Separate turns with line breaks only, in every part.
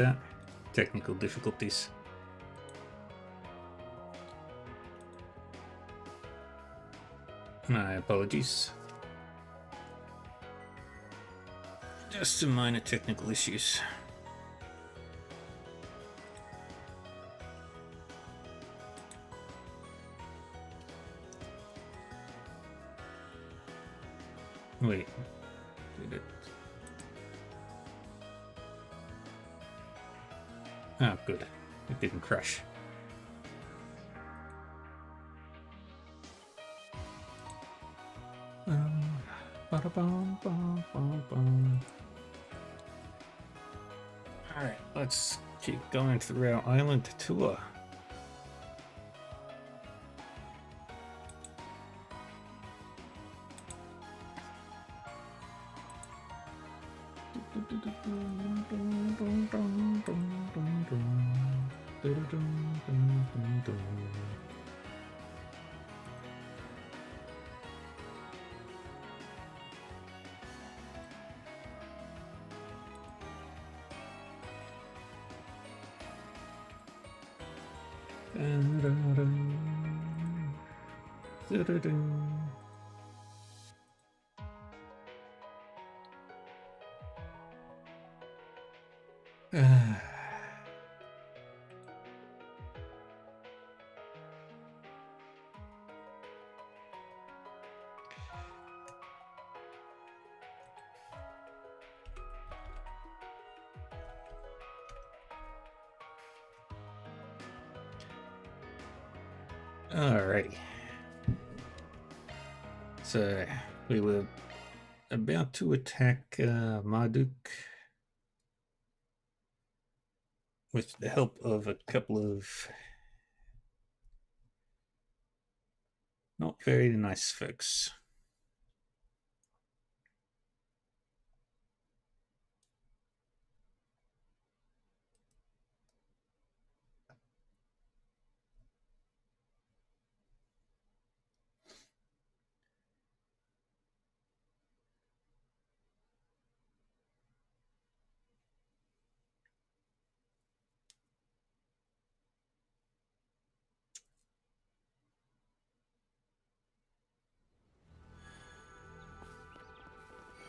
that. Technical difficulties. My apologies. Just some minor technical issues. Wait. Did it? Oh, good. It didn't crash. Alright, let's keep going through our island tour. Alrighty. So we were about to attack Marduk with the help of a couple of not very nice folks.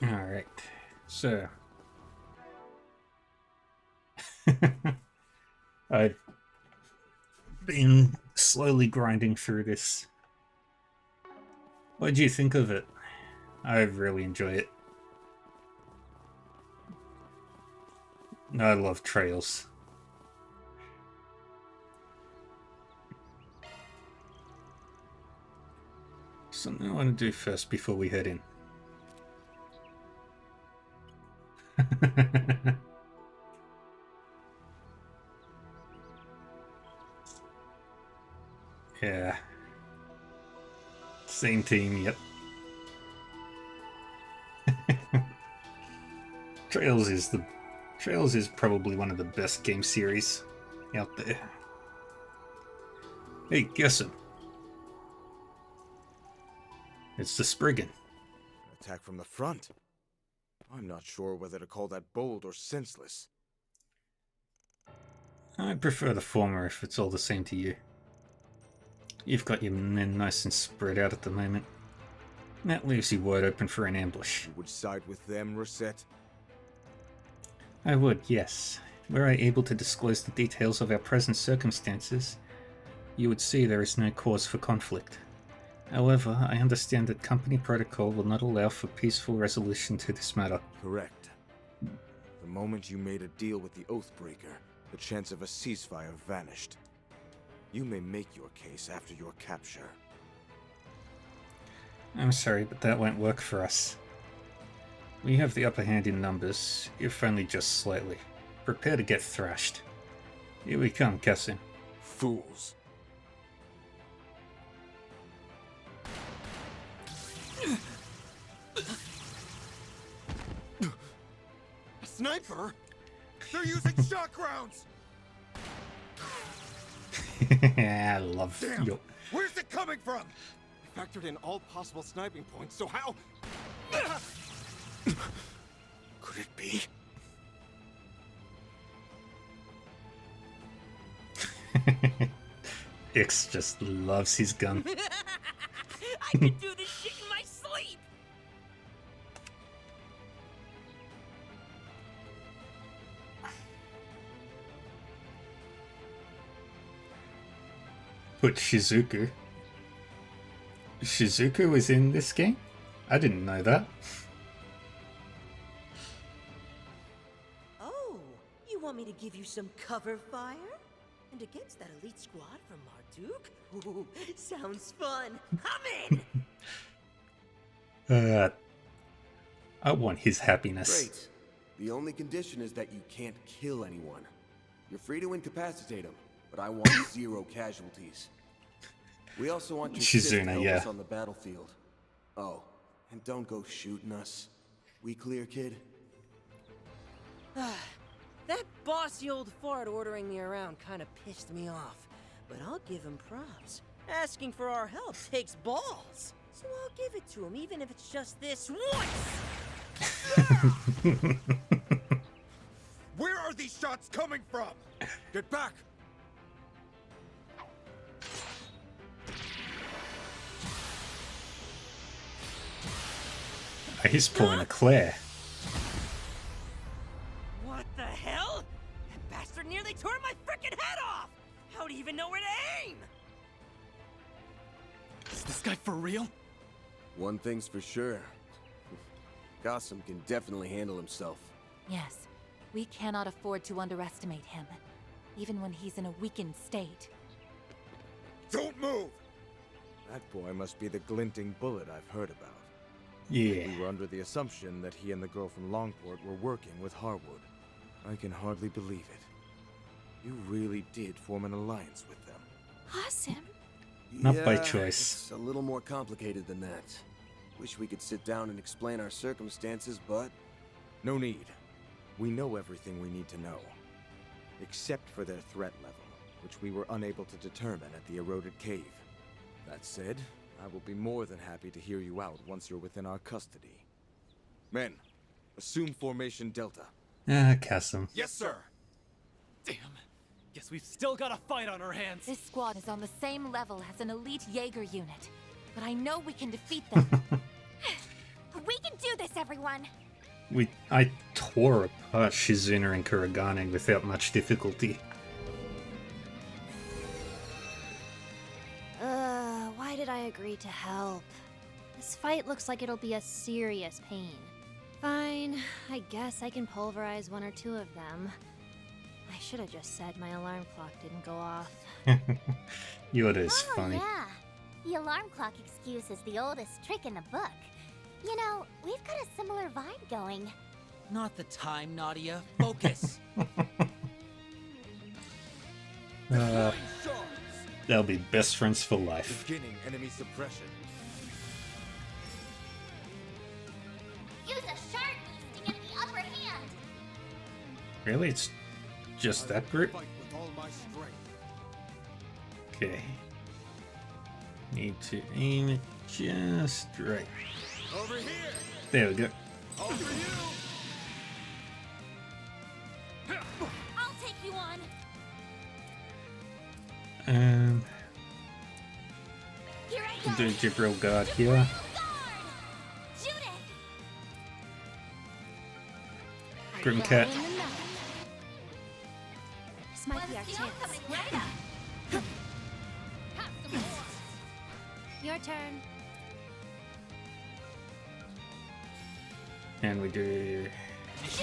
Alright, so I've been slowly grinding through this. What do you think of it? I really enjoy it. I love trails. Something I want to do first before we head in. Yeah. Same team, yep. Trails is probably one of the best game series out there. Hey, guess him. It's the Spriggan.
Attack from the front. I'm not sure whether to call that bold or senseless.
I prefer the former if it's all the same to you. You've got your men nice and spread out at the moment. That leaves you wide open for an ambush.
You would side with them, Rosette?
I would, yes. Were I able to disclose the details of our present circumstances, you would see there is no cause for conflict. However, I understand that company protocol will not allow for peaceful resolution to this matter.
Correct. The moment you made a deal with the Oathbreaker, the chance of a ceasefire vanished. You may make your case after your capture.
I'm sorry, but that won't work for us. We have the upper hand in numbers, if only just slightly. Prepare to get thrashed. Here we come, Cassim.
Fools.
A sniper? They're using shock rounds!
I love
Damn!
your...
Where's it coming from? I factored in all possible sniping points, so how...
Could it be?
X just loves his gun.
I can do this shit in my sleep!
Put Shizuku. Shizuku is in this game? I didn't know that.
Oh, you want me to give you some cover fire? And against that elite squad from Marduk? Ooh, sounds fun. I'm in!
I want his happiness.
Great. The only condition is that you can't kill anyone. You're free to incapacitate them, but I want 0 casualties. We also want your sis to
Shizuna,
help
yeah.
us on the battlefield. Oh, and don't go shooting us. We clear, kid?
That bossy old fart ordering me around kind of pissed me off. But I'll give him props. Asking for our help takes balls. So I'll give it to him, even if it's just this once!
Where are these shots coming from? Get back!
He's pulling a Claire.
What the hell? That bastard nearly tore my frickin' head off! How do you even know where to aim?
Is this guy for real?
One thing's for sure. Gotham can definitely handle himself.
Yes, we cannot afford to underestimate him, even when he's in a weakened state.
Don't move!
That boy must be the glinting bullet I've heard about.
Yeah.
We were under the assumption that he and the girl from Longport were working with Harwood. I can hardly believe it. You really did form an alliance with them.
Awesome.
Not by
Yeah,
choice.
It's a little more complicated than that. Wish we could sit down and explain our circumstances, but no need. We know everything we need to know. Except for their threat level, which we were unable to determine at the eroded cave. That said, I will be more than happy to hear you out once you're within our custody. Men, assume formation Delta.
Kasim.
Yes, sir!
Damn. Guess we've still got a fight on our hands.
This squad is on the same level as an elite Jaeger unit, but I know we can defeat them.
We can do this, everyone!
I tore apart Shizuna and Kuragane without much difficulty.
Why did I agree to help? This fight looks like it'll be a serious pain. Fine, I guess I can pulverize 1 or 2 of them. I should have just said my alarm clock didn't go off.
Yoda is
Oh,
funny.
yeah. The alarm clock excuse is the oldest trick in the book. You know, we've got a similar vibe going.
Not the time, Nadia. Focus.
They'll be best friends for life.
Beginning enemy suppression.
Use a sharp beast to get the upper hand.
Really? It's just that group?
Fight with all my strength.
Okay. Need to aim it just right.
Over here!
There we go.
Over you!
I'll take you on!
Here I go.
Do Jibril guard here.
Guard! Judith!
Grim Cat.
This might be our
Let's
chance.
coming right up.
Have some more. Your turn.
And we do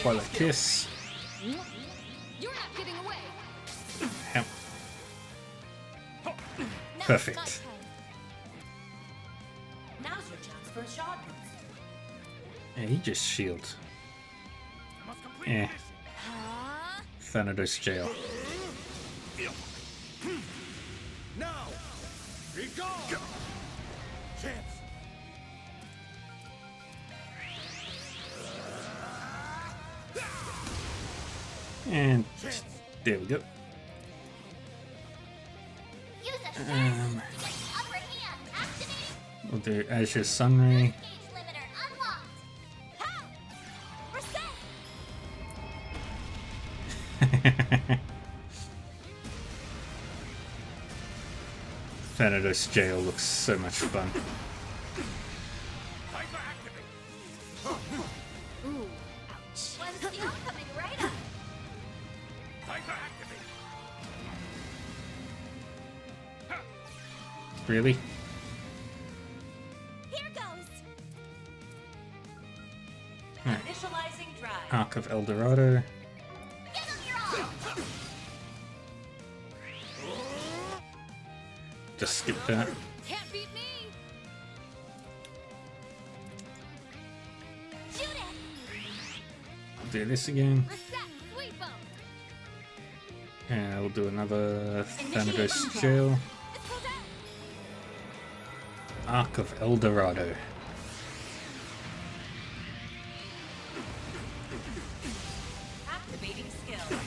Twilight Kiss.
You're not getting away.
Ow.
Now's
Perfect.
my turn.
Now's your chance for a shot boost.
Yeah, he just shields.
I must complete
Eh.
this.
Huh?
Thanatos jail.
Now! Be gone! Chance!
And there we go.
Use a sharp beast to get the upper hand. Activating
We'll do Azure Sunray.
gauge limiter unlocked.
How? We're safe.
Thanatos jail looks so much fun.
Ooh, ouch. When's the coming right up?
Really?
Here goes.
Alright.
Initializing drive.
Arc of El Dorado.
Give him your all.
Just skip that.
Can't beat me. Shoot it.
Do this again.
Reset. Sweep him.
And we'll do another Thanatos jail.
This goes out.
Arc of El Dorado.
Activating skill.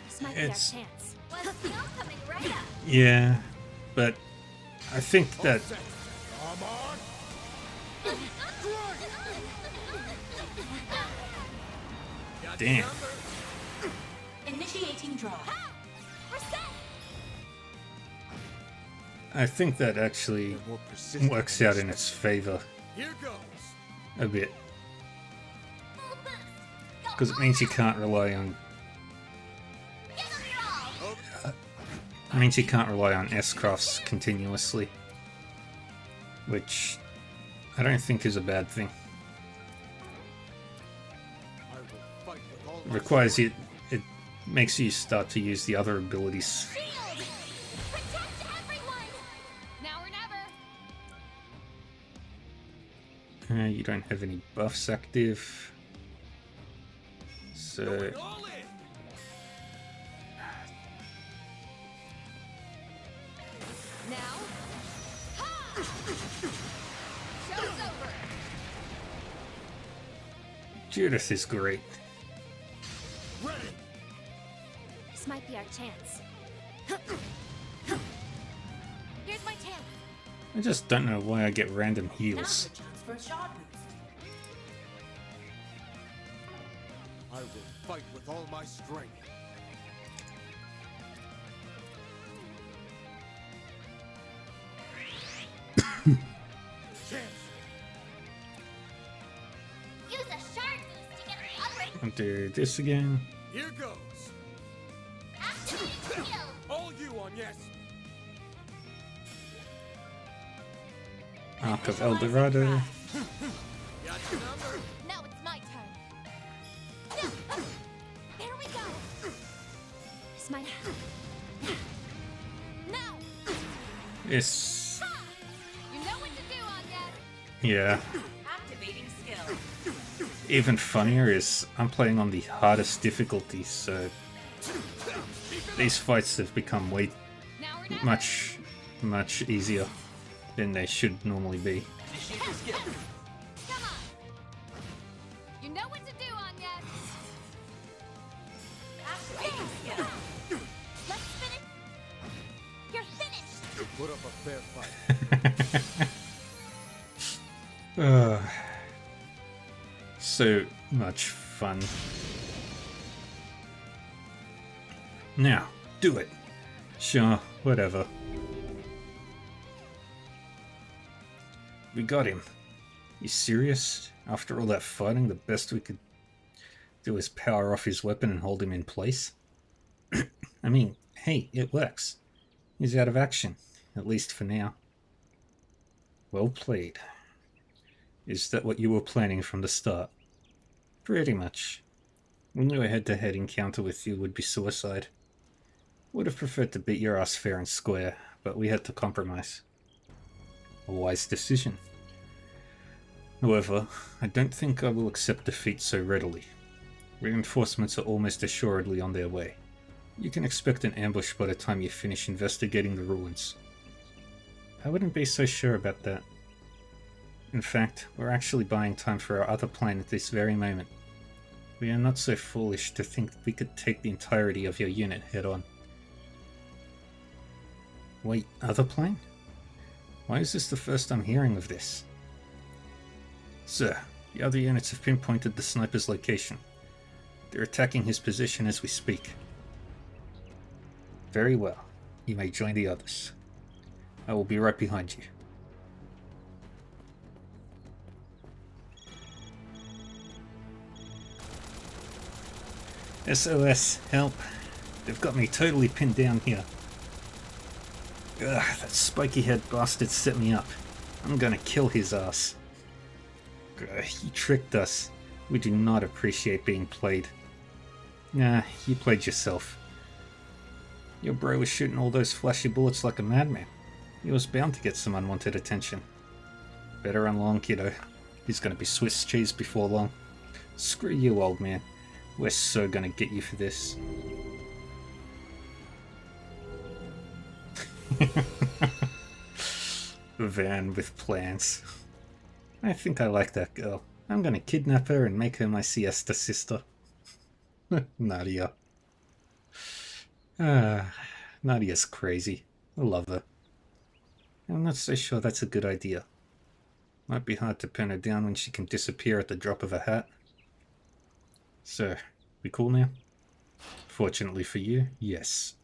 This might be
It's-
our chance.
When's the coming right up?
Yeah, but I think that damn.
Initiating drive.
Reset.
I think that actually
They're more persistent
works
than
out in
expected.
its favor
Here goes.
a bit,
Full boost. Go
because it means you can't rely on
Give him your all.
S-crafts continuously, which I don't think is a bad thing.
I will fight with all
It
my
requires
strength.
you, it makes you start to use the other abilities.
Shield. Protect everyone. Now or never.
You don't have any buffs active, so
All in.
Now. Ha! Show's over.
Judith is great.
Ready.
This might be our chance.
Here's my chance.
I just don't know why I get random
Now's
heals.
the chance for a shot boost.
I will fight with all my strength. Chance.
Use a shard boost to get the upgrade.
I'll do this again.
Here goes.
Activate skill.
All you on yes.
Arc of El Dorado.
Got your number.
Now it's my turn. There we go.
This might.
Now.
This,
Ha! You know what to do, Anya.
yeah.
Activating skill.
Even funnier is I'm playing on the hardest difficulty, so these fights have become way
Now or never.
much easier than they should normally be.
Initiating skill.
Come on. You know what to do, Anya.
Activating skill.
Let's finish. You're finished.
You put up a fair fight.
So much fun. Now, do it. Sure, whatever. We got him. You serious? After all that fighting, the best we could do is power off his weapon and hold him in place? I mean, hey, it works. He's out of action, at least for now. Well played. Is that what you were planning from the start? Pretty much. We knew a head-to-head encounter with you would be suicide. Would have preferred to beat your ass fair and square, but we had to compromise. A wise decision. However, I don't think I will accept defeat so readily. Reinforcements are almost assuredly on their way. You can expect an ambush by the time you finish investigating the ruins. I wouldn't be so sure about that. In fact, we're actually buying time for our other plan at this very moment. We are not so foolish to think we could take the entirety of your unit head-on. Wait, other plan? Why is this the first I'm hearing of this? Sir, the other units have pinpointed the sniper's location. They're attacking his position as we speak. Very well. you may join the others. I will be right behind you. SOS, help. They've got me totally pinned down here. Ugh, that spiky-head bastard set me up. I'm gonna kill his ass. He tricked us. We do not appreciate being played. Nah, you played yourself. Your bro was shooting all those flashy bullets like a madman. He was bound to get some unwanted attention. Better run along, kiddo. He's gonna be Swiss cheese before long. Screw you, old man. We're so gonna get you for this. Van with plans. I think I like that girl. I'm gonna kidnap her and make her my siesta sister. Nadia. Nadia's crazy. I love her. I'm not so sure that's a good idea. Might be hard to pin her down when she can disappear at the drop of a hat. So, we cool now? Fortunately for you, yes.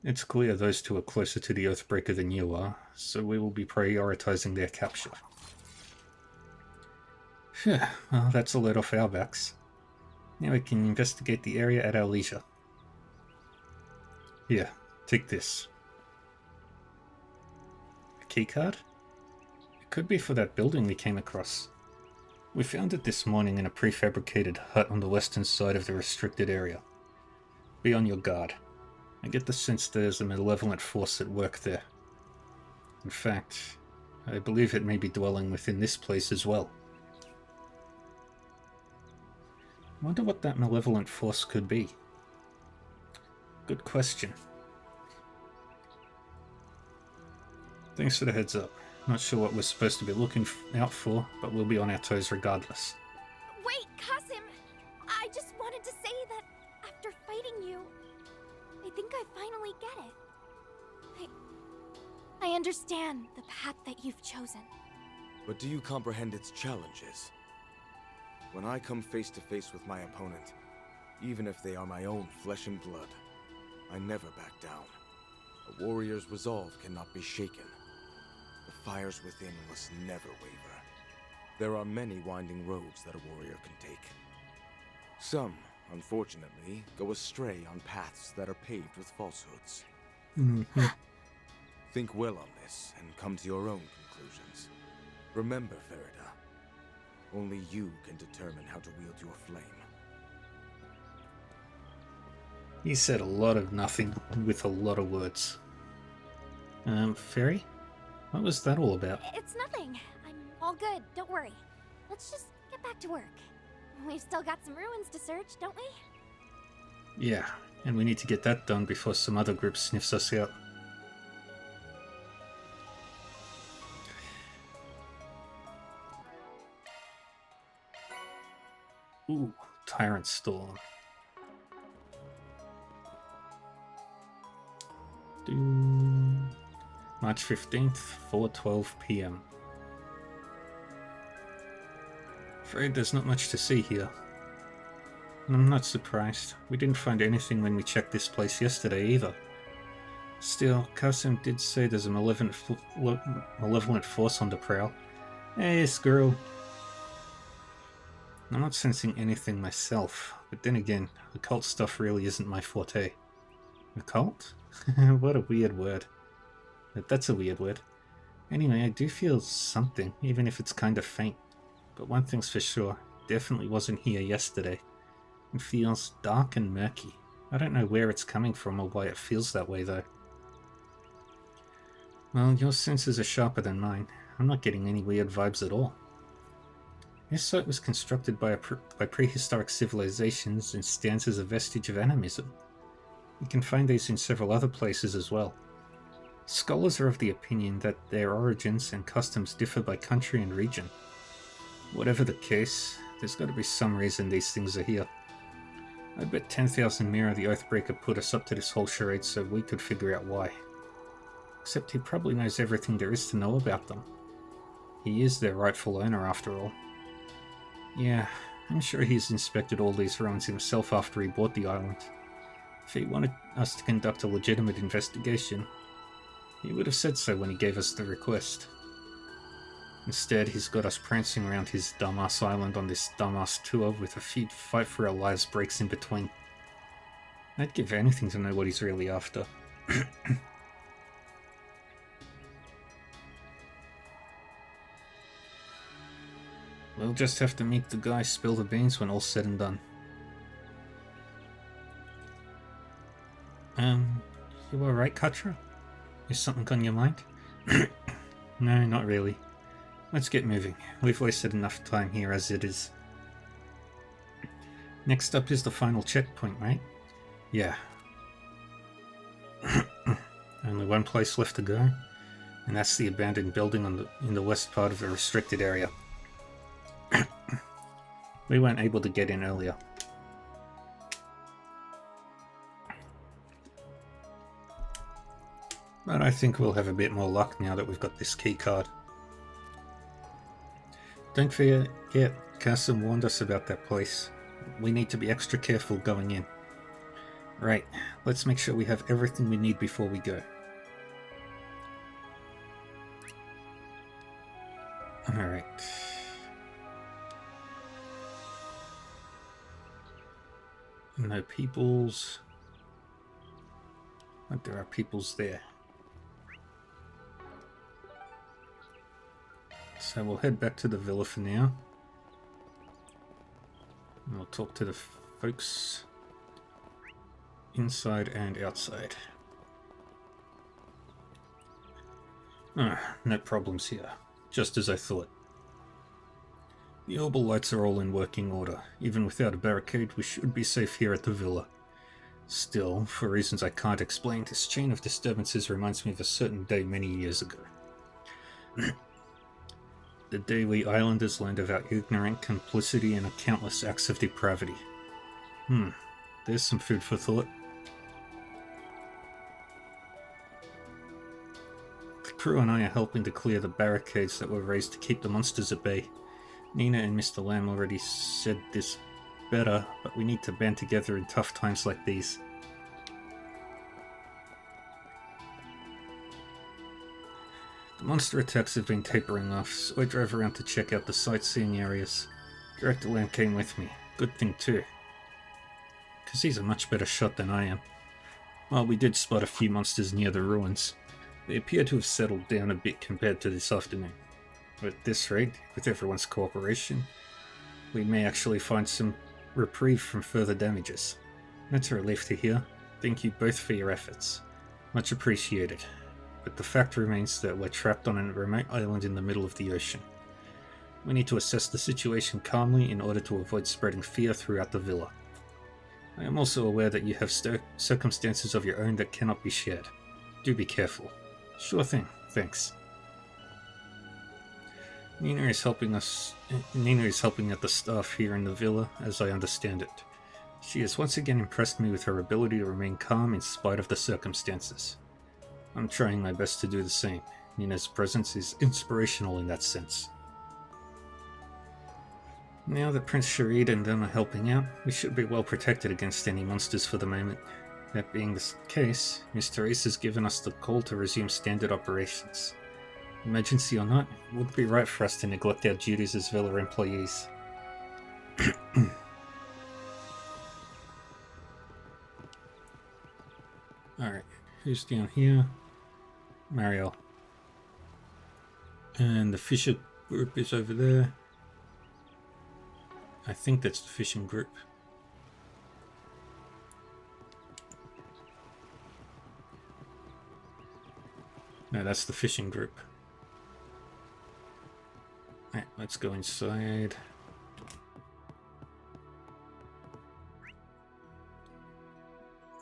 It's clear those two are closer to the Oathbreaker than you are, so we will be prioritizing their capture. Phew, well, that's a load off our backs. Now we can investigate the area at our leisure. Here, take this. A keycard? It could be for that building we came across. We found it this morning in a prefabricated hut on the western side of the restricted area. Be on your guard. I get the sense there's a malevolent force at work there. In fact, I believe it may be dwelling within this place as well. I wonder what that malevolent force could be. Good question. Thanks for the heads up. Not sure what we're supposed to be looking out for, but we'll be on our toes regardless.
Wait, Kasim! I just wanted to say that after fighting you, I think I finally get it. I understand the path that you've chosen.
But do you comprehend its challenges? When I come face to face with my opponent, even if they are my own flesh and blood, I never back down. A warrior's resolve cannot be shaken. The fires within must never waver. There are many winding roads that a warrior can take. Some, unfortunately, go astray on paths that are paved with falsehoods. Think well on this and come to your own conclusions. Remember, Farida, only you can determine how to wield your flame.
He said a lot of nothing with a lot of words. Fairy? What was that all about?
It's nothing. I'm all good, don't worry. Let's just get back to work. We've still got some ruins to search, don't we?
Yeah, and we need to get that done before some other group sniffs us out. Ooh, Tyrant Storm. March 15th, 4:12 p.m. Afraid there's not much to see here. And I'm not surprised. We didn't find anything when we checked this place yesterday either. Still, Kasim did say there's a malevolent force on the prowl. Hey, squirrel. I'm not sensing anything myself, but then again, occult stuff really isn't my forte. Occult? What a weird word. But that's a weird word. Anyway, I do feel something, even if it's kind of faint. But one thing's for sure, definitely wasn't here yesterday. It feels dark and murky. I don't know where it's coming from or why it feels that way though. Well, your senses are sharper than mine. I'm not getting any weird vibes at all. This site was constructed by prehistoric civilizations and stands as a vestige of animism. You can find these in several other places as well. Scholars are of the opinion that their origins and customs differ by country and region. Whatever the case, there's got to be some reason these things are here. I bet 10,000 Mira the Oathbreaker put us up to this whole charade so we could figure out why. Except he probably knows everything there is to know about them. He is their rightful owner after all. Yeah, I'm sure he's inspected all these ruins himself after he bought the island. If he wanted us to conduct a legitimate investigation, he would have said so when he gave us the request. Instead, he's got us prancing around his dumbass island on this dumbass tour with a few fight for our lives breaks in between. I'd give anything to know what he's really after. We'll just have to meet the guy spill the beans when all's said and done. You alright, Katra? Is something on your mind? No, not really. Let's get moving. We've wasted enough time here as it is. Next up is the final checkpoint, right? Yeah. Only one place left to go, and that's the abandoned building in the west part of the restricted area. We weren't able to get in earlier. But I think we'll have a bit more luck now that we've got this key card. Don't forget, Carson warned us about that place. We need to be extra careful going in. Right, let's make sure we have everything we need before we go. Alright. No peoples. But there are peoples there. So we'll head back to the villa for now. And we'll talk to the folks inside and outside. No problems here. Just as I thought. The orbital lights are all in working order. Even without a barricade, we should be safe here at the villa. Still, for reasons I can't explain, this chain of disturbances reminds me of a certain day many years ago. The day we islanders learned of our ignorant complicity in countless acts of depravity. There's some food for thought. The crew and I are helping to clear the barricades that were raised to keep the monsters at bay. Nina and Mr. Lamb already said this better, but we need to band together in tough times like these. The monster attacks have been tapering off, so I drove around to check out the sightseeing areas. Director Lamb came with me. Good thing too. Because he's a much better shot than I am. While we did spot a few monsters near the ruins, they appear to have settled down a bit compared to this afternoon. At this rate, with everyone's cooperation, we may actually find some reprieve from further damages. That's a relief to hear. Thank you both for your efforts. Much appreciated. But the fact remains that we're trapped on a remote island in the middle of the ocean. We need to assess the situation calmly in order to avoid spreading fear throughout the villa. I am also aware that you have circumstances of your own that cannot be shared. Do be careful. Sure thing, thanks. Nina is helping out the staff here in the villa, as I understand it. She has once again impressed me with her ability to remain calm in spite of the circumstances. I'm trying my best to do the same. Nina's presence is inspirational in that sense. Now that Prince Sharid and them are helping out, we should be well protected against any monsters for the moment. That being the case, Mr. Ace has given us the call to resume standard operations. Emergency or not, it would be right for us to neglect our duties as villa employees. Alright, who's down here? Mario. And the Fisher group is over there. I think that's the fishing group. No, that's the fishing group. Alright, let's go inside.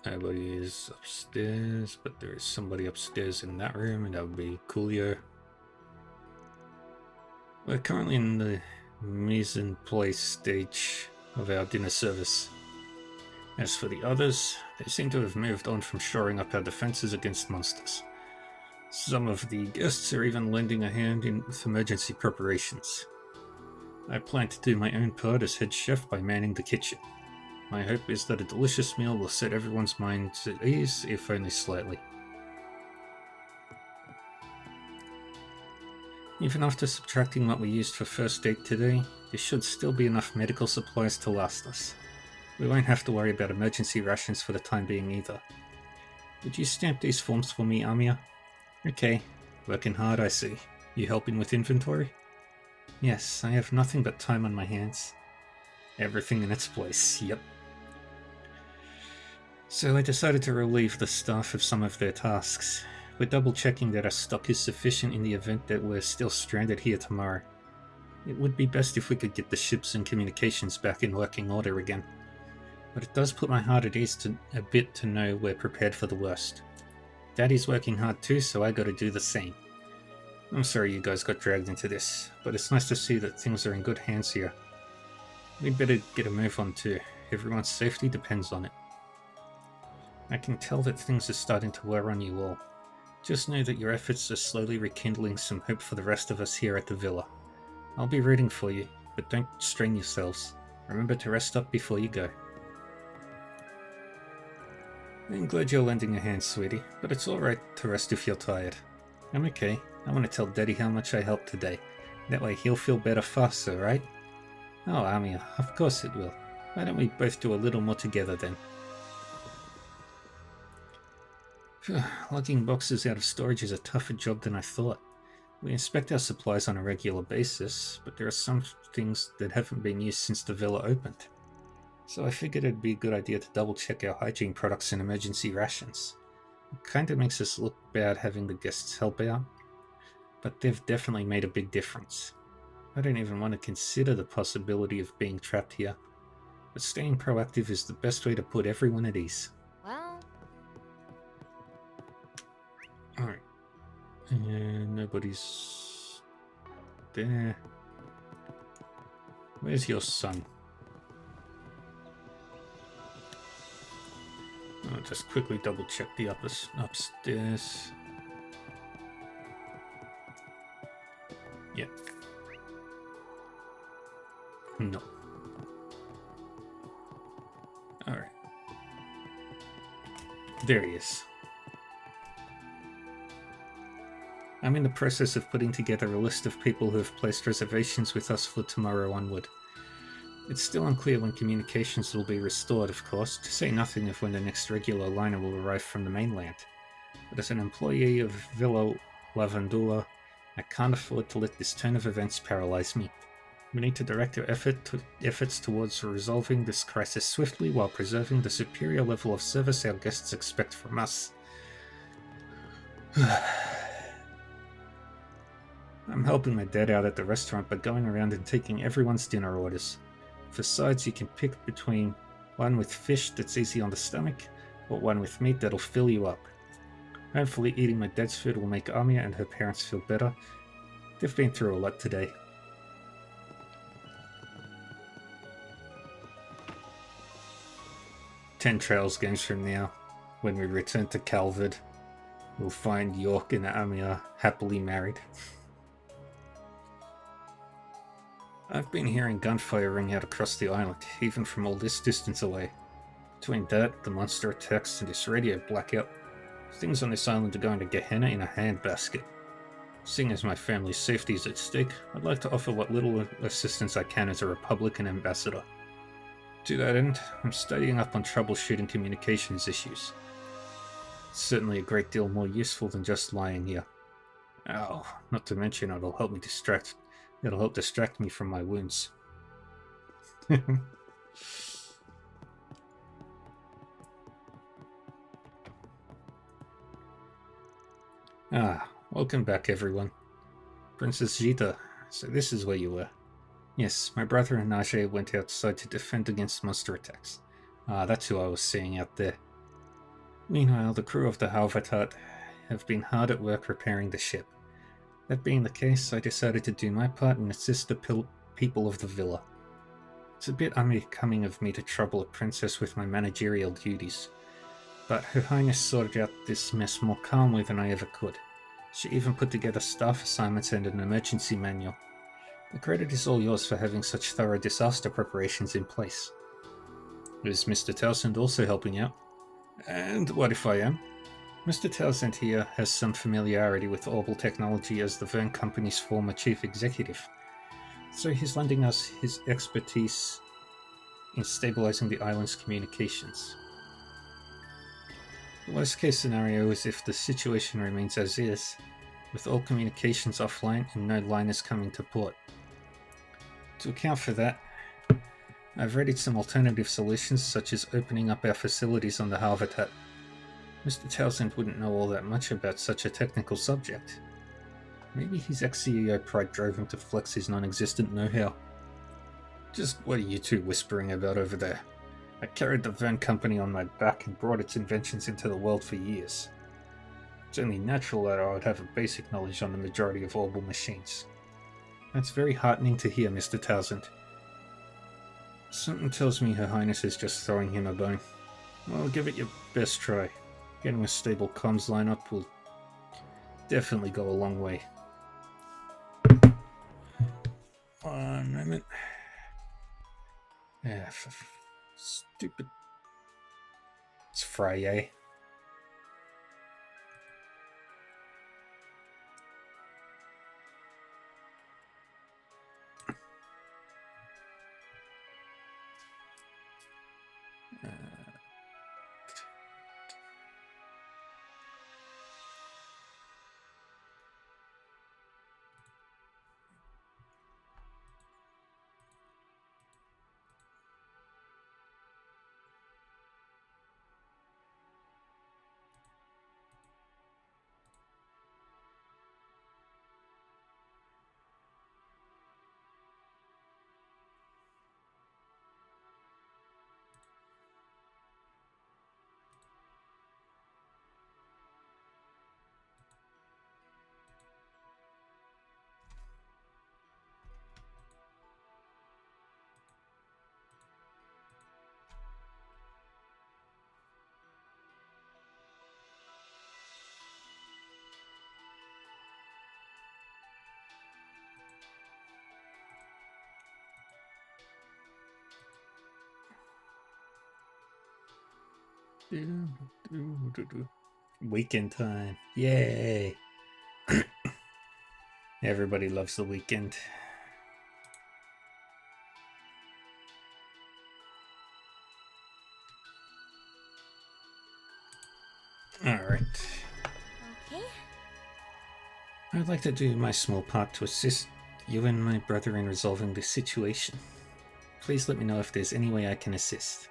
Nobody is upstairs, but there is somebody upstairs in that room, and that would be Coolio. We're currently in the mise en place stage of our dinner service. As for the others, they seem to have moved on from shoring up our defenses against monsters. Some of the guests are even lending a hand with emergency preparations. I plan to do my own part as head chef by manning the kitchen. My hope is that a delicious meal will set everyone's minds at ease, if only slightly. Even after subtracting what we used for first aid today, there should still be enough medical supplies to last us. We won't have to worry about emergency rations for the time being either. Would you stamp these forms for me, Amiya? Okay, working hard I see. You helping with inventory? Yes, I have nothing but time on my hands. Everything in its place, yep. So I decided to relieve the staff of some of their tasks. We're double checking that our stock is sufficient in the event that we're still stranded here tomorrow. It would be best if we could get the ships and communications back in working order again. But it does put my heart at ease a bit to know we're prepared for the worst. Daddy's working hard too, so I gotta do the same. I'm sorry you guys got dragged into this, but it's nice to see that things are in good hands here. We'd better get a move on too. Everyone's safety depends on it. I can tell that things are starting to wear on you all. Just know that your efforts are slowly rekindling some hope for the rest of us here at the villa. I'll be rooting for you, but don't strain yourselves. Remember to rest up before you go. I'm glad you're lending a hand, sweetie, but it's alright to rest if you're tired. I'm okay. I want to tell Daddy how much I helped today. That way he'll feel better faster, right? Oh, Amiya, of course it will. Why don't we both do a little more together then? Lugging boxes out of storage is a tougher job than I thought. We inspect our supplies on a regular basis, but there are some things that haven't been used since the villa opened. So I figured it'd be a good idea to double check our hygiene products and emergency rations. It kinda makes us look bad having the guests help out, but they've definitely made a big difference. I don't even want to consider the possibility of being trapped here, but staying proactive is the best way to put everyone at ease.
Well,
Alright. And nobody's there. Where's your son? I'll just quickly double check the upstairs. Yeah. No. Alright. There he is. I'm in the process of putting together a list of people who have placed reservations with us for tomorrow onward. It's still unclear when communications will be restored, of course, to say nothing of when the next regular liner will arrive from the mainland. But as an employee of Villa Lavandula, I can't afford to let this turn of events paralyze me. We need to direct our efforts towards resolving this crisis swiftly while preserving the superior level of service our guests expect from us. I'm helping my dad out at the restaurant by going around and taking everyone's dinner orders. For sides, you can pick between one with fish that's easy on the stomach, or one with meat that'll fill you up. Hopefully eating my dad's food will make Amiya and her parents feel better. They've been through a lot today. Ten Trails games from now, when we return to Calvard, we'll find York and Amiya happily married. I've been hearing gunfire ring out across the island, even from all this distance away. Between that, the monster attacks, and this radio blackout, things on this island are going to Gehenna in a handbasket. Seeing as my family's safety is at stake, I'd like to offer what little assistance I can as a Republican ambassador. To that end, I'm studying up on troubleshooting communications issues. It's certainly a great deal more useful than just lying here. Oh, not to mention it'll help distract me from my wounds. Welcome back everyone. Princess Jita, so this is where you were. Yes, my brother and Najee went outside to defend against monster attacks. That's who I was seeing out there. Meanwhile, the crew of the Halvatat have been hard at work repairing the ship. That being the case, I decided to do my part and assist the people of the villa. It's a bit unbecoming of me to trouble a princess with my managerial duties, but Her Highness sorted out this mess more calmly than I ever could. She even put together staff assignments and an emergency manual. The credit is all yours for having such thorough disaster preparations in place. Is Mr. Townsend also helping out? And what if I am? Mr. Townsend here has some familiarity with Orbital technology as the Verne Company's former chief executive, so he's lending us his expertise in stabilizing the island's communications. The worst case scenario is if the situation remains as is, with all communications offline and no liners coming to port. To account for that, I've readied some alternative solutions such as opening up our facilities on the Habitat. Mr. Townsend wouldn't know all that much about such a technical subject. Maybe his ex-CEO pride drove him to flex his non-existent know-how. Just what are you two whispering about over there? I carried the Verne Company on my back and brought its inventions into the world for years. It's only natural that I would have a basic knowledge on the majority of orbital machines. That's very heartening to hear, Mr. Townsend. Something tells me Her Highness is just throwing him a bone. Well, give it your best try. Getting a stable comms lineup will definitely go a long way. One moment. Yeah, stupid. It's Friday. Weekend time. Yay! Everybody loves the weekend. Alright.
Okay.
I'd like to do my small part to assist you and my brother in resolving this situation. Please let me know if there's any way I can assist.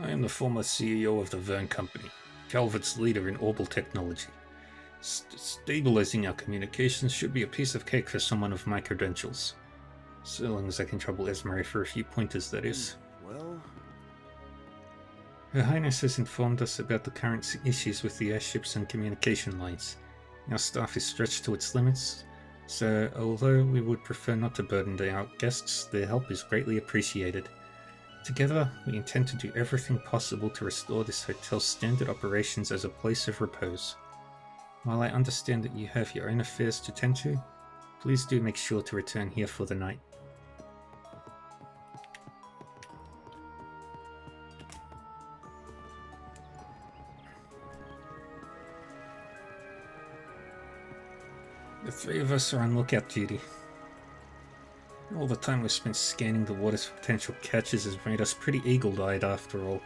I am the former CEO of the Verne Company, Calvert's leader in orbital technology. Stabilizing our communications should be a piece of cake for someone of my credentials. So long as I can trouble Esmery for a few pointers, that is.
Well,
Her Highness has informed us about the current issues with the airships and communication lines. Our staff is stretched to its limits, so although we would prefer not to burden our guests, their help is greatly appreciated. Together, we intend to do everything possible to restore this hotel's standard operations as a place of repose. While I understand that you have your own affairs to tend to, please do make sure to return here for the night. The three of us are on lookout duty. All the time we've spent scanning the waters for potential catches has made us pretty eagle-eyed after all.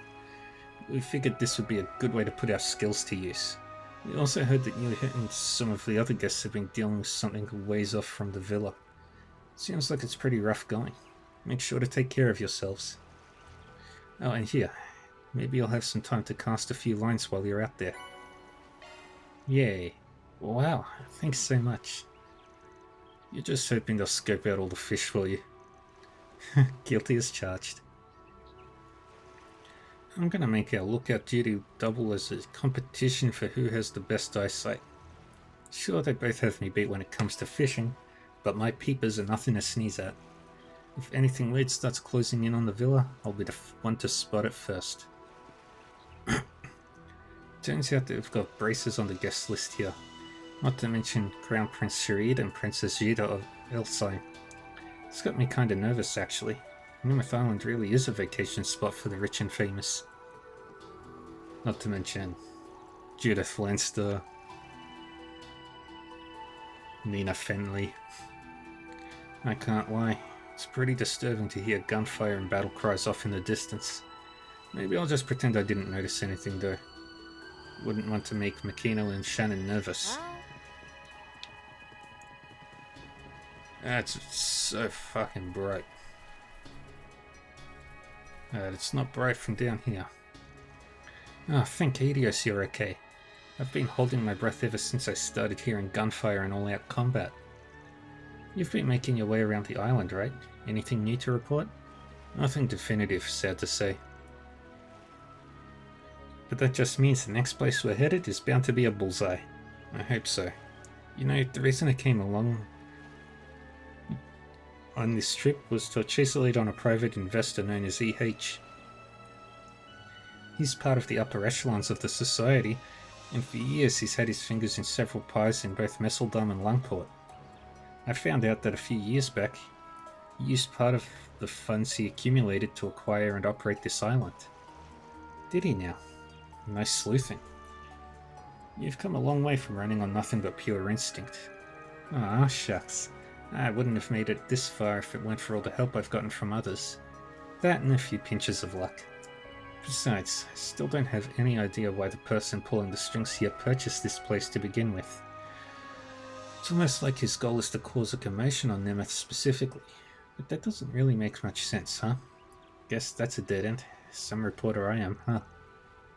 We figured this would be a good way to put our skills to use. We also heard that you and some of the other guests have been dealing with something a ways off from the villa. Seems like it's pretty rough going. Make sure to take care of yourselves. Oh, and here, maybe you'll have some time to cast a few lines while you're out there. Yay. Wow, thanks so much. You're just hoping they'll scope out all the fish for you. Guilty as charged. I'm gonna make our lookout duty double as a competition for who has the best eyesight. Sure, they both have me beat when it comes to fishing, but my peepers are nothing to sneeze at. If anything weird starts closing in on the villa, I'll be the one to spot it first. Turns out that we've got braces on the guest list here. Not to mention Crown Prince Sharid and Princess Jida of Elsheim. It's got me kinda nervous, actually. Newmouth Island really is a vacation spot for the rich and famous. Not to mention Judith Lanster, Nina Fenley. I can't lie, it's pretty disturbing to hear gunfire and battle cries off in the distance. Maybe I'll just pretend I didn't notice anything though. Wouldn't want to make Makino and Shannon nervous. That's so fucking bright. It's not bright from down here. Oh, thank Adios you're okay. I've been holding my breath ever since I started hearing gunfire and all-out combat. You've been making your way around the island, right? Anything new to report? Nothing definitive, sad to say. But that just means the next place we're headed is bound to be a bullseye. I hope so. You know, the reason I came along on this trip was to chase a lead on a private investor known as EH. He's part of the upper echelons of the society, and for years he's had his fingers in several pies in both Messeldom and Lungport. I found out that a few years back, he used part of the funds he accumulated to acquire and operate this island. Did he now? Nice sleuthing. You've come a long way from running on nothing but pure instinct. Ah, shucks. I wouldn't have made it this far if it weren't for all the help I've gotten from others. That and a few pinches of luck. Besides, I still don't have any idea why the person pulling the strings here purchased this place to begin with. It's almost like his goal is to cause a commotion on Nemeth specifically, but that doesn't really make much sense, huh? Guess that's a dead end. Some reporter I am, huh?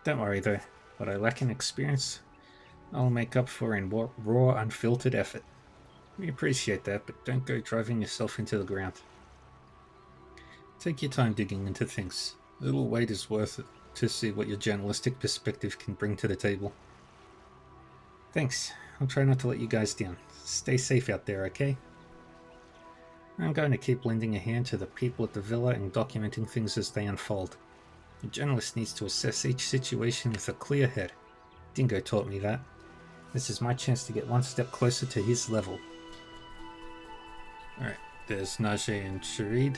Don't worry though, what I lack in experience, I'll make up for in raw, unfiltered effort. We appreciate that, but don't go driving yourself into the ground. Take your time digging into things. A little wait is worth it to see what your journalistic perspective can bring to the table. Thanks. I'll try not to let you guys down. Stay safe out there, okay? I'm going to keep lending a hand to the people at the villa and documenting things as they unfold. A journalist needs to assess each situation with a clear head. Dingo taught me that. This is my chance to get one step closer to his level. Alright, there's Najee and Sharid.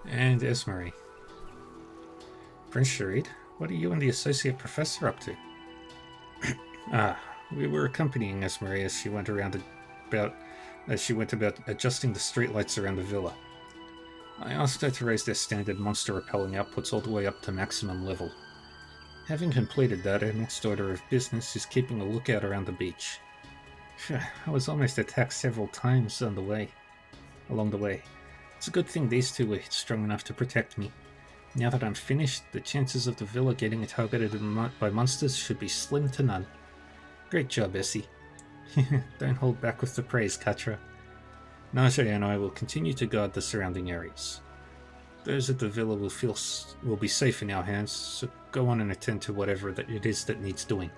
And Esmery. Prince Sharid, what are you and the associate professor up to? We were accompanying Esmery as she went about adjusting the streetlights around the villa. I asked her to raise their standard monster-repelling outputs all the way up to maximum level. Having completed that, her next order of business is keeping a lookout around the beach. I was almost attacked several times along the way. It's a good thing these two were strong enough to protect me. Now that I'm finished, the chances of the villa getting targeted by monsters should be slim to none. Great job, Essie. Don't hold back with the praise, Katra. Najee and I will continue to guard the surrounding areas. Those at the villa will be safe in our hands, so go on and attend to whatever it is that needs doing.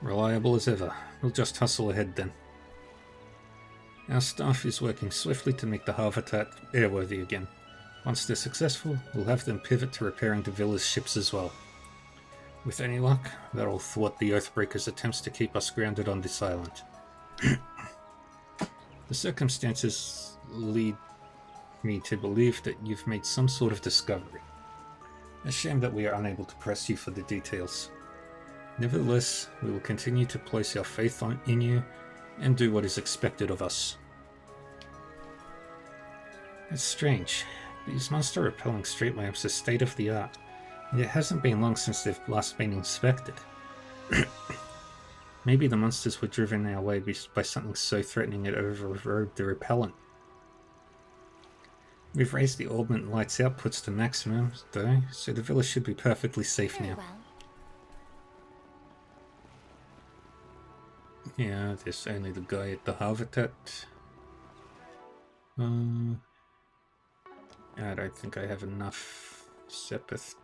Reliable as ever. We'll just hustle ahead then. Our staff is working swiftly to make the habitat airworthy again. Once they're successful, we'll have them pivot to repairing the villa's ships as well. With any luck, that'll thwart the Oathbreakers' attempts to keep us grounded on this island. The circumstances lead me to believe that you've made some sort of discovery. A shame that we are unable to press you for the details. Nevertheless, we will continue to place our faith in you and do what is expected of us. It's strange. These monster-repelling street lamps are state-of-the-art, and it hasn't been long since they've last been inspected. Maybe the monsters were driven our way by something so threatening it overrode the repellent. We've raised the augment light's outputs to maximum, though, so the villa should be perfectly safe now.
Well.
Yeah, there's only the guy at the habitat. I don't think I have enough Sepith.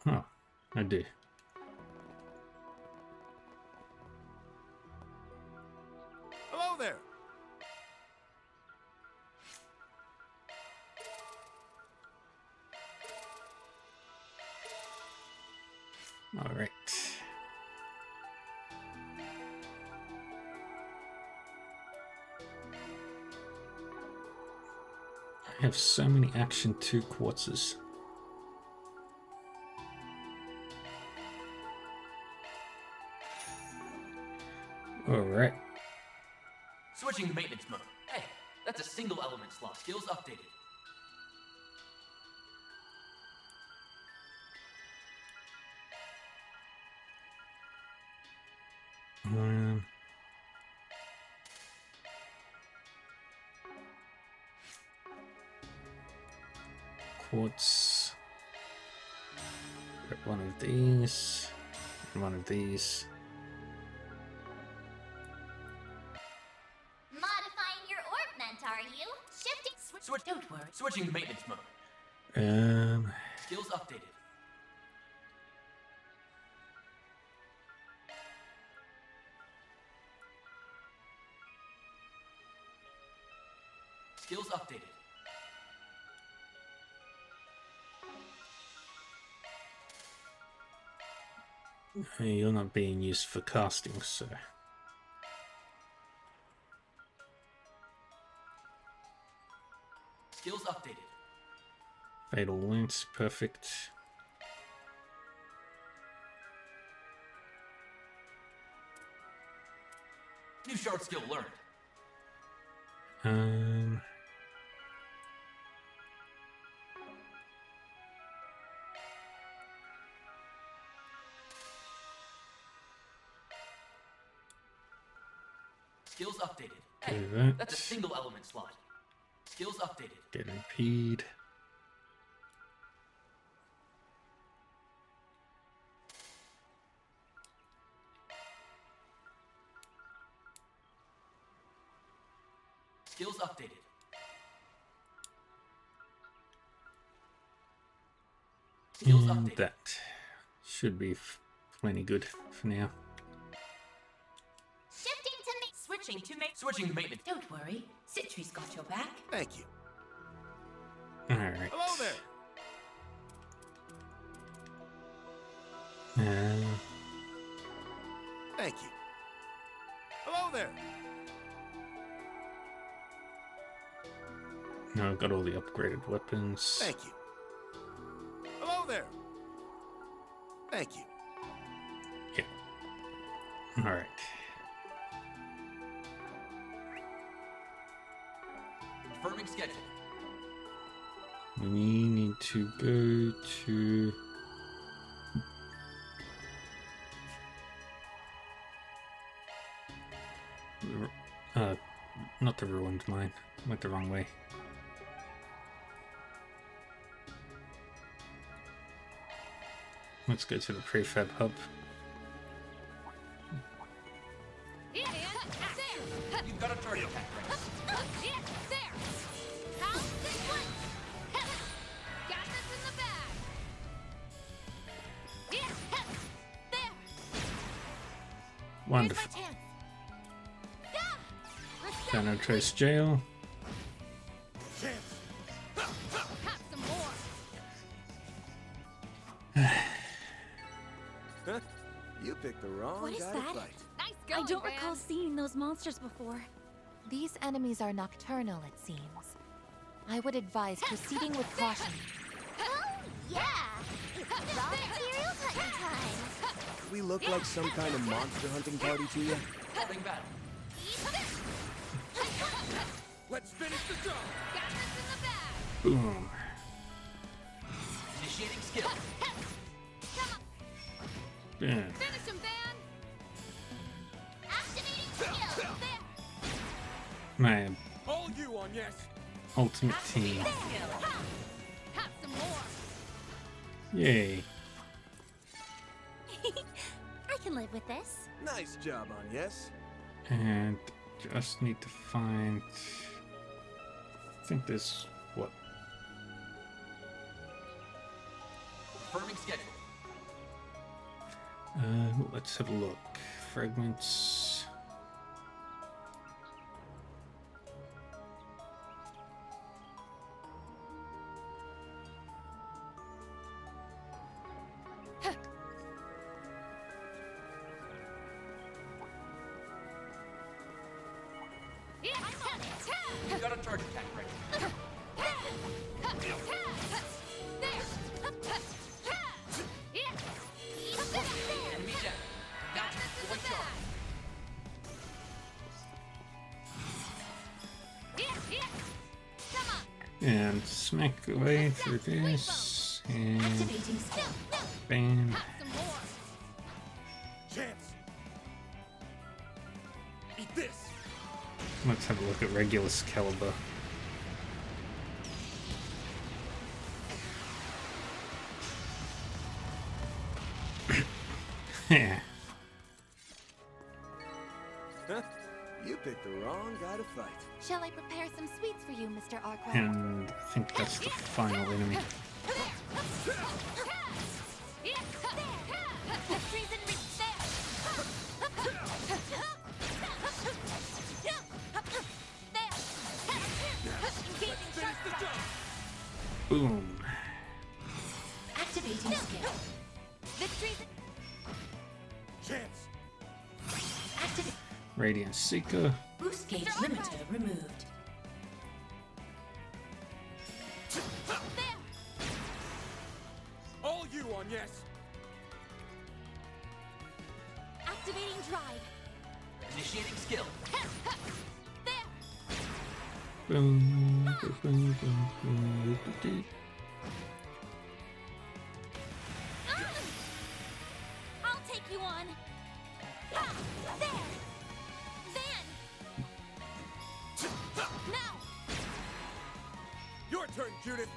Oh, I do.
Hello there!
Alright. I have so many Action 2 quartzes. Alright.
Switching to maintenance mode. Hey, that's a single element slot. Skills updated.
Quartz. Grab one of these. And one of these.
Modifying your orbment, are you? Shifting.
Don't worry. Switching to maintenance mode.
Skills
updated. Skills updated.
You're not being used for casting, so.
Skills updated.
Fatal Lance, perfect.
New shard skill learned. Skills updated. Hey,
Do that.
that's a single element slot. Skills updated.
Get impede.
Skills updated. Skills
And
updated.
that should be plenty good for now.
Shifting to
Switching to maintenance.
Don't worry, Citri's got your back.
Thank you.
Alright.
Hello there.
Thank you.
Hello there.
Now I've got all the upgraded weapons.
Thank you.
Hello there.
Thank you.
Alright.
Confirming schedule.
We need to go to... not the ruined mine. Went the wrong way. Let's go to the prefab hub.
You've got a target attack.
Wonderful. Thanatos Jail.
You picked the wrong
What is
guy
that?
to fight.
Nice going, I don't recall seeing those monsters before.
These enemies are nocturnal, it seems. I would advise proceeding with caution.
Oh, yeah! It's raw materials hunting time!
We look like some kind of monster hunting party to you?
Having battle.
Let's finish the job.
Got this in the bag!
Boom.
Initiating skill.
Yeah.
Finish him, Van! Activating skill! There!
My
All you on yes.
ultimate team.
Have some more!
Yay.
I can live with this.
Nice job on yes.
And just need to find... I think there's... what?
Confirming schedule.
Let's have a look. Fragments...
You've got a target attack ready. Enemy down. Got you. One shot.
And smack away through this. And bam.
Chance. Eat this.
Let's have a look at Regulus Caliber. Yeah.
You picked the wrong guy to fight.
Shall I prepare some sweets for you, Mr. Arkwright?
And I think that's the final enemy. Boom.
Activating skill. Victory.
Chance.
Activate.
Radiant Seeker.
Boost gauge limiter removed.
All you on yes.
Activating drive.
Initiating skill.
Boom. Boom. Boom. Boom. Boom.
I'll take you on. Ha! There. Then. Now.
Your turn, Judith.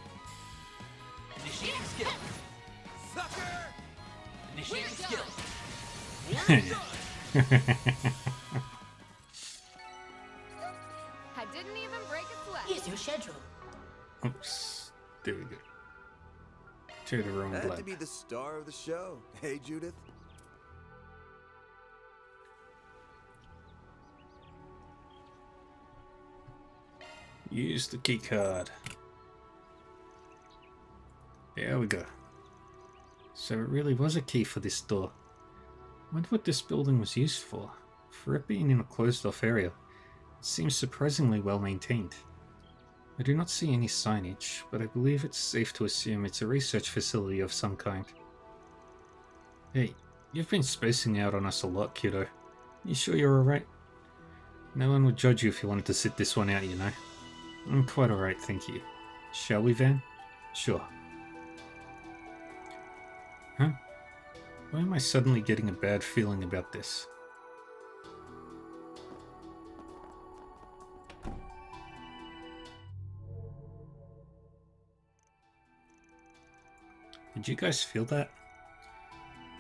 Initiating skill.
Sucker.
Initiating skill.
I didn't even break a sweat.
Here's your schedule.
Oops. There we go. To the wrong
Had to
blood.
be the star of the show. Hey, Judith.
Use the key card. There we go. So it really was a key for this door. I wonder what this building was used for. For it being in a closed-off area, it seems surprisingly well maintained. I do not see any signage, but I believe it's safe to assume it's a research facility of some kind. Hey, you've been spacing out on us a lot, kiddo. You sure you're alright? No one would judge you if you wanted to sit this one out, you know. I'm quite alright, thank you. Shall we, Van? Sure. Huh? Why am I suddenly getting a bad feeling about this? Did you guys feel that?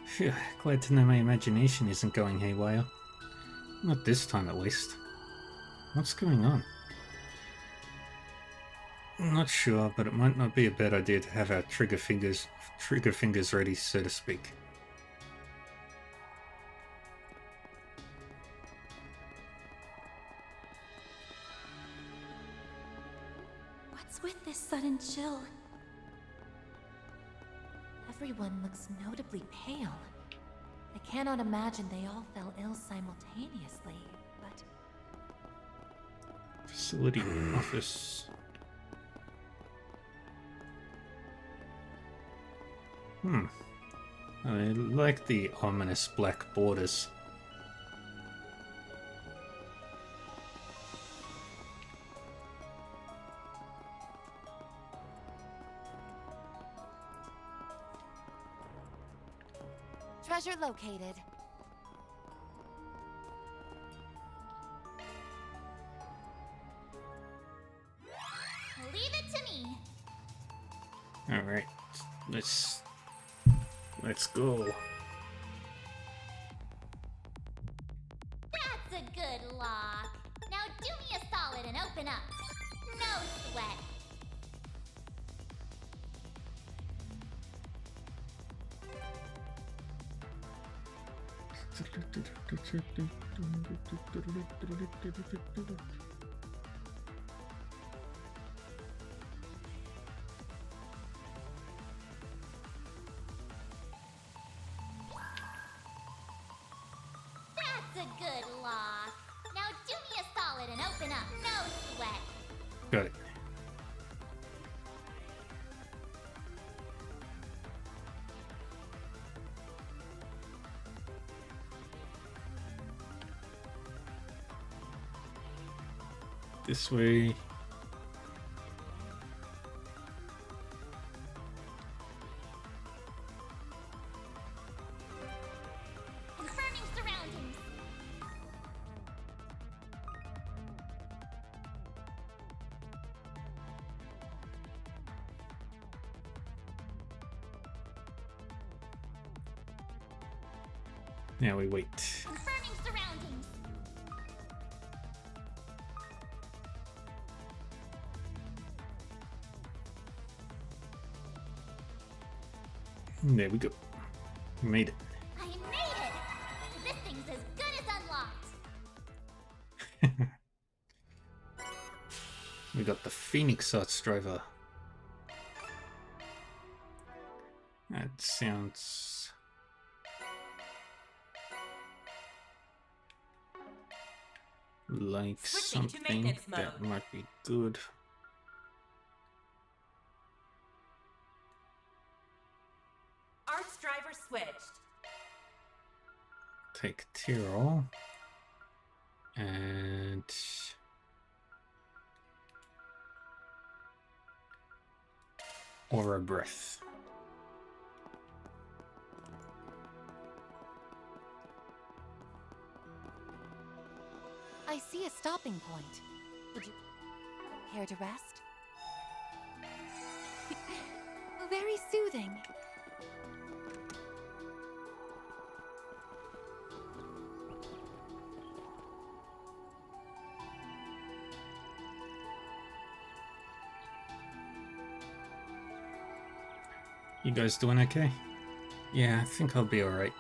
Phew, glad to know my imagination isn't going haywire. Not this time, at least. What's going on? I'm not sure, but it might not be a bad idea to have our trigger fingers ready, so to speak.
What's with this sudden chill?
Everyone looks notably pale. I cannot imagine they all fell ill simultaneously, but...
Facility office. I like the ominous black borders.
Treasure located. Leave it to me.
Alright, let's go.
That's a good lock. Now do me a solid and open up. No sweat. That's a good lock. Now do me a solid and open up. No sweat.
Got it. This way.
Confirming surroundings.
Now we wait.
Confirming surroundings.
There we go. We made it.
I made it! This thing's as good as unlocked.
We got the Phoenix Arts driver. That sounds like
Switching to
something
maintenance
that
mode.
might be good.
Arts driver switched.
Take Tyrol and Aura Breath.
I see a stopping point. Would you care to rest? Very soothing.
You guys doing okay? Yeah, I think I'll be alright.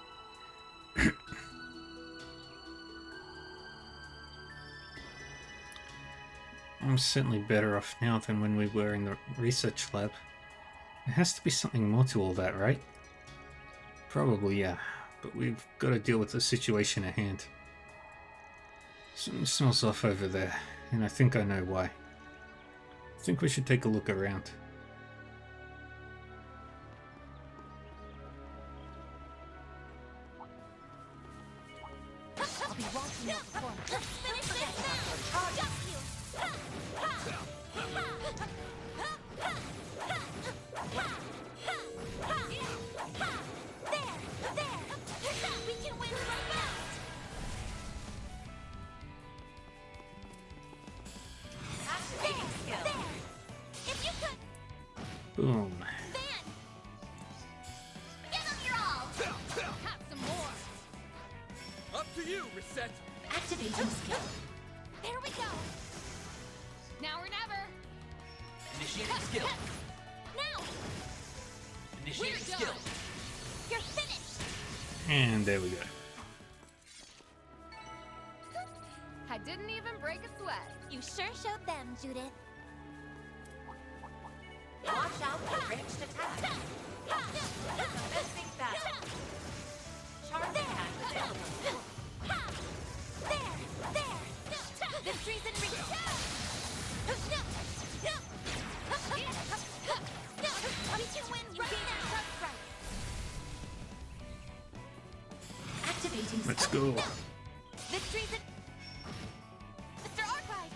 I'm certainly better off now than when we were in the research lab. There has to be something more to all that, right? Probably, yeah. But we've got to deal with the situation at hand. Something smells off over there, and I think I know why. I think we should take a look around.
I'll be watching your performance.
Let's finish this now! Got you! Ha! Ha! Ha! Ha! Ha! Ha! Ha! Ha! There! There! We can win right now!
Activating skill.
There! If you could...
Boom.
Van! Give them your all! Have some more!
Up to you, Reset.
Activating skill.
There we go! Now or never!
Initiating skill.
Now!
Initiating
We're
skill.
done. You're finished!
And there we go.
I didn't even break a sweat. You sure showed them, Judith.
Watch out for ranged attacks. Commencing battle. Charging attack available.
There! Victory's in reach! We can win right now!
Activating
Let's
skill.
go.
Victory's in... Mr. Arkwright!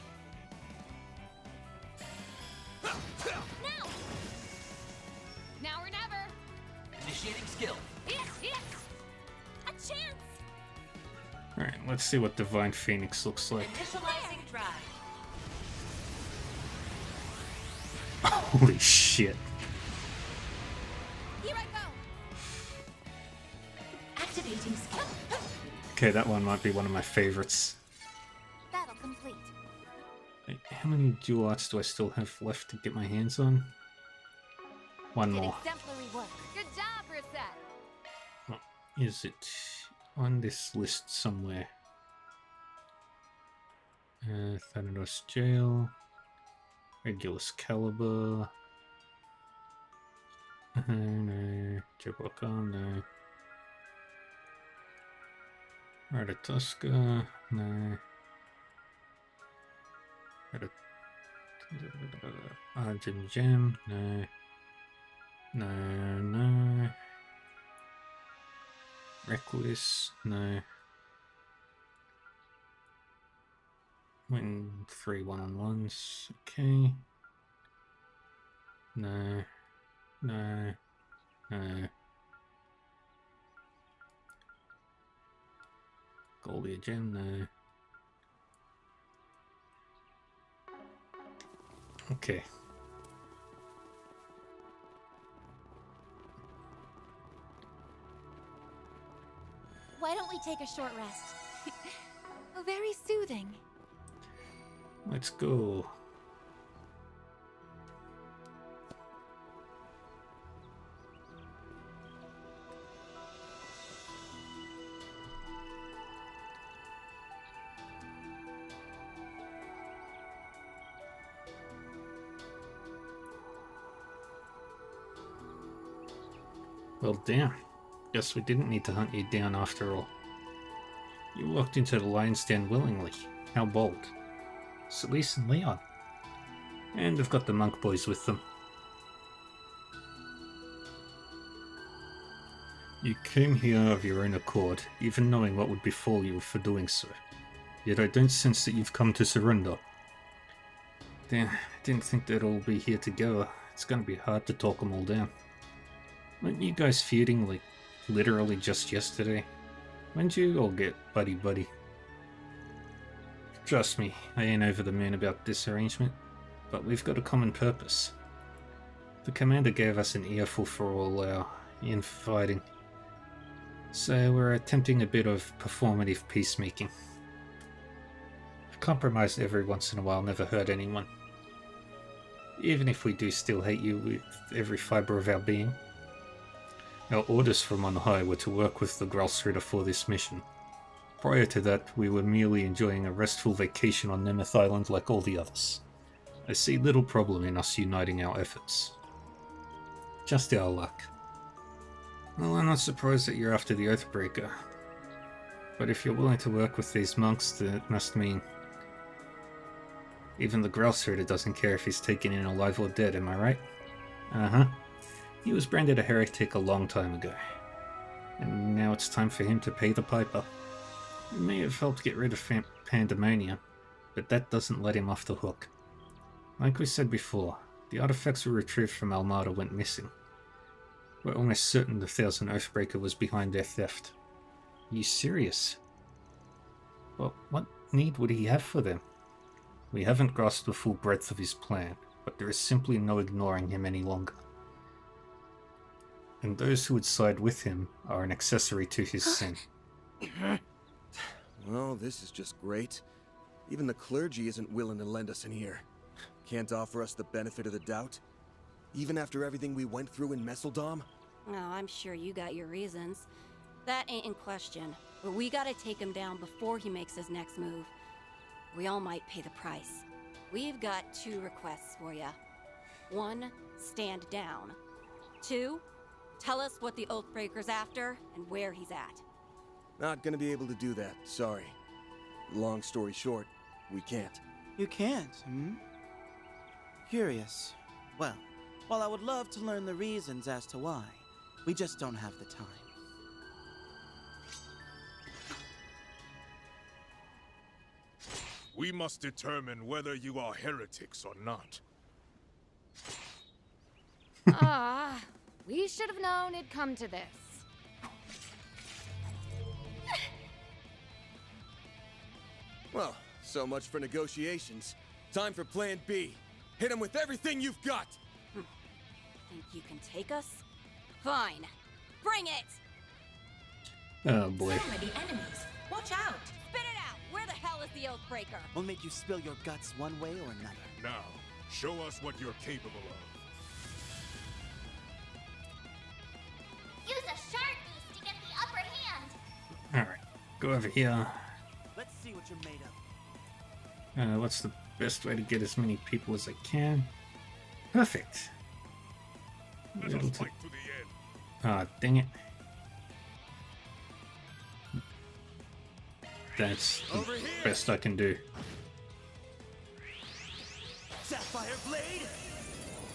Now! Now or never!
Initiating skill.
Yes, yes! A chance!
Alright, let's see what Divine Phoenix looks like.
Initializing drive.
Holy shit.
Here I go!
Activating skill.
Okay, that one might be one of my favorites.
Battle complete.
Wait, how many dual arts do I still have left to get my hands on? One
Did
more.
exemplary work. Good job, Reset!
Oh, is it on this list somewhere? Thanatos Jail. Regulus Caliber. No. Jabokon, no. Ratatoska, no. Argent Gem, no. No. Reckless, no. Win 3 one-on-ones. Okay. No. No. No. Goldie gem, no. Okay.
Why don't we take a short rest? Oh, very soothing.
Let's go. Well, damn. Guess we didn't need to hunt you down after all. You walked into the lion's den willingly. How bold. Celise and Leon. And they've got the monk boys with them. You came here of your own accord, even knowing what would befall you for doing so. Yet I don't sense that you've come to surrender. Damn, I didn't think they'd all be here together. It's gonna be hard to talk them all down. Weren't you guys feuding, like, literally just yesterday? When'd you all get buddy-buddy? Trust me, I ain't over the moon about this arrangement, but we've got a common purpose. The commander gave us an earful for all our infighting, so we're attempting a bit of performative peacemaking. A compromise every once in a while never hurt anyone. Even if we do still hate you with every fibre of our being. Our orders from on high were to work with the Gralsritter for this mission. Prior to that, we were merely enjoying a restful vacation on Nemeth Island like all the others. I see little problem in us uniting our efforts. Just our luck. Well, I'm not surprised that you're after the Oathbreaker. But if you're willing to work with these monks, that must mean... Even the Gralsritter doesn't care if he's taken in alive or dead, am I right? Uh-huh. He was branded a heretic a long time ago. And now it's time for him to pay the piper. He may have helped get rid of Pandemonium, but that doesn't let him off the hook. Like we said before, the artifacts we retrieved from Almada went missing. We're almost certain the Thousand Oathbreaker was behind their theft. Are you serious? Well, what need would he have for them? We haven't grasped the full breadth of his plan, but there is simply no ignoring him any longer. And those who would side with him are an accessory to his sin.
Well, this is just great. Even the clergy isn't willing to lend us an ear. Can't offer us the benefit of the doubt? Even after everything we went through in Messeldom?
Oh, I'm sure you got your reasons. That ain't in question. But we gotta take him down before he makes his next move. We all might pay the price. We've got 2 requests for ya. 1, stand down. 2, tell us what the Oathbreaker's after and where he's at.
Not gonna be able to do that, sorry. Long story short, we can't.
You can't, hmm? Curious. Well, while I would love to learn the reasons as to why, we just don't have the time.
We must determine whether you are heretics or not.
Ah, we should have known it'd come to this.
Well, so much for negotiations. Time for Plan B. Hit him with everything you've got!
Think you can take us? Fine. Bring it!
Oh boy.
So many enemies. Watch out! Spit it out! Where the hell is the Oathbreaker?
We'll make you spill your guts one way or another.
Now, show us what you're capable of.
Use a shard boost to get the upper hand.
Alright, go over here.
Let's see what you're made of.
What's the best way to get as many people as I can? Perfect.
Let us fight to the end.
Ah, dang it. That's the best I can do.
Sapphire Blade!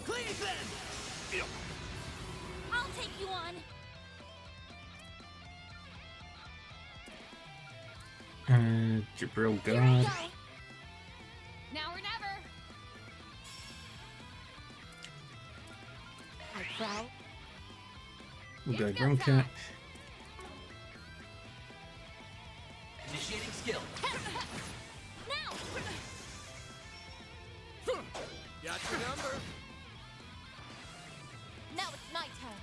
Cleave them!
I'll take you on.
Jabril
Here I
Guard.
go. Growl.
We'll go Gromcat.
Initiating skill.
Now!
Got your number.
Now it's my turn.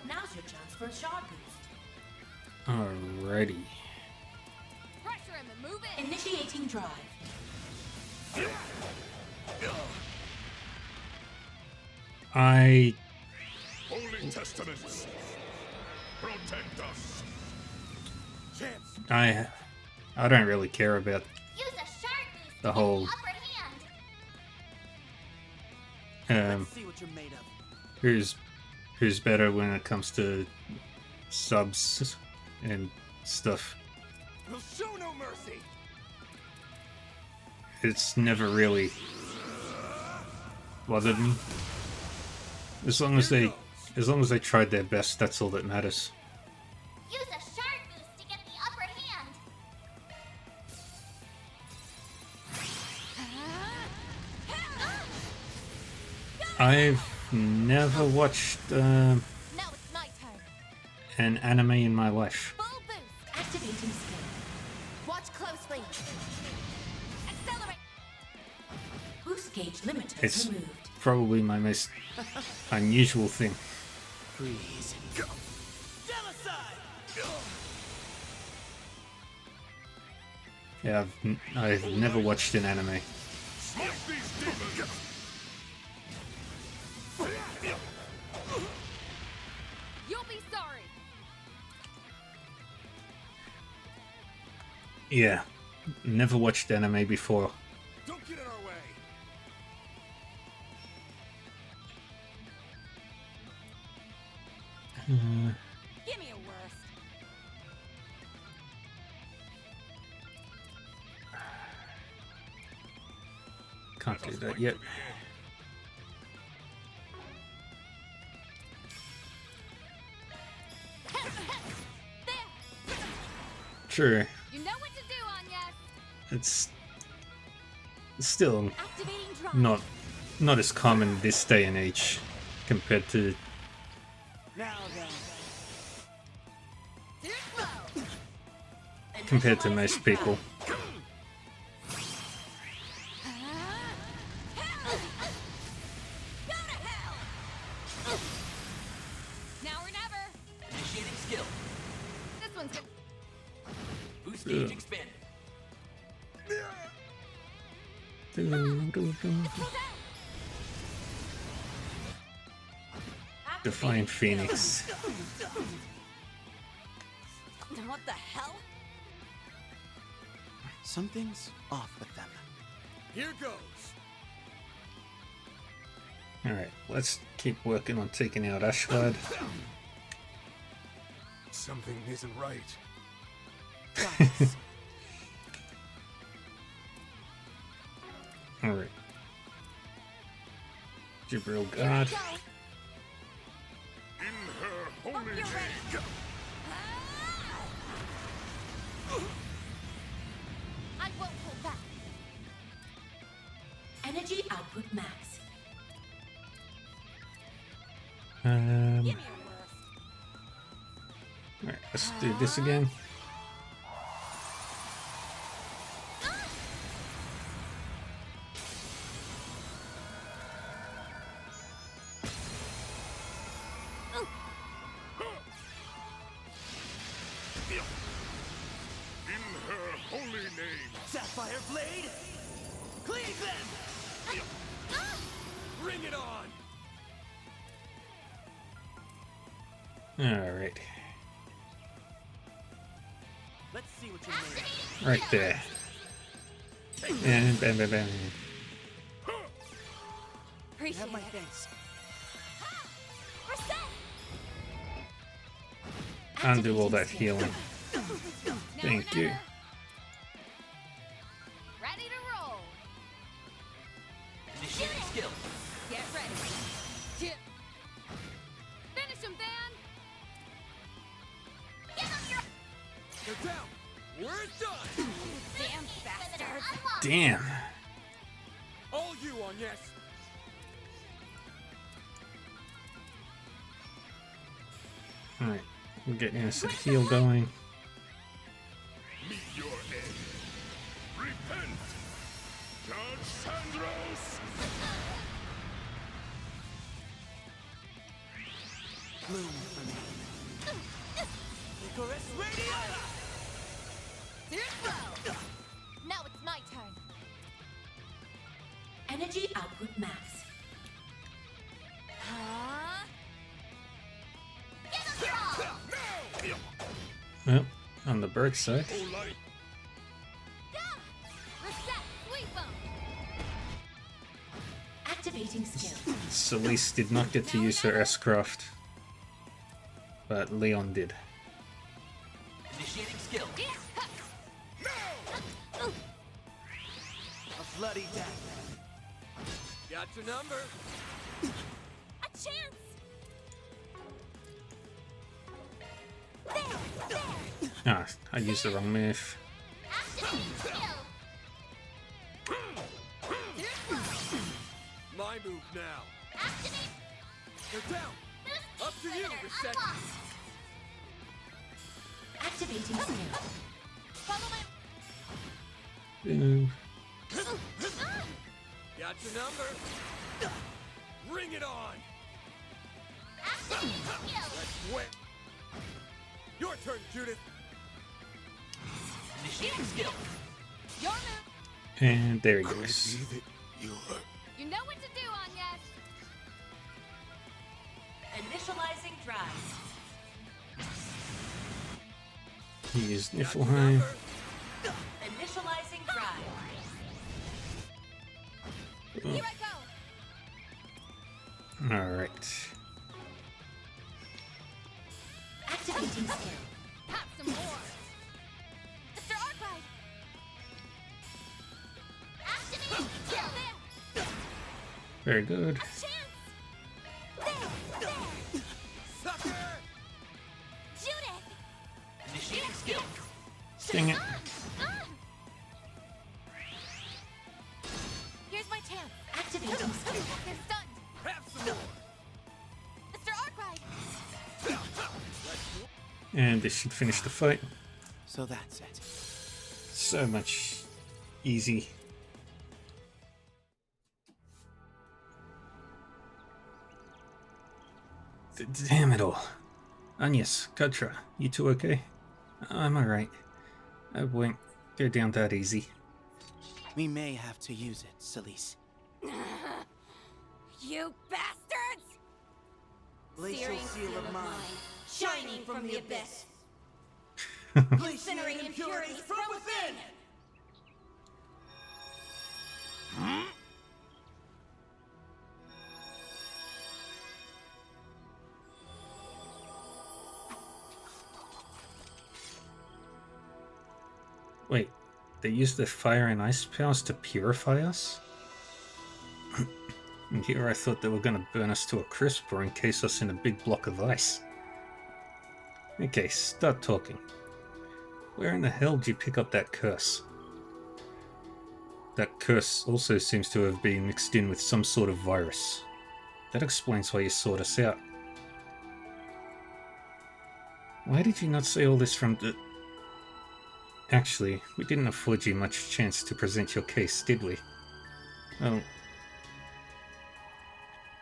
Now's your chance for a shard boost.
Alrighty.
Pressure him and move it.
Initiating drive.
I
Holy Testaments, protect us.
Chance.
I don't really care about
Use a shard boost
the
to
whole
get the upper hand.
Let's see what you're made of.
who's better when it comes to subs and stuff.
We'll show no mercy.
It's never really bothered me. As long as they tried their best, that's all that matters.
Use a shard boost to get the upper hand.
I've never watched
Now it's my turn.
an anime in my life.
Full boost.
Activating skill.
Watch closely. Accelerate.
Boost gauge limiter
It's
removed.
probably my most unusual thing.
Freeze.
Yeah, I've never watched an anime.
Smoke these demons.
You'll be sorry.
Yeah, never watched anime before.
Don't get in our way.
Give me a worst.
Can't do that yet. True.
You know what to do, Anya.
It's still
Activating drive.
not as common this day and age compared to
Now then.
compared to most people.
Now or never.
Initiating skill.
This one's good.
Boost gauge expanded.
Defiant Phoenix.
What the hell?
Something's off with them.
Here goes.
Alright, let's keep working on taking out Ashwad.
Something isn't right.
Alright. Jibril Guard.
In her holy name.
I won't hold back.
Energy output max.
Alright, let's do this again.
In her holy name.
Sapphire Blade! Cleave them!
Bring it on.
Alright.
Let's see what you're made of.
Right there. And bam bam bam.
You
Appreciate
have my
it.
thanks.
Undo all that healing.
Now
Thank
or
you.
never. Ready to roll.
Initiating skill.
Get ready. Chip. Finish him, Van. Give him your
They're down. We're done.
damn bastard.
Damn.
All you on yes.
Alright, we'll get innocent heal going.
Meet your end. Repent! Judge Sandros!
Bloom for me. Icarus Radiator!
Now it's my turn.
Energy output max.
Huh?
Well, on the bird side,
Reset, sweep 'em.
Activating skill.
Celeste did not get to use her S-Craft, but Leon did.
Initiating skill.
A bloody death.
Got your number.
A chance.
Ah, I used the wrong move.
My move now. They're down. Up to you, Reset.
Activating skill.
Follow my
Boom.
Got your number. Bring it on. Let's win. Your turn, Judith.
Initiating skill.
your move.
And there he goes.
You know what to do, Agnes.
Initializing drive.
He used Niflheim.
Initializing drive.
Here I go.
Alright.
Activating skill.
Have some more. Mr. Arclight. Activate skill. There.
Very good.
A chance. There.
Sucker!
Judith.
Initiating skill.
Dang it.
Here's my chance.
Activating skill.
They're stunned.
Have some more.
Mr. Arclight.
And this should finish the fight.
So that's it.
So much easy. Damn it all. Agnes, Katra, you two okay? I'm alright. I won't go down that easy.
We may have to use it, Celeste.
You bastards!
Glacial
Searing
seal of mine.
Shining from the abyss.
Incinerating impurities from within!
Wait, they use their fire and ice powers to purify us? And here I thought they were going to burn us to a crisp or encase us in a big block of ice. Okay, start talking. Where in the hell did you pick up that curse? That curse also seems to have been mixed in with some sort of virus. That explains why you sought us out. Why did you not say all this from the... Actually, we didn't afford you much chance to present your case, did we? Well,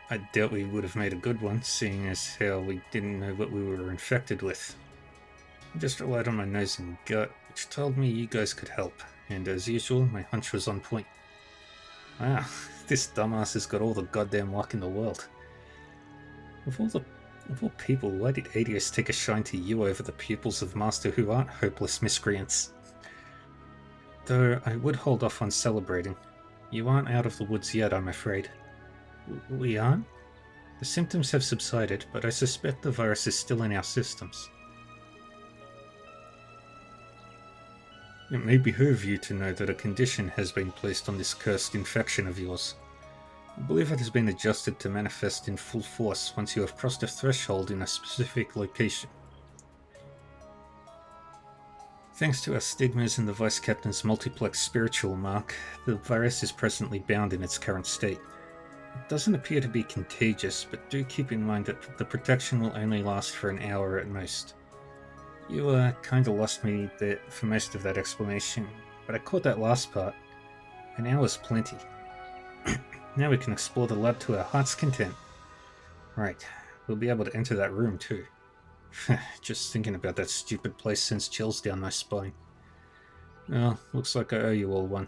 I doubt we would have made a good one, seeing as how we didn't know what we were infected with. I just relied on my nose and gut, which told me you guys could help, and as usual, my hunch was on point. Wow, this dumbass has got all the goddamn luck in the world. Of all people, why did Adios take a shine to you over the pupils of Master who aren't hopeless miscreants? Though I would hold off on celebrating. You aren't out of the woods yet, I'm afraid. We aren't? The symptoms have subsided, but I suspect the virus is still in our systems. It may behoove you to know that a condition has been placed on this cursed infection of yours. I believe it has been adjusted to manifest in full force once you have crossed a threshold in a specific location. Thanks to our stigmas and the Vice Captain's multiplex spiritual mark, the virus is presently bound in its current state. It doesn't appear to be contagious, but do keep in mind that the protection will only last for an hour at most. You kinda lost me there for most of that explanation, but I caught that last part. An hour's plenty. Now we can explore the lab to our heart's content. Right, we'll be able to enter that room too. Just thinking about that stupid place sends chills down my spine. Well, looks like I owe you all one.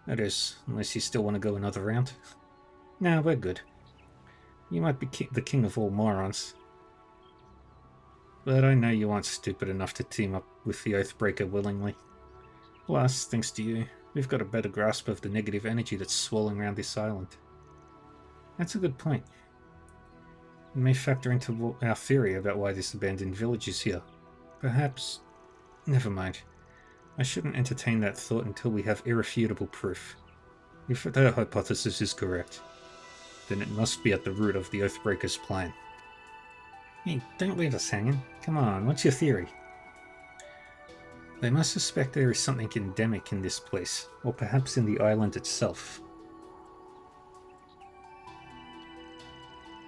That is, unless you still want to go another round. Nah, we're good. You might be the king of all morons. But I know you aren't stupid enough to team up with the Oathbreaker willingly. Plus, thanks to you, we've got a better grasp of the negative energy that's swirling around this island. That's a good point. It may factor into our theory about why this abandoned village is here. Perhaps... Never mind. I shouldn't entertain that thought until we have irrefutable proof. If that hypothesis is correct, then it must be at the root of the Oathbreaker's plan. Hey, don't leave us hanging. Come on, what's your theory? They must suspect there is something endemic in this place, or perhaps in the island itself.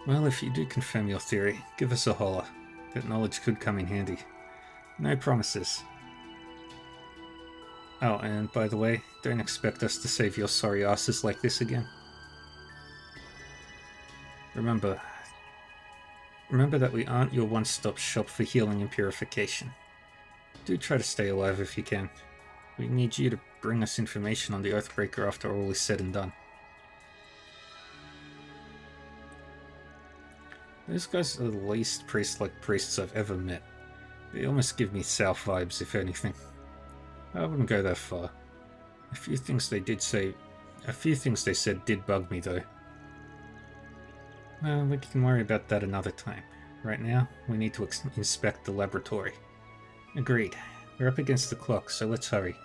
Well, if you do confirm your theory, give us a holler. That knowledge could come in handy. No promises. Oh, and by the way, don't expect us to save your sorry asses like this again. Remember that we aren't your one-stop shop for healing and purification. Do try to stay alive if you can. We need you to bring us information on the Oathbreaker after all is said and done. Those guys are the least priest-like priests I've ever met. They almost give me South vibes, if anything. I wouldn't go that far. A few things they said did bug me, though. Well, we can worry about that another time. Right now, we need to inspect the laboratory. Agreed. We're up against the clock, so let's hurry.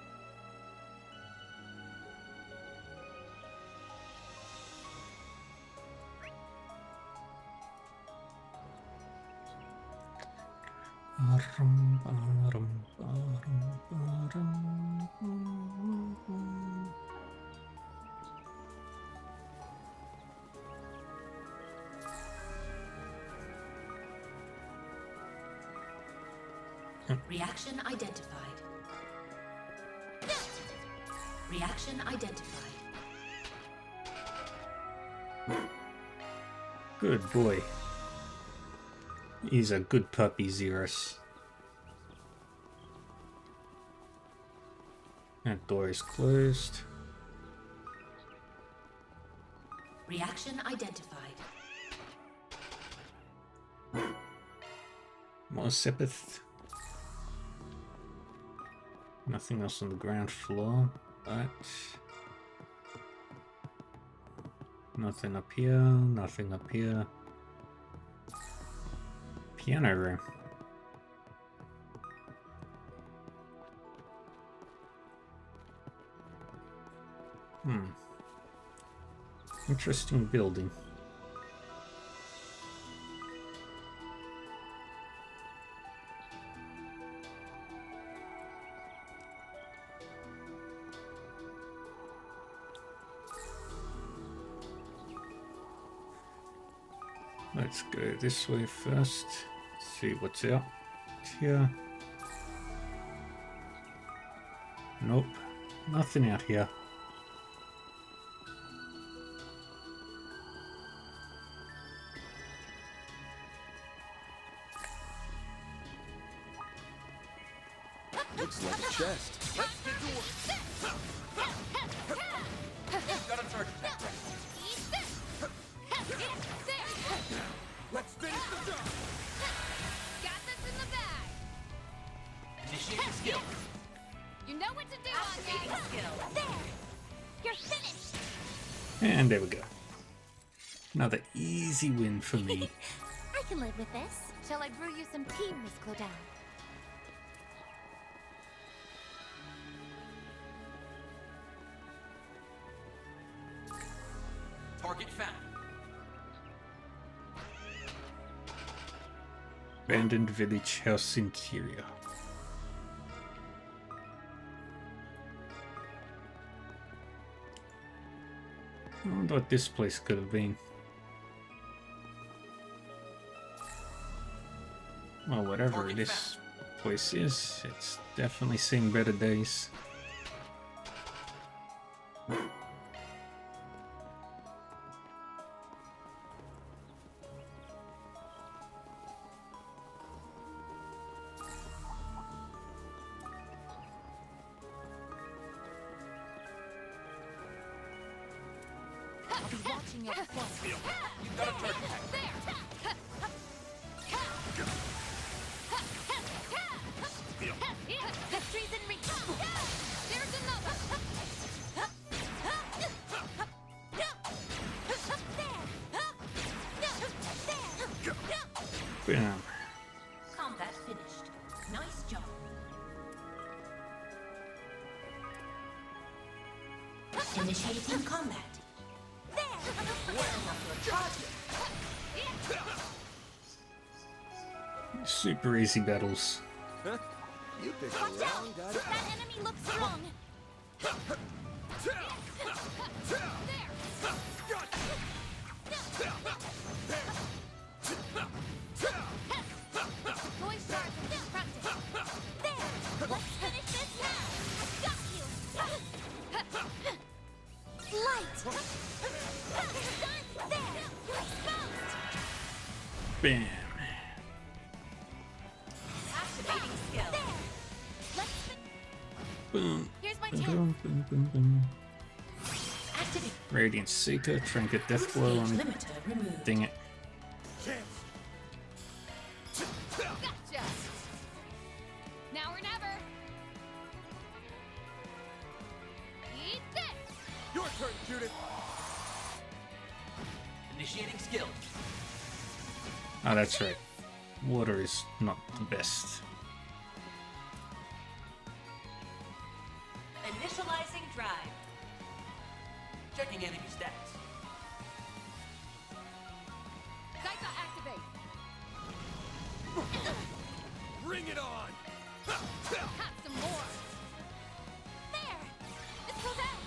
Reaction identified. Reaction identified.
Good boy. He's a good puppy, Xeros. That door is closed.
Reaction identified.
More Sepith. Nothing else on the ground floor, but... Nothing up here, nothing up here. Piano room. Interesting building. Let's go this way first. See what's out here. Nope, nothing out here.
Looks like a chest.
Let's get to work. Got a target back there.
Let's finish the job.
Got this in the bag.
Initiating skill.
You know what to do, Anya.
There! You're finished!
And there we go. Another easy win for me.
I can live with this.
Shall I brew you some tea, Miss Clodagh?
Target found.
Abandoned village house interior. I wonder what this place could have been. Well, whatever this place is, it's definitely seen better days.
I'll be watching your front.
You've got a turret attack.
Victory's in reach. There's another.
Bam.
Combat finished. Nice job. Initiating combat.
Super easy battles.
Huh? You picked
Watch
the
out!
wrong guy.
That enemy looks strong.
Boy sharp and disruptive.
There! Let's finish this now! Got you! Light! Done! There! You're exposed!
Bam.
Activating skill.
There! Let's
Boom.
Here's my
Boom,
chance.
boom, boom, boom, boom.
Activate.
Radiant Seeker, Trinket Death Blow on.
Limiter removed.
Ding it.
Gotcha. Now or never. Eat this.
Your turn, Judith.
Initiating skill.
Oh, that's right. Water is not the best.
Initializing drive.
Checking enemy stats.
Psycho activate.
Bring it on.
Have some more.
there! This goes out!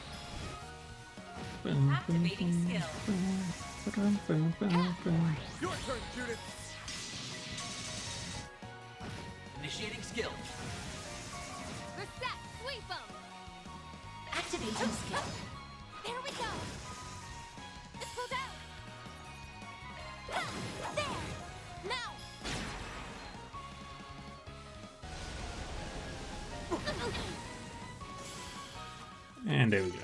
Boom, boom,
Activating
boom,
skill.
boom, boom, boom, boom.
Your turn, Judith.
Initiating skill.
Reset. Sweep 'em.
Activating skill.
There we go! This goes out! There! Now!
And there we go.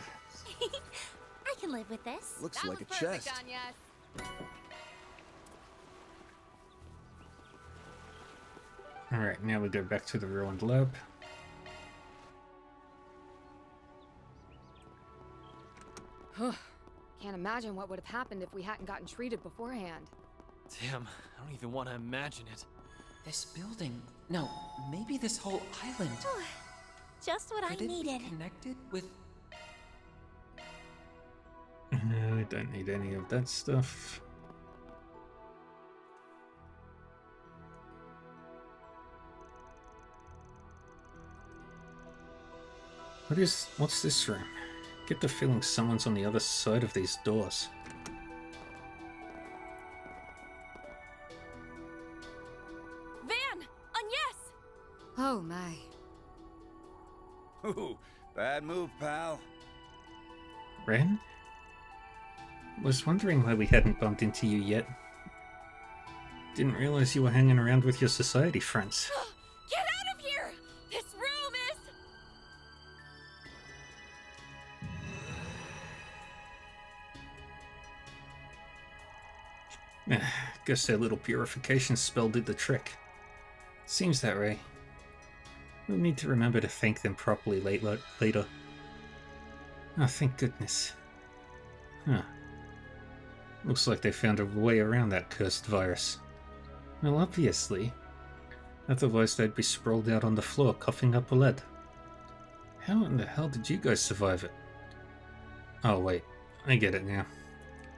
I can live with this.
Looks
That
like a
was perfect,
chest.
Anya.
Alright, now we go back to the ruined lab.
Can't imagine what would have happened if we hadn't gotten treated beforehand.
Damn, I don't even want to imagine it.
This building. No, maybe this whole island.
Just what I
Could it be
needed.
connected with.
No, I don't need any of that stuff. What's this room? Get the feeling someone's on the other side of these doors.
Van! Agnes!
Oh my.
Ooh, bad move, pal.
Ren? Was wondering why we hadn't bumped into you yet. Didn't realize you were hanging around with your society friends.
Get out of here! This room is...
Guess that little purification spell did the trick. Seems that way. We'll need to remember to thank them properly later. Oh, thank goodness. Huh. Looks like they found a way around that cursed virus. Well, obviously. Otherwise they'd be sprawled out on the floor coughing up blood. How in the hell did you guys survive it? Oh wait, I get it now.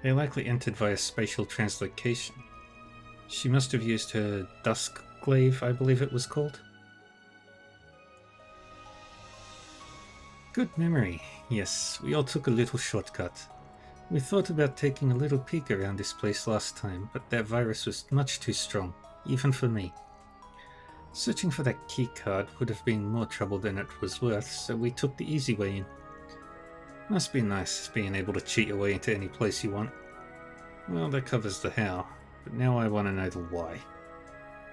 They likely entered via spatial translocation. She must have used her dusk glaive, I believe it was called. Good memory. Yes, we all took a little shortcut. We thought about taking a little peek around this place last time, but that virus was much too strong, even for me. Searching for that key card would have been more trouble than it was worth, so we took the easy way in. Must be nice being able to cheat your way into any place you want. Well, that covers the how, but now I want to know the why.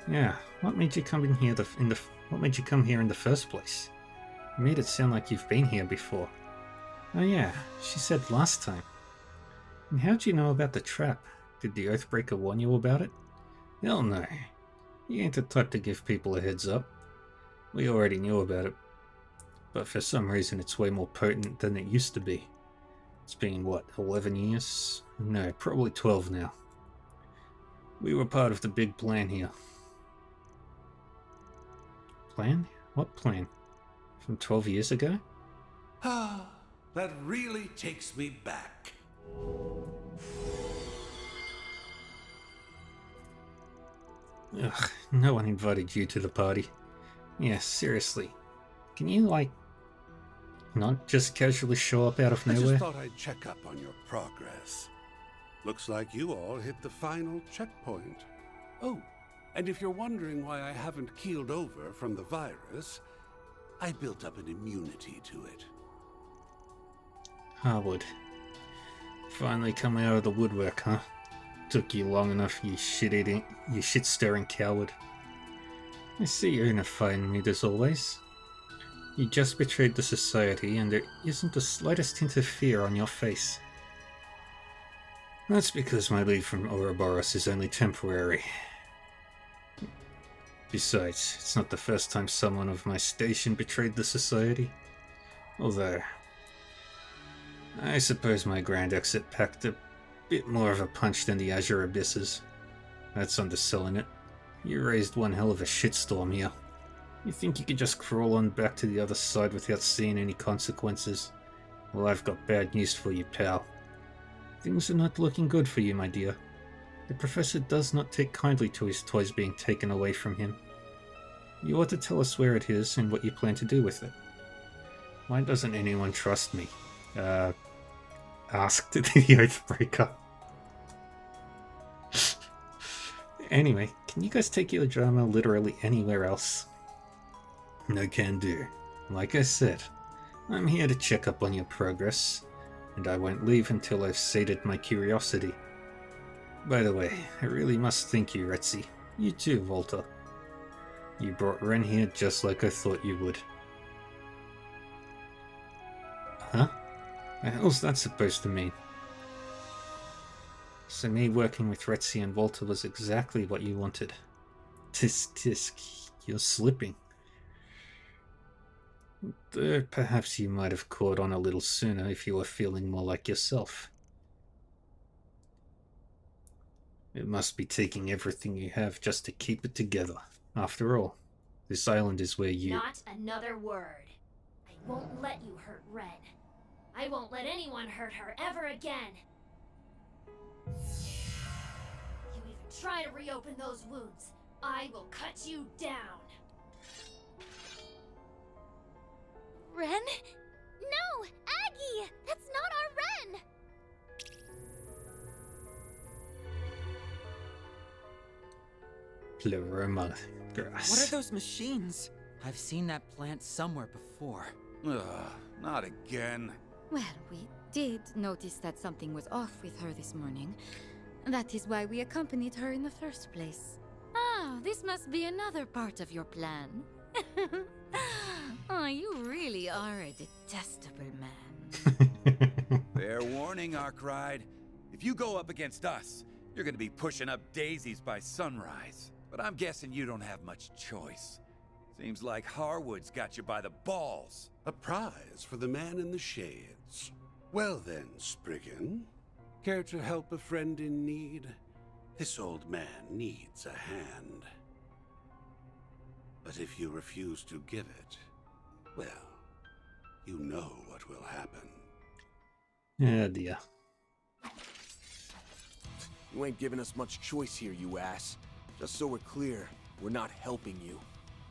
Yeah, what made you come in here what made you come here in the first place? You made it sound like you've been here before. Oh yeah, she said last time. And how'd you know about the trap? Did the Oathbreaker warn you about it? Hell no. You ain't the type to give people a heads up. We already knew about it. But for some reason it's way more potent than it used to be. It's been, what, 11 years? No, probably 12 now. We were part of the big plan here. Plan? What plan? From 12 years ago?
Ah, that really takes me back.
Ugh, no one invited you to the party. Yeah, seriously. Can you, like, not just casually show up out of
I
nowhere?
just thought I'd check up on your progress. Looks like you all hit the final checkpoint. Oh, and if you're wondering why I haven't keeled over from the virus, I built up an immunity to it.
Harwood. Finally coming out of the woodwork, huh? Took you long enough, you shit-stirring coward. I see you're in a fine mood as always. You just betrayed the society and there isn't the slightest hint of fear on your face. That's because my leave from Ouroboros is only temporary. Besides, it's not the first time someone of my station betrayed the society. Although, I suppose my grand exit packed a bit more of a punch than the Azure Abysses. That's underselling it. You raised one hell of a shitstorm here. You think you could just crawl on back to the other side without seeing any consequences? Well, I've got bad news for you, pal. Things are not looking good for you, my dear. The Professor does not take kindly to his toys being taken away from him. You ought to tell us where it is and what you plan to do with it. Why doesn't anyone trust me? Asked the Oathbreaker. Anyway, can you guys take your drama literally anywhere else? No can do. Like I said, I'm here to check up on your progress, and I won't leave until I've sated my curiosity. By the way, I really must thank you, Retzi. You too, Volta. You brought Ren here just like I thought you would. Huh? The hell's that supposed to mean? So me working with Retzi and Volta was exactly what you wanted. Tisk, you're slipping. Though perhaps you might have caught on a little sooner if you were feeling more like yourself. It must be taking everything you have just to keep it together. After all, this island is where you...
Not another word. I won't let you hurt Ren. I won't let anyone hurt her ever again. You even try to reopen those wounds, I will cut you down.
Ren? No! Aggie! That's not our Ren!
Pleroma grass.
What are those machines? I've seen that plant somewhere before.
Ugh, not again.
Well, we did notice that something was off with her this morning. That is why we accompanied her in the first place. Ah, this must be another part of your plan. Oh, you really are a detestable man.
Fair warning, Arkride. If you go up against us, you're gonna be pushing up daisies by sunrise. But I'm guessing you don't have much choice. Seems like Harwood's got you by the balls.
A prize for the man in the shades. Well then, Spriggan. Care to help a friend in need? This old man needs a hand. But if you refuse to give it, well, you know what will happen.
Oh dear.
You ain't giving us much choice here, you ass. Just so we're clear, we're not helping you.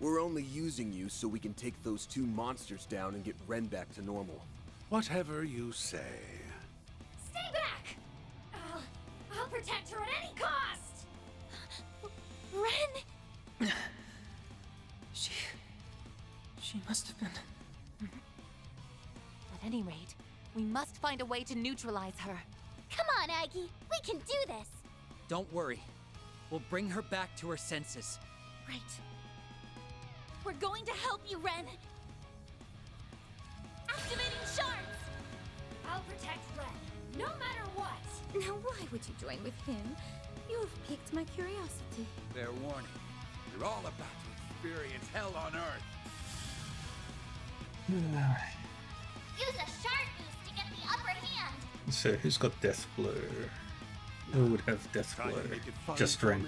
We're only using you so we can take those two monsters down and get Ren back to normal.
Whatever you say.
Stay back!
protect her at any cost! Ren!
She must have been...
At any rate, we must find a way to neutralize her.
Come on, Aggie. We can do this.
Don't worry. We'll bring her back to her senses.
Right. We're going to help you, Ren. Activating shards! I'll protect Ren, no matter what.
Now why would you join with him? You've piqued my curiosity.
Fair warning. You're all about to experience hell on Earth.
Use a shard boost to get the upper hand.
So who's got Death Blow? Who would have Death Blow? Just Ren.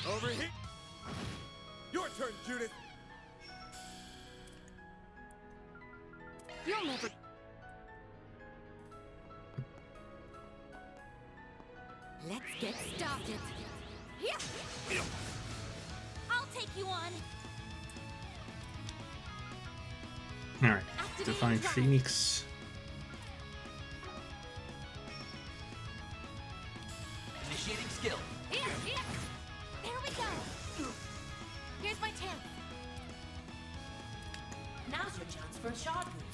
Over here. Your turn, Judith.
You'll never.
Let's get started.
Here. I'll take you on.
Alright, Divine Phoenix.
Initiating skill.
Here. There we go. Here's my chance.
Now's your chance for a shard boost.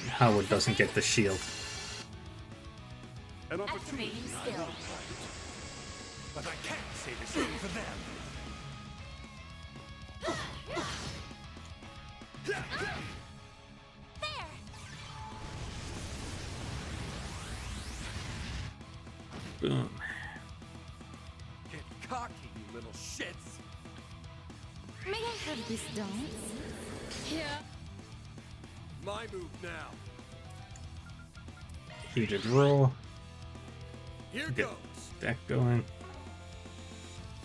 Howard doesn't get the shield.
An opportunity.
Activating skill.
But I can't say the same for them.
There.
Boom.
Get cocky, you little shits.
May I have this dance?
Here.
My move now.
Heated Raw.
Here
Get
goes.
that going.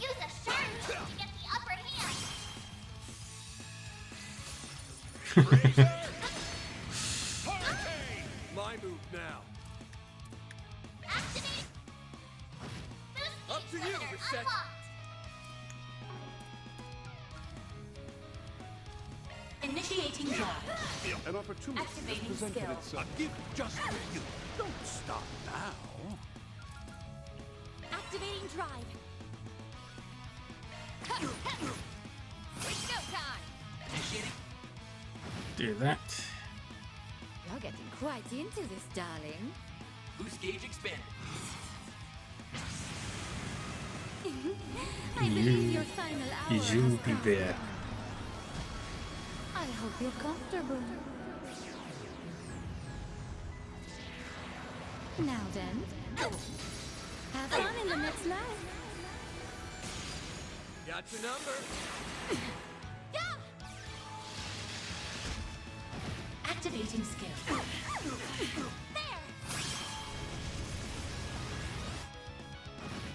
Use a shard boost to get the upper hand.
My move now.
Activate.
Up to you, Reset.
Initiating drive.
An opportunity has
Activating
presented
skill.
itself.
A gift just for you. Don't stop now.
Activating drive. It's go time.
Initiating.
Do that.
You're getting quite into this, darling.
Boost gauge expanded.
I believe your final hour
You
has
be
come.
there.
I hope you're comfortable. Now then, have fun in the next life.
Got your number.
Activating skill.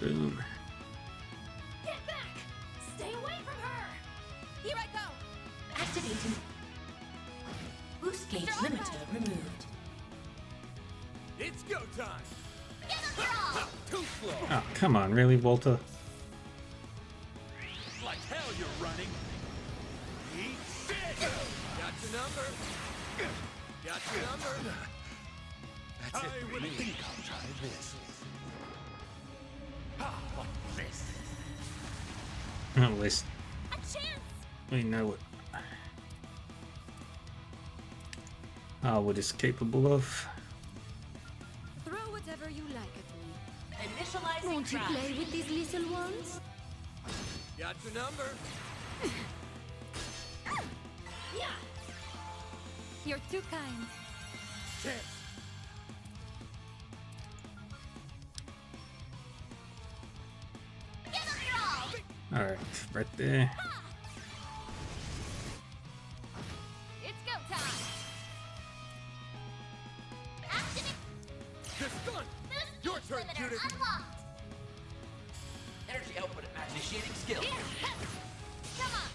Boom.
Get back! Stay away from her! Here I go!
Activating. Boost gauge limiter removed.
It's go time.
Get up your all!
Too slow.
Oh, come on, really, Walter?
Like hell you're running.
Eat shit. Got your number. Got your number.
That's it
I
for
would
me.
think
I'll try this. Ah, this.
At least
A chance!
we know what Howard is capable of.
Throw whatever you like at me.
Initializing
Won't you
drive.
play with these little ones?
Got your number.
Yeah!
You're too kind.
Chance.
Give up your all!
Alright, right there.
It's go time! Activate
Just done.
boost
Your
gauge
turn,
limiter
Judith.
unlocked!
Energy output at max. Initiating skill.
Here! Come on!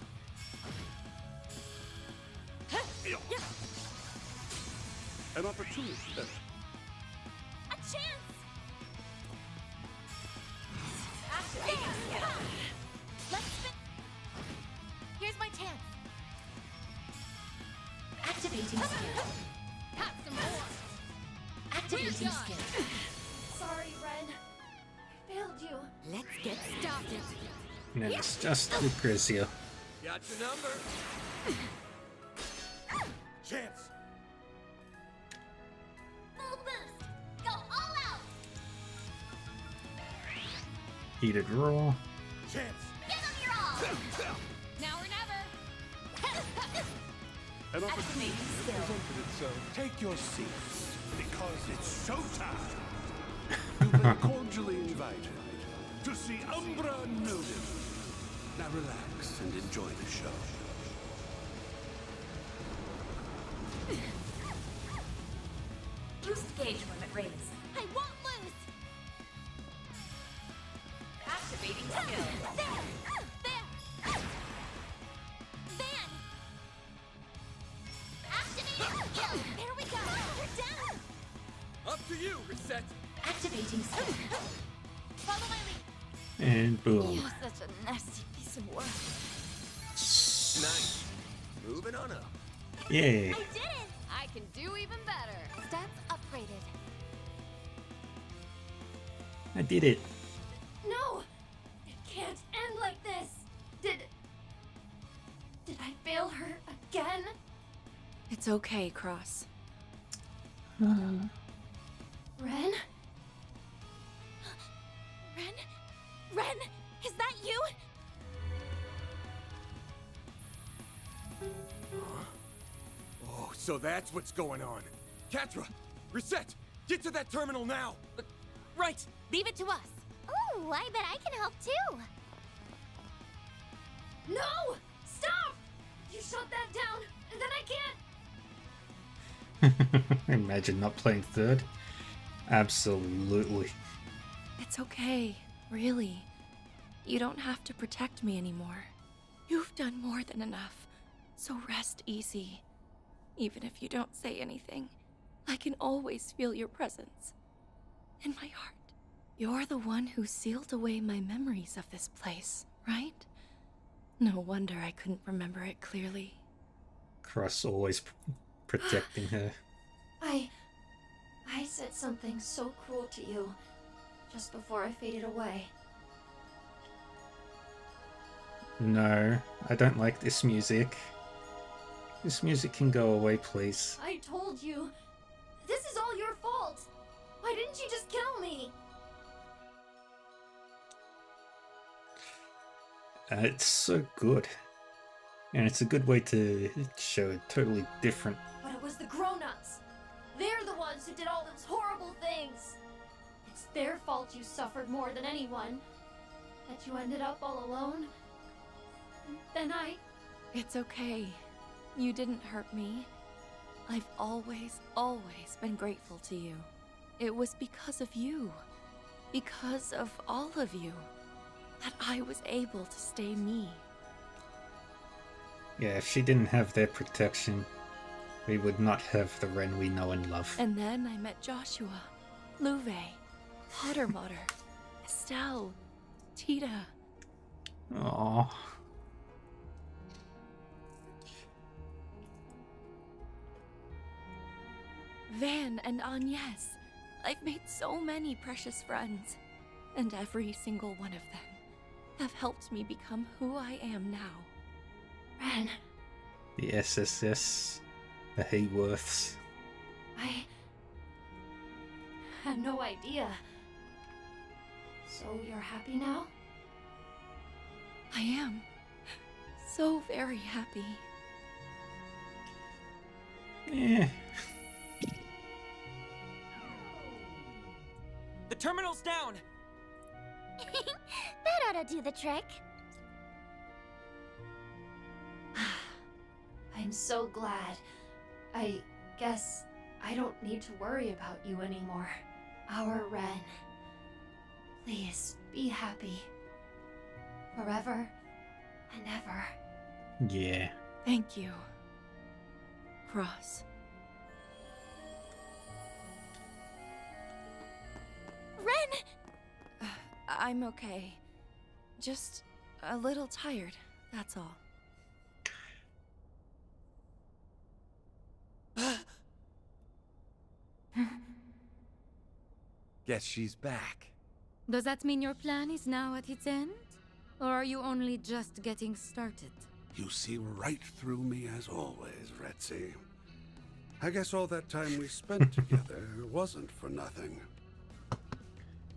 An opportunity.
A chance!
Activating skill.
Let's spin. Here's my chance.
Activating skill.
Have some more.
Activating skill.
Sorry, Ren. I failed you.
Let's get started.
No, it's just Lucrezia.
Got your number. Chance.
Full boost. Go all out.
Heated Raw.
Chance.
Give them your all.
Now or never.
An opportunity
Activating
has
skill.
presented itself. Take your seats, because it's showtime. You've been cordially invited to see Umbra Nodum. Now relax and enjoy the show.
Boost gauge limit raised.
I won't lose.
Activating skill.
There. Van. Activating skill. There we go. You're down.
Up to you, Reset.
Activating skill.
Follow my lead.
And boom.
You're such a nasty piece of work.
Nice. Moving on up.
Yay.
I did it.
I can do even better.
Stats upgraded.
I did it.
No! It can't end like this! Did I fail her again?
It's okay, Cross.
Ren? Ren, is that you?
Oh, so that's what's going on. Catra, Reset, get to that terminal now.
Right.
Leave it to us. Ooh, I bet I can help too. No! Stop! You shut that down, and then I can't.
Imagine not playing third. Absolutely.
It's okay, really. You don't have to protect me anymore. You've done more than enough, so rest easy. Even if you don't say anything, I can always feel your presence. In my heart. You're the one who sealed away my memories of this place, right? No wonder I couldn't remember it clearly.
Cross always protecting her.
I said something so cruel to you just before I faded away.
No, I don't like this music. This music can go away, please.
I told you. This is all your fault. Why didn't you just kill me?
It's so good. And it's a good way to show a totally different...
But it was the grown-ups. They're the ones who did all those horrible things. It's their fault you suffered more than anyone. That you ended up all alone. And then
It's okay. You didn't hurt me. I've always been grateful to you. It was because of you. Because of all of you. That I was able to stay me.
Yeah, if she didn't have their protection, we would not have the Ren we know and love.
And then I met Joshua, Luve, Pottermotter, Estelle, Tita.
Aww.
Van and Agnes. I've made so many precious friends. And every single one of them have helped me become who I am now.
Ren,
The SSS, the Hayworths.
I had no idea. So you're happy now?
I am. So very happy.
Eh.
The terminal's down.
That ought to do the trick. I'm so glad. I guess I don't need to worry about you anymore. Our Ren. Please, be happy. Forever and ever.
Yeah.
Thank you. Cross.
Ren!
I'm okay. Just a little tired, that's all.
Guess she's back.
Does that mean your plan is now at its end? Or are you only just getting started?
You see right through me as always, Retzi. I guess all that time we spent together wasn't for nothing.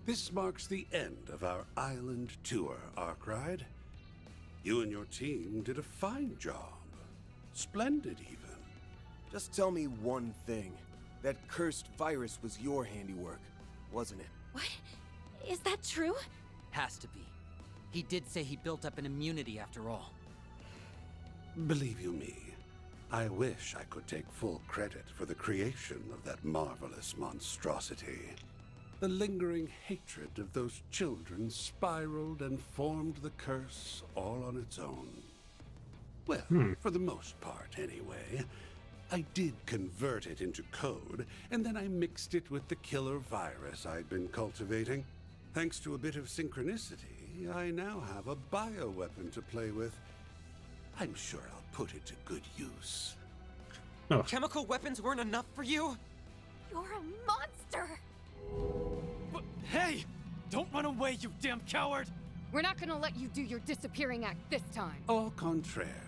This marks the end of our island tour, Arkwright. You and your team did a fine job. Splendid, even.
Just tell me one thing. That cursed virus was your handiwork, wasn't it?
What? Is that true?
Has to be. He did say he built up an immunity after all.
Believe you me, I wish I could take full credit for the creation of that marvelous monstrosity. The lingering hatred of those children spiraled and formed the curse all on its own. Well, for the most part, anyway. I did convert it into code, and then I mixed it with the killer virus I'd been cultivating. Thanks to a bit of synchronicity, I now have a bioweapon to play with. I'm sure I'll put it to good use.
Oh. Chemical weapons weren't enough for you?
You're a monster!
But, hey! Don't run away, you damn coward!
We're not gonna let you do your disappearing act this time.
Au contraire.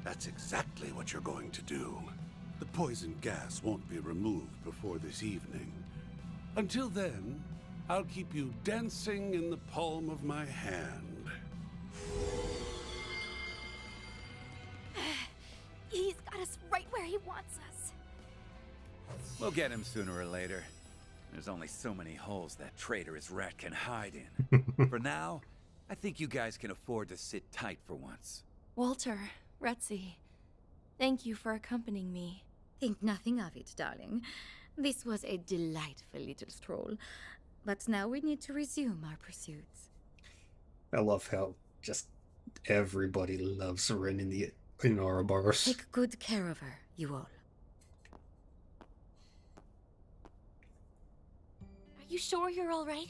That's exactly what you're going to do. The poison gas won't be removed before this evening. Until then, I'll keep you dancing in the palm of my hand.
He's got us right where he wants us.
We'll get him sooner or later. There's only so many holes that traitorous rat can hide in. For now, I think you guys can afford to sit tight for once.
Walter, Retzi, thank you for accompanying me.
Think nothing of it, darling. This was a delightful little stroll. But now we need to resume our pursuits.
I love how just everybody loves Ren in Ouroboros.
Take good care of her, you all.
Are you sure you're all right?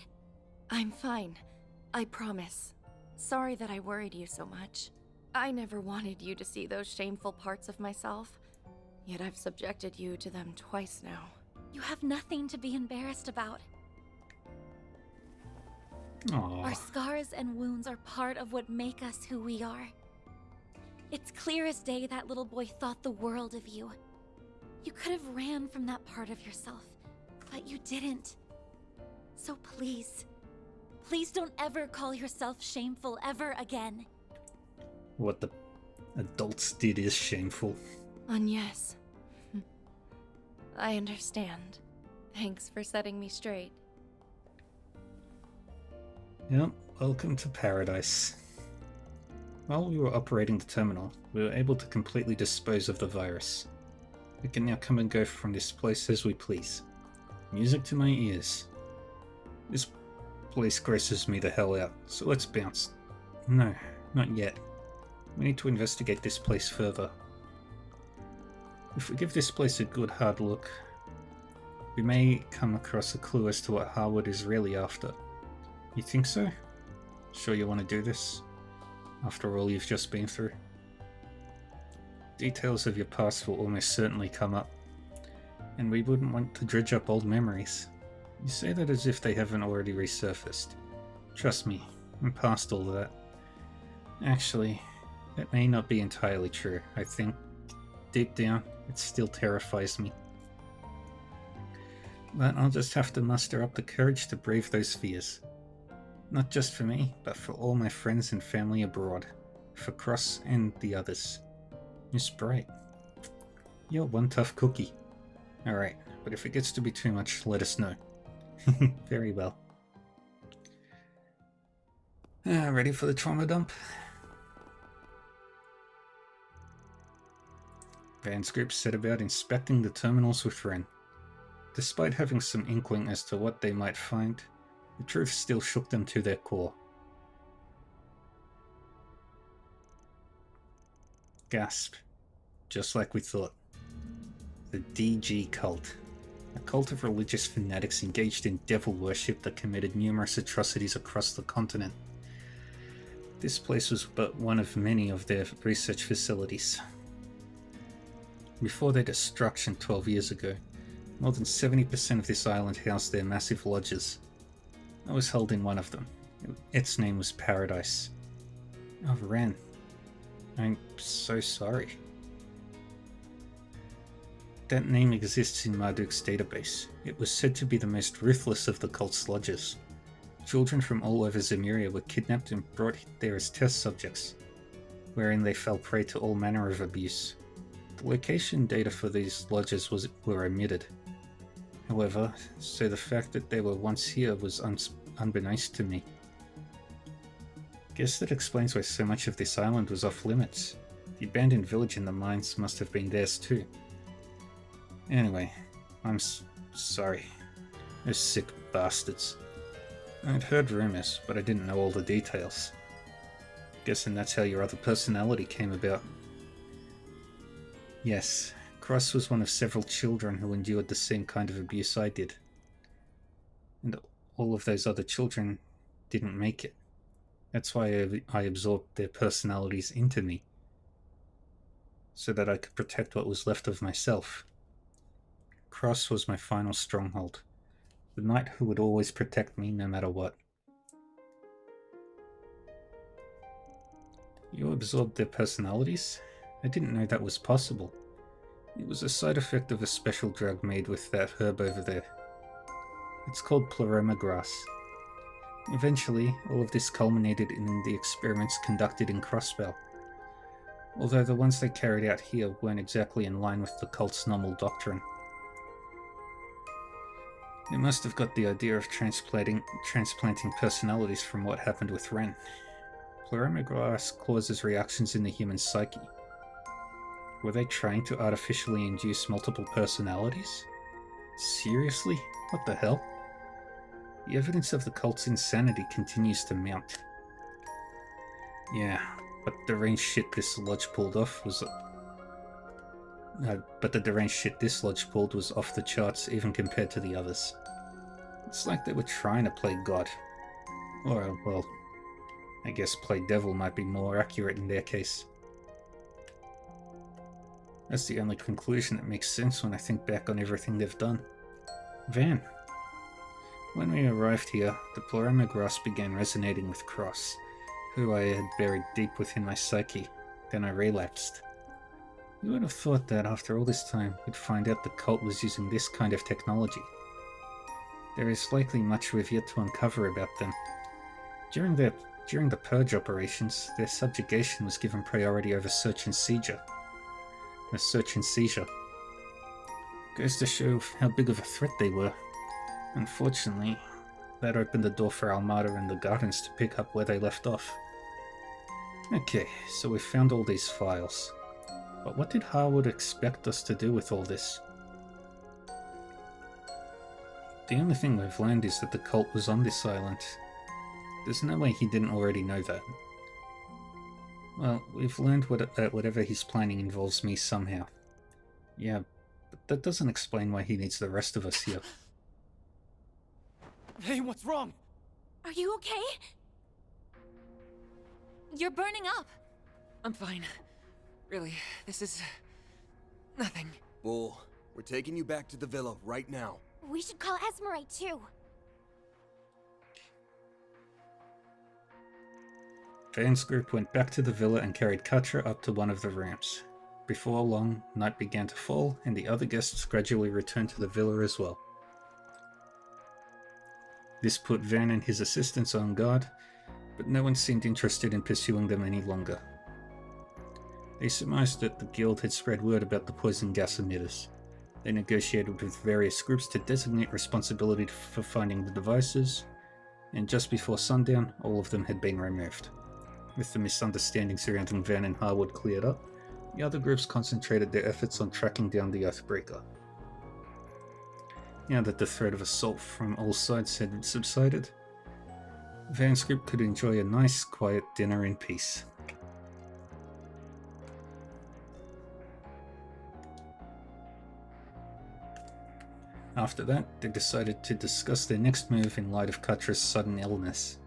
I'm fine. I promise. Sorry that I worried you so much. I never wanted you to see those shameful parts of myself. Yet I've subjected you to them twice now.
You have nothing to be embarrassed about.
Aww.
Our scars and wounds are part of what make us who we are. It's clear as day that little boy thought the world of you. You could have ran from that part of yourself, but you didn't. So please, please don't ever call yourself shameful ever again.
What the adults did is shameful.
Yes. I understand. Thanks for setting me straight.
Yep, welcome to paradise. While we were operating the terminal, we were able to completely dispose of the virus. We can now come and go from this place as we please. Music to my ears. This place grosses me the hell out, so let's bounce. No, not yet. We need to investigate this place further. If we give this place a good hard look, we may come across a clue as to what Harwood is really after. You think so? Sure you want to do this? After all you've just been through? Details of your past will almost certainly come up, and we wouldn't want to dredge up old memories. You say that as if they haven't already resurfaced. Trust me, I'm past all that. Actually, that may not be entirely true. I think, deep down, it still terrifies me. But I'll just have to muster up the courage to brave those fears. Not just for me, but for all my friends and family abroad. For Cross and the others. Miss Bright, you're one tough cookie. Alright, but if it gets to be too much, let us know. Very well. Ready for the trauma dump? Van's group set about inspecting the terminals with Ren. Despite having some inkling as to what they might find, the truth still shook them to their core. Gasp. Just like we thought. The DG cult. A cult of religious fanatics engaged in devil worship that committed numerous atrocities across the continent. This place was but one of many of their research facilities. Before their destruction 12 years ago, More than 70% of this island housed their massive lodges. I was held in one of them. Its name was Paradise. Oh, Ren. I'm so sorry. That name exists in Marduk's database. It was said to be the most ruthless of the cult's lodges. Children from all over Zemuria were kidnapped and brought there as test subjects, wherein they fell prey to all manner of abuse. The location data for these lodges were omitted. However, so the fact that they were once here was unbeknownst to me. Guess that explains why so much of this island was off limits. The abandoned village and the mines must have been theirs too. Anyway, I'm sorry. Those sick bastards. I'd heard rumors, but I didn't know all the details. Guessing that's how your other personality came about. Yes, Cross was one of several children who endured the same kind of abuse I did. And all of those other children didn't make it. That's why I absorbed their personalities into me, so that I could protect what was left of myself. Cross was my final stronghold, the knight who would always protect me no matter what. You absorbed their personalities? I didn't know that was possible. It was a side effect of a special drug made with that herb over there. It's called pleroma grass. Eventually, all of this culminated in the experiments conducted in Crossbell. Although the ones they carried out here weren't exactly in line with the cult's normal doctrine. They must have got the idea of transplanting personalities from what happened with Ren. Pleroma grass causes reactions in the human psyche. Were they trying to artificially induce multiple personalities? Seriously? What the hell? The evidence of the cult's insanity continues to mount. Yeah, but the deranged shit this lodge pulled off was... the deranged shit this lodge pulled was off the charts even compared to the others. It's like they were trying to play God. Or, well, I guess play devil might be more accurate in their case. That's the only conclusion that makes sense when I think back on everything they've done. Van. When we arrived here, the pleroma grass began resonating with Cross, who I had buried deep within my psyche. Then I relapsed. You would have thought that after all this time, we'd find out the cult was using this kind of technology. There is likely much we've yet to uncover about them. During the purge operations, their subjugation was given priority over search and seizure. Goes to show how big of a threat they were. Unfortunately, that opened the door for Almada and the Gardens to pick up where they left off. Okay, so we found all these files. But what did Harwood expect us to do with all this? The only thing we've learned is that the cult was on this island. There's no way he didn't already know that. Well, we've learned that whatever he's planning involves me somehow. Yeah, but that doesn't explain why he needs the rest of us here.
Hey, what's wrong?
Are you okay? You're burning up.
I'm fine. Really, this is... nothing.
Bull, we're taking you back to the villa right now.
We should call Esmeralda too.
Van's group went back to the villa and carried Katra up to one of the ramps. Before long, night began to fall, and the other guests gradually returned to the villa as well. This put Van and his assistants on guard, but no one seemed interested in pursuing them any longer. They surmised that the guild had spread word about the poison gas emitters. They negotiated with various groups to designate responsibility for finding the devices, and just before sundown, all of them had been removed. With the misunderstandings surrounding Van and Harwood cleared up, the other groups concentrated their efforts on tracking down the Oathbreaker. Now that the threat of assault from all sides had subsided, Van's group could enjoy a nice, quiet dinner in peace. After that, they decided to discuss their next move in light of Katra's sudden illness.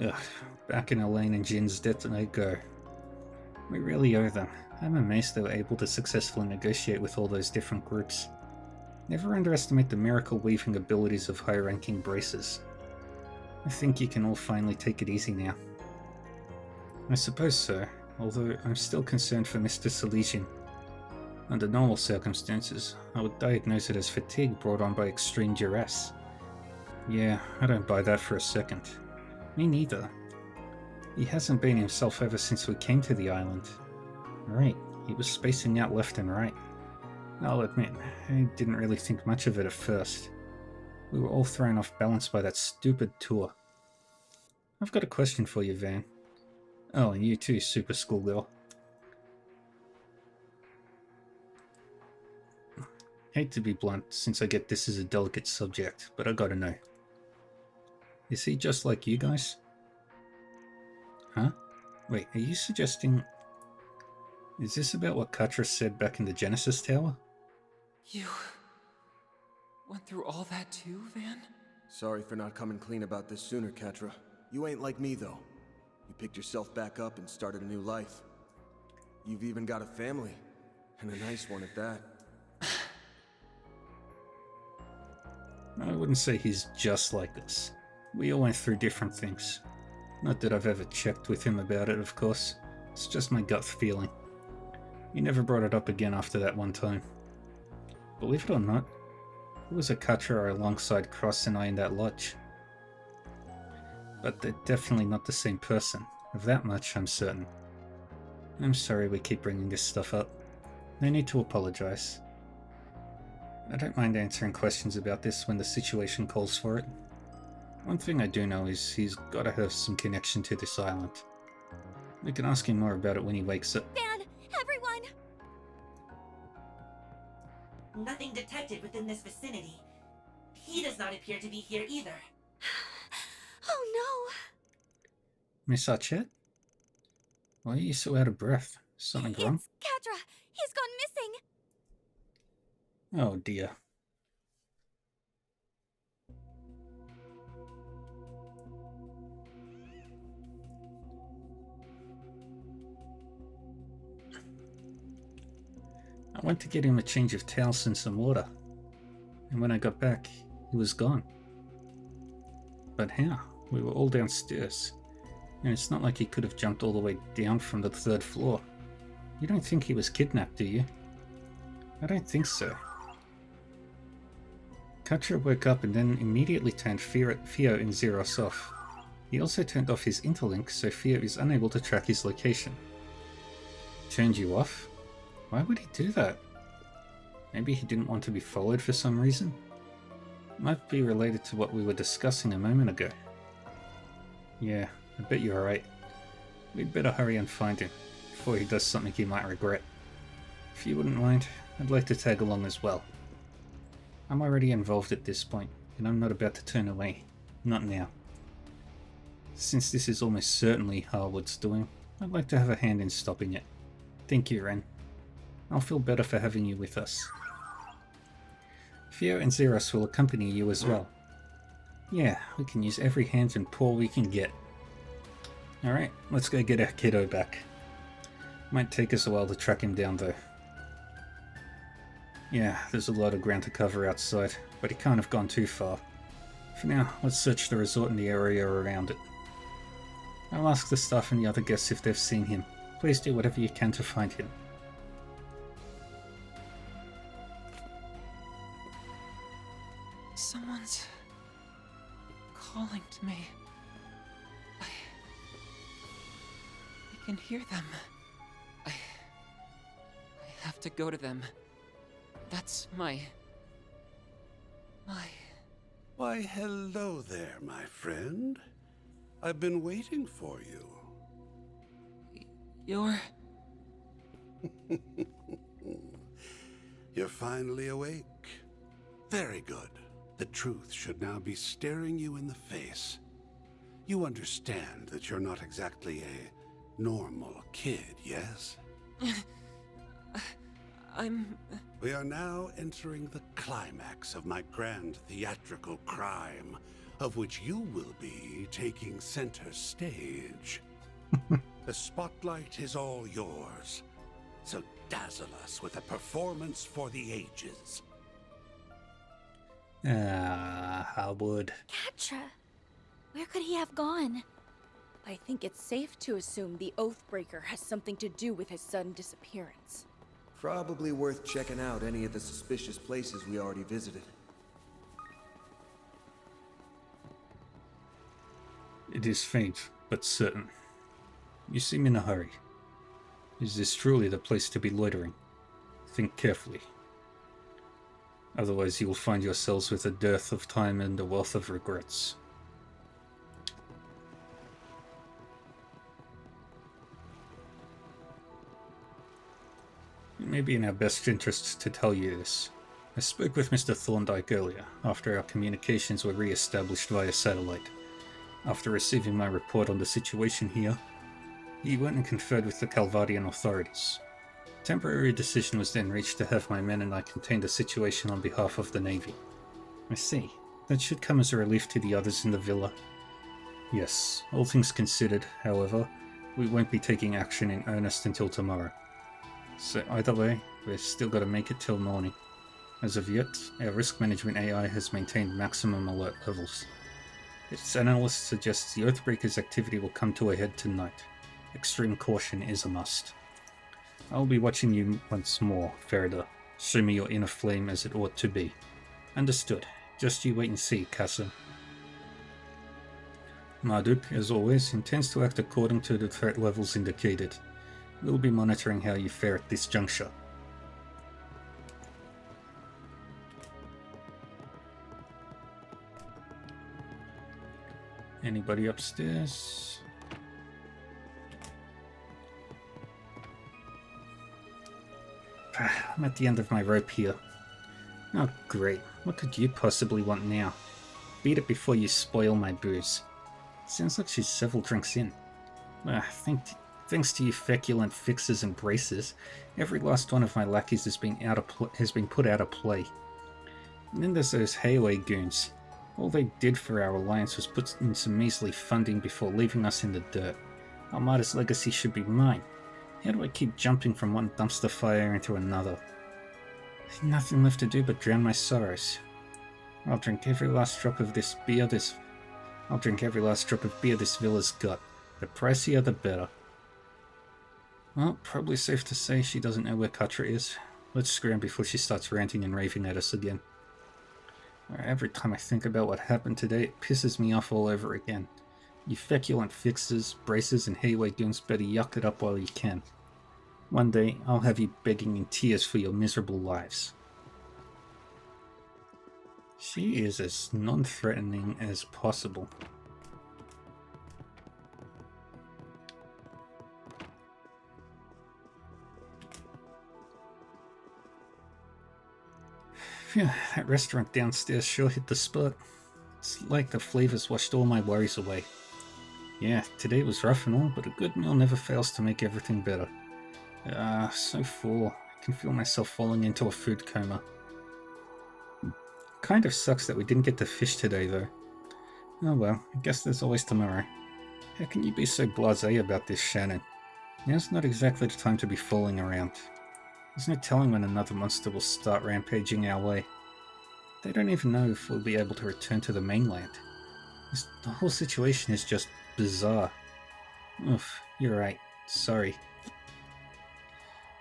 Ugh, back in Elaine and Jin's death they go. We really owe them. I'm amazed they were able to successfully negotiate with all those different groups. Never underestimate the miracle weaving abilities of high-ranking bracers. I think you can all finally take it easy now. I suppose so, although I'm still concerned for Mr. Salesian. Under normal circumstances, I would diagnose it as fatigue brought on by extreme duress. Yeah, I don't buy that for a second. Me neither. He hasn't been himself ever since we came to the island. Right, he was spacing out left and right. I'll admit, I didn't really think much of it at first. We were all thrown off balance by that stupid tour. I've got a question for you, Van. Oh, and you too, Super Schoolgirl. Hate to be blunt, since I get this is a delicate subject, but I gotta know. Is he just like you guys? Huh? Wait, are you suggesting... Is this about what Katra said back in the Genesis Tower?
You... went through all that too, Van?
Sorry for not coming clean about this sooner, Katra. You ain't like me, though. You picked yourself back up and started a new life. You've even got a family, and a nice one at that.
I wouldn't say he's just like us. We all went through different things. Not that I've ever checked with him about it, of course. It's just my gut feeling. He never brought it up again after that one time. Believe it or not, it was a Katra alongside Cross and I in that lodge. But they're definitely not the same person. Of that much, I'm certain. I'm sorry we keep bringing this stuff up. No need to apologize. I don't mind answering questions about this when the situation calls for it. One thing I do know is he's gotta have some connection to this island. We can ask him more about it when he wakes up.
Van, everyone!
Nothing detected within this vicinity. He does not appear to be here either.
Oh no!
Miss Archette? Why are you so out of breath? Something wrong?
It's Katra! He's gone missing!
Oh dear. I went to get him a change of towels and some water, and when I got back, he was gone. But how? We were all downstairs, and it's not like he could have jumped all the way down from the 3rd floor. You don't think he was kidnapped, do you? I don't think so. Katra woke up and then immediately turned Theo and Zeros off. He also turned off his interlink, so Theo is unable to track his location. Turned you off? Why would he do that? Maybe he didn't want to be followed for some reason? Might be related to what we were discussing a moment ago. Yeah, I bet you're right. We'd better hurry and find him, before he does something he might regret. If you wouldn't mind, I'd like to tag along as well. I'm already involved at this point, and I'm not about to turn away. Not now. Since this is almost certainly Harwood's doing, I'd like to have a hand in stopping it. Thank you, Ren. I'll feel better for having you with us. Theo and Zeros will accompany you as well. Yeah, we can use every hand and paw we can get. Alright, let's go get our kiddo back. Might take us a while to track him down though. Yeah, there's a lot of ground to cover outside, but he can't have gone too far. For now, let's search the resort and the area around it. I'll ask the staff and the other guests if they've seen him. Please do whatever you can to find him.
Someone's calling to me. I can hear them. I have to go to them. That's my...
Why, hello there, my friend. I've been waiting for you.
You're...
You're finally awake. Very good. The truth should now be staring you in the face. You understand that you're not exactly a normal kid, yes?
We
are now entering the climax of my grand theatrical crime, of which you will be taking center stage. The spotlight is all yours. So dazzle us with a performance for the ages.
Howard.
Catra, where could he have gone?
I think it's safe to assume the Oathbreaker has something to do with his sudden disappearance.
Probably worth checking out any of the suspicious places we already visited.
It is faint, but certain. You seem in a hurry. Is this truly the place to be loitering? Think carefully. Otherwise you will find yourselves with a dearth of time and a wealth of regrets. It may be in our best interests to tell you this. I spoke with Mr. Thorndyke earlier, after our communications were re-established via satellite. After receiving my report on the situation here, he went and conferred with the Calvadian authorities. A temporary decision was then reached to have my men and I contain the situation on behalf of the Navy. I see. That should come as a relief to the others in the villa. Yes, all things considered, however, we won't be taking action in earnest until tomorrow. So either way, we've still got to make it till morning. As of yet, our risk management AI has maintained maximum alert levels. Its analyst suggests the Oathbreaker's activity will come to a head tonight. Extreme caution is a must. I'll be watching you once more, Ferida. Show me your inner flame as it ought to be. Understood. Just you wait and see, Kassim. Marduk, as always, intends to act according to the threat levels indicated. We'll be monitoring how you fare at this juncture. Anybody upstairs? I'm at the end of my rope here. Oh great, what could you possibly want now? Beat it before you spoil my booze. Sounds like she's several drinks in. Thanks to you feculent fixers and braces, every last one of my lackeys has been put out of play. And then there's those Hayway goons. All they did for our alliance was put in some measly funding before leaving us in the dirt. Armada's legacy should be mine. How do I keep jumping from one dumpster fire into another? Nothing left to do but drown my sorrows. I'll drink every last drop of beer this villa's got. The pricier the better. Well, probably safe to say she doesn't know where Catra is. Let's scram before she starts ranting and raving at us again. Every time I think about what happened today, it pisses me off all over again. You feculent fixers, braces, and Hayway goons better yuck it up while you can. One day, I'll have you begging in tears for your miserable lives. She is as non-threatening as possible. Phew, that restaurant downstairs sure hit the spot. It's like the flavors washed all my worries away. Yeah, today was rough and all, but a good meal never fails to make everything better. So full. I can feel myself falling into a food coma. Kind of sucks that we didn't get to fish today, though. Oh well, I guess there's always tomorrow. How can you be so blasé about this, Shannon? Now's not exactly the time to be fooling around. There's no telling when another monster will start rampaging our way. They don't even know if we'll be able to return to the mainland. The whole situation is just bizarre. Oof, you're right. Sorry.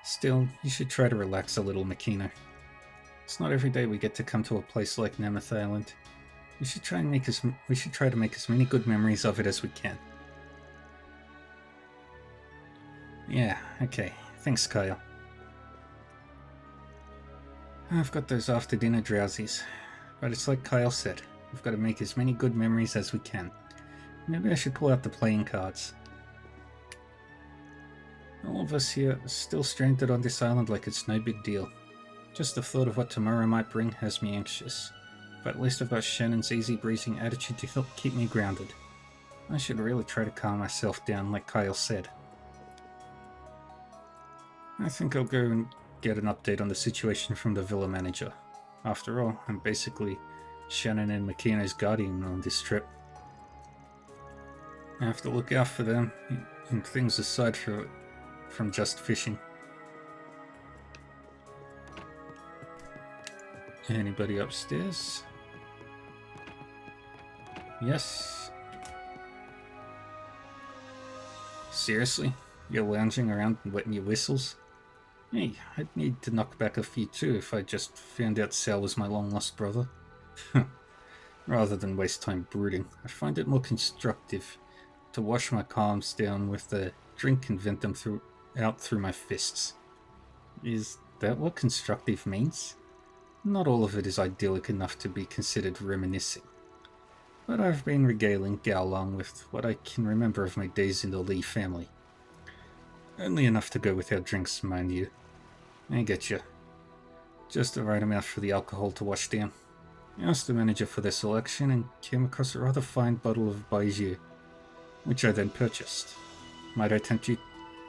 Still, you should try to relax a little, Makino. It's not every day we get to come to a place like Nemeth Island. We should try to make as many good memories of it as we can. Yeah, okay. Thanks, Kyle. I've got those after dinner drowsies, but it's like Kyle said, we've got to make as many good memories as we can. Maybe I should pull out the playing cards. All of us here are still stranded on this island like it's no big deal. Just the thought of what tomorrow might bring has me anxious, but at least I've got Shannon's easy-breezing attitude to help keep me grounded. I should really try to calm myself down like Kyle said. I think I'll go and get an update on the situation from the villa manager. After all, I'm basically Shannon and Makino's guardian on this trip. I have to look out for them and things aside from just fishing. Anybody upstairs? Yes. Seriously? You're lounging around and wetting your whistles? Hey, I'd need to knock back a few too if I just found out Sal was my long-lost brother. Rather than waste time brooding, I find it more constructive to wash my qualms down with a drink and vent them out through my fists. Is that what constructive means? Not all of it is idyllic enough to be considered reminiscing. But I've been regaling Gaolong with what I can remember of my days in the Lee family. Only enough to go without drinks, mind you. I get you. Just the right amount for the alcohol to wash down. I asked the manager for their selection and came across a rather fine bottle of Baijiu, which I then purchased. Might I tempt you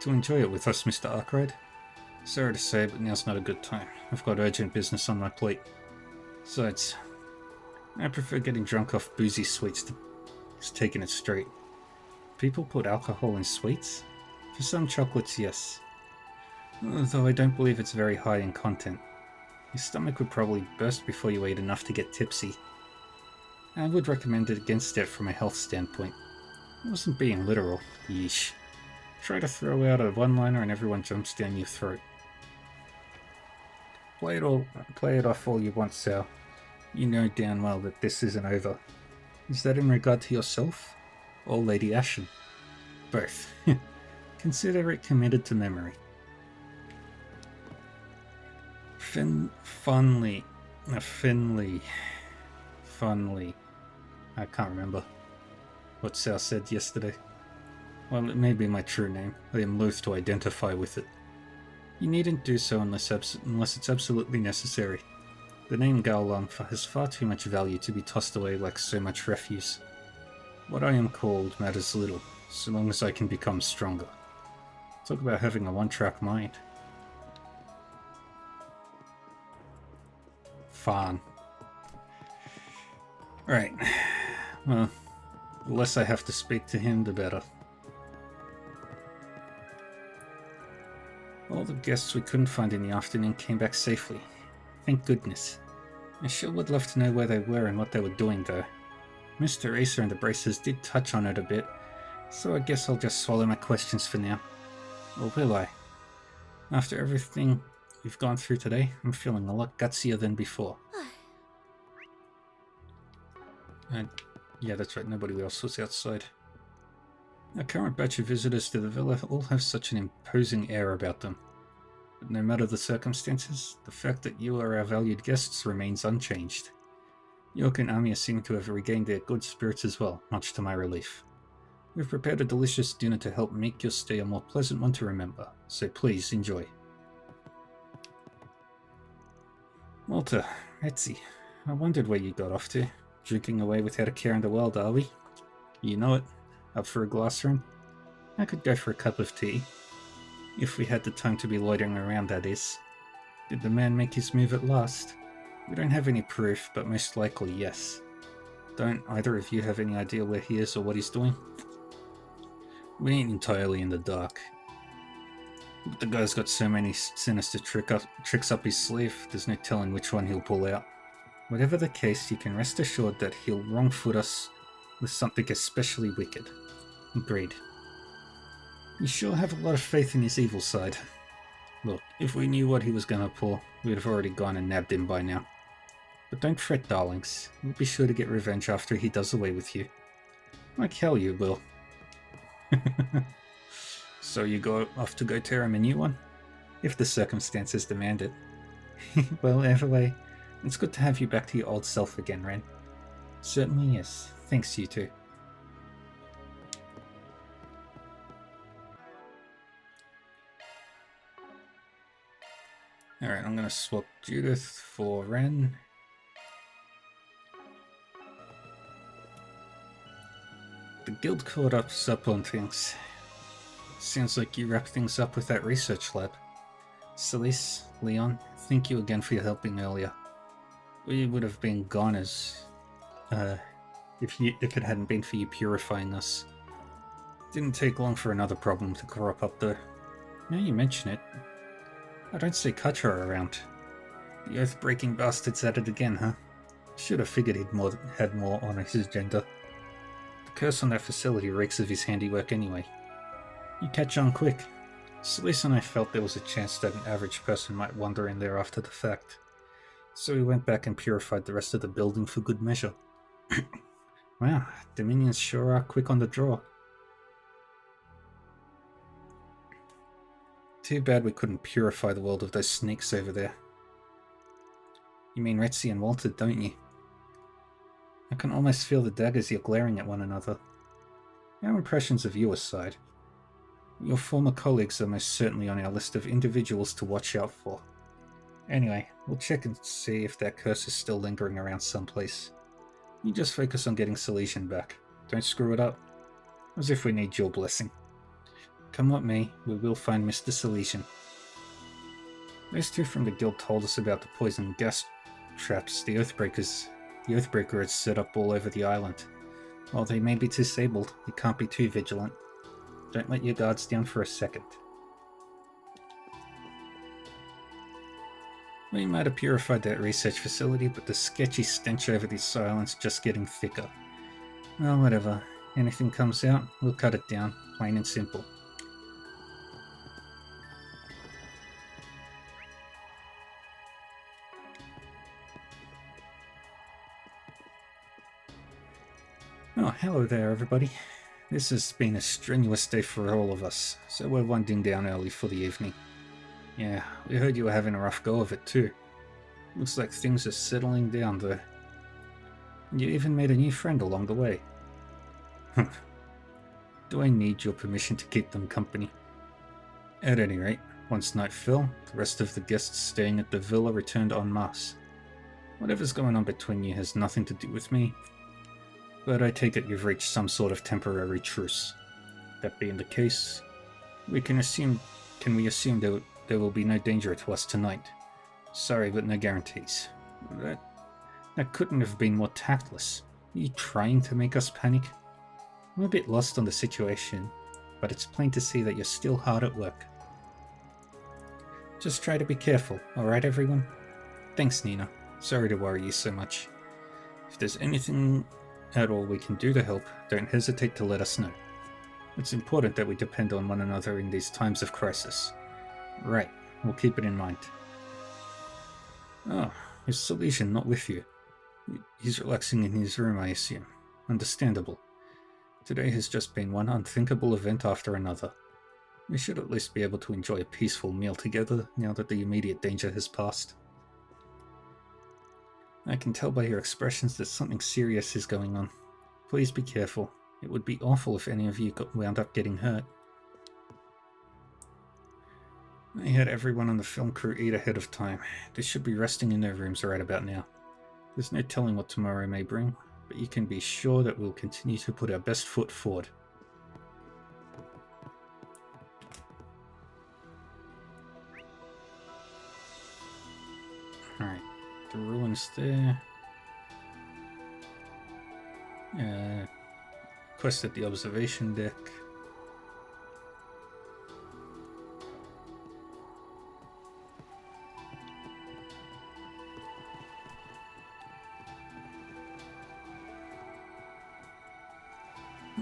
to enjoy it with us, Mr. Arkwright? Sorry to say, but now's not a good time. I've got urgent business on my plate. Besides, I prefer getting drunk off boozy sweets to just taking it straight. People put alcohol in sweets? For some chocolates, yes. Though I don't believe it's very high in content. Your stomach would probably burst before you ate enough to get tipsy. I would recommend it against it from a health standpoint. I wasn't being literal. Yeesh. Try to throw out a one-liner and everyone jumps down your throat. Play it off all you want, Sal. You know damn well that this isn't over. Is that in regard to yourself? Or Lady Ashen? Both. Consider it committed to memory. Finley. I can't remember what Sal said yesterday. Well, it may be my true name. I am loath to identify with it. You needn't do so unless it's absolutely necessary. The name Gaolong has far too much value to be tossed away like so much refuse. What I am called matters little, so long as I can become stronger. Talk about having a one-track mind. Fine. Right. Well, the less I have to speak to him, the better. All the guests we couldn't find in the afternoon came back safely. Thank goodness. I sure would love to know where they were and what they were doing, though. Mr. Acer and the Bracers did touch on it a bit, so I guess I'll just swallow my questions for now. Or will I? After everything we've gone through today, I'm feeling a lot gutsier than before. Yeah, that's right, nobody else was outside. Our current batch of visitors to the villa all have such an imposing air about them. But no matter the circumstances, the fact that you are our valued guests remains unchanged. York and Amia seem to have regained their good spirits as well, much to my relief. We've prepared a delicious dinner to help make your stay a more pleasant one to remember, so please enjoy. Walter, Etsy, I wondered where you got off to. Drinking away without a care in the world, are we? You know it. Up for a glass room? I could go for a cup of tea. If we had the time to be loitering around, that is. Did the man make his move at last? We don't have any proof, but most likely yes. Don't either of you have any idea where he is or what he's doing? We ain't entirely in the dark. But the guy's got so many sinister tricks up his sleeve, there's no telling which one he'll pull out. Whatever the case, you can rest assured that he'll wrong-foot us with something especially wicked. Agreed. You sure have a lot of faith in his evil side. Look, if we knew what he was gonna pull, we'd have already gone and nabbed him by now. But don't fret, darlings. We'll be sure to get revenge after he does away with you. Like hell you will. So you go off to go tear him a new one? If the circumstances demand it. Well, anyway, it's good to have you back to your old self again, Ren. Certainly is. Thanks, you two. Alright, I'm gonna swap Judith for Ren. The guild caught us up on things. Sounds like you wrapped things up with that research lab. Celise, Leon, thank you again for your helping earlier. We would have been goners if it hadn't been for you purifying us. Didn't take long for another problem to crop up though. Now you mention it, I don't see Katra around. The oath-breaking bastard's at it again, huh? Should have figured he'd had more on his agenda. The curse on that facility reeks of his handiwork anyway. You catch on quick. Celeste and I felt there was a chance that an average person might wander in there after the fact. So we went back and purified the rest of the building for good measure. Wow, Dominions sure are quick on the draw. Too bad we couldn't purify the world of those sneaks over there. You mean Retzi and Walter, don't you? I can almost feel the daggers you're glaring at one another. Our impressions of you aside, your former colleagues are most certainly on our list of individuals to watch out for. Anyway, we'll check and see if that curse is still lingering around someplace. You just focus on getting Silesian back. Don't screw it up. As if we need your blessing. Come what may, we will find Mr. Silesian. Those two from the guild told us about the poison gas traps the Oathbreaker had set up all over the island. While they may be disabled, you can't be too vigilant. Don't let your guards down for a second. We might have purified that research facility, but the sketchy stench over these islands just getting thicker. Well, whatever. Anything comes out, we'll cut it down, plain and simple. Oh, hello there, everybody. This has been a strenuous day for all of us, so we're winding down early for the evening. Yeah, we heard you were having a rough go of it too. Looks like things are settling down though. And you even made a new friend along the way. Do I need your permission to keep them company? At any rate, once night fell, the rest of the guests staying at the villa returned en masse. Whatever's going on between you has nothing to do with me, but I take it you've reached some sort of temporary truce. That being the case, can we assume there will be no danger to us tonight? Sorry, but no guarantees. That couldn't have been more tactless. Are you trying to make us panic? I'm a bit lost on the situation, but it's plain to see that you're still hard at work. Just try to be careful, alright everyone? Thanks, Nina. Sorry to worry you so much. If there's anything at all we can do to help, don't hesitate to let us know. It's important that we depend on one another in these times of crisis. Right, we'll keep it in mind. Oh, is Silesian not with you? He's relaxing in his room, I assume. Understandable. Today has just been one unthinkable event after another. We should at least be able to enjoy a peaceful meal together now that the immediate danger has passed. I can tell by your expressions that something serious is going on. Please be careful. It would be awful if any of you wound up getting hurt. I had everyone on the film crew eat ahead of time. They should be resting in their rooms right about now. There's no telling what tomorrow may bring, but you can be sure that we'll continue to put our best foot forward. Alright, the ruins there. Quest at the observation deck.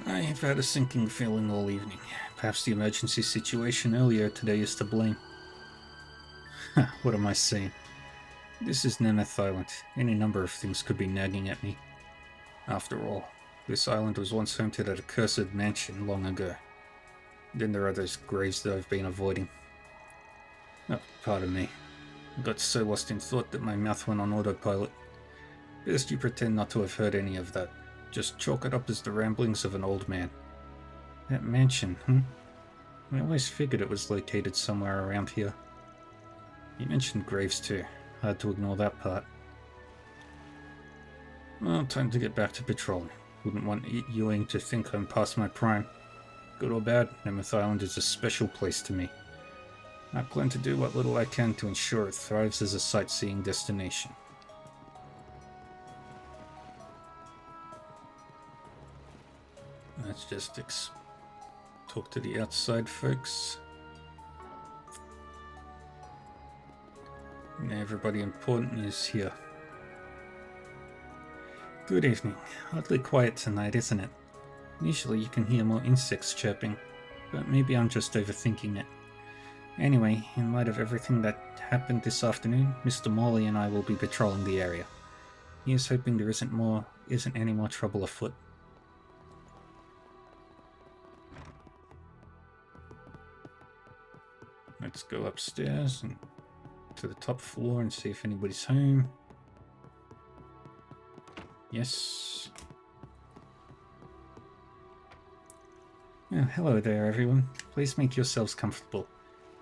I've had a sinking feeling all evening. Perhaps the emergency situation earlier today is to blame. What am I saying? This is Nemeth Island. Any number of things could be nagging at me. After all, this island was once home to that accursed mansion long ago. Then there are those graves that I've been avoiding. Oh, pardon me. I got so lost in thought that my mouth went on autopilot. Best you pretend not to have heard any of that. Just chalk it up as the ramblings of an old man. That mansion, I always figured it was located somewhere around here. You mentioned graves too. Hard to ignore that part. Well, time to get back to patrolling. Wouldn't want Ewing to think I'm past my prime. Good or bad, Nemeth Island is a special place to me. I plan to do what little I can to ensure it thrives as a sightseeing destination. Let's just Talk to the outside folks. Now everybody important is here. Good evening. Oddly quiet tonight, isn't it? Usually you can hear more insects chirping, but maybe I'm just overthinking it. Anyway, in light of everything that happened this afternoon, Mr. Morley and I will be patrolling the area. He is hoping there isn't any more trouble afoot. Let's go upstairs and to the top floor and see if anybody's home. Yes. Oh, hello there, everyone. Please make yourselves comfortable.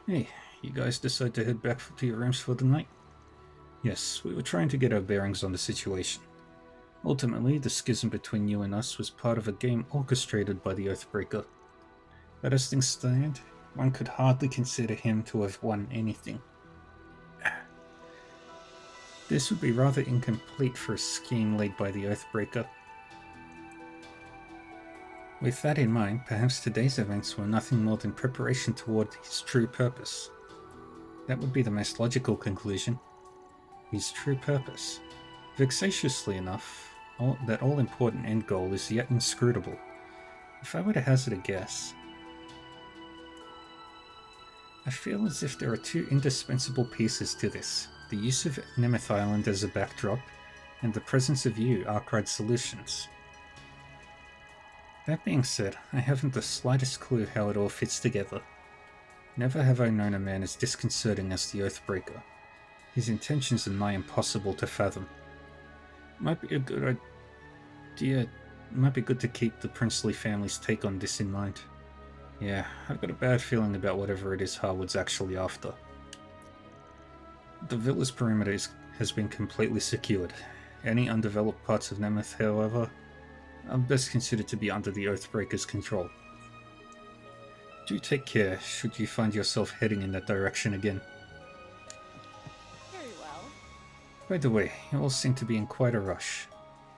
Hey, you guys decide to head back to your rooms for the night? Yes, we were trying to get our bearings on the situation. Ultimately, the schism between you and us was part of a game orchestrated by the Oathbreaker. But as things stand, one could hardly consider him to have won anything. This would be rather incomplete for a scheme led by the Oathbreaker. With that in mind, perhaps today's events were nothing more than preparation toward his true purpose. That would be the most logical conclusion. His true purpose. Vexatiously enough, that all-important end goal is yet inscrutable. If I were to hazard a guess, I feel as if there are two indispensable pieces to this. The use of Nemeth Island as a backdrop, and the presence of you, Arkwright Solutions. That being said, I haven't the slightest clue how it all fits together. Never have I known a man as disconcerting as the Oathbreaker. His intentions are nigh impossible to fathom. Might be a good idea. Might be good to keep the princely family's take on this in mind. Yeah, I've got a bad feeling about whatever it is Harwood's actually after. The villa's perimeter has been completely secured. Any undeveloped parts of Nemeth, however, are best considered to be under the Oathbreaker's control. Do take care should you find yourself heading in that direction again.
Very well.
By the way, you all seem to be in quite a rush.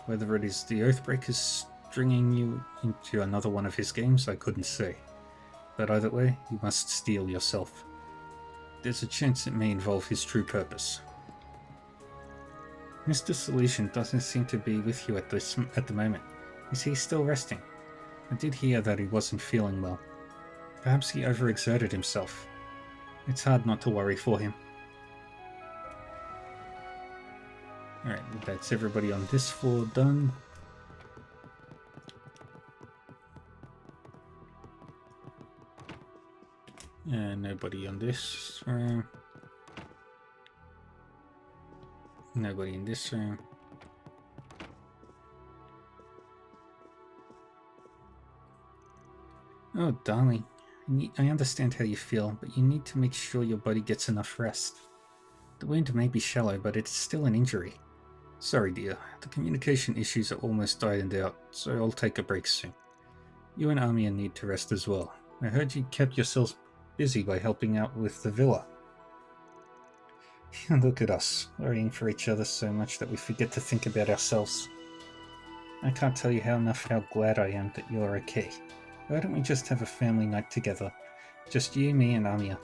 Whether it is the Oathbreaker's stringing you into another one of his games, I couldn't say. But either way, you must steel yourself. There's a chance it may involve his true purpose. Mr. Solution doesn't seem to be with you at the moment. Is he still resting? I did hear that he wasn't feeling well. Perhaps he overexerted himself. It's hard not to worry for him. Alright, that's everybody on this floor done. And nobody on this room. Nobody in this room. Oh, darling. I understand how you feel, but you need to make sure your body gets enough rest. The wound may be shallow, but it's still an injury. Sorry, dear. The communication issues are almost died out, so I'll take a break soon. You and Amia need to rest as well. I heard you kept yourselves busy by helping out with the villa. Look at us, worrying for each other so much that we forget to think about ourselves. I can't tell you how glad I am that you're okay. Why don't we just have a family night together? Just you, me, and Amia.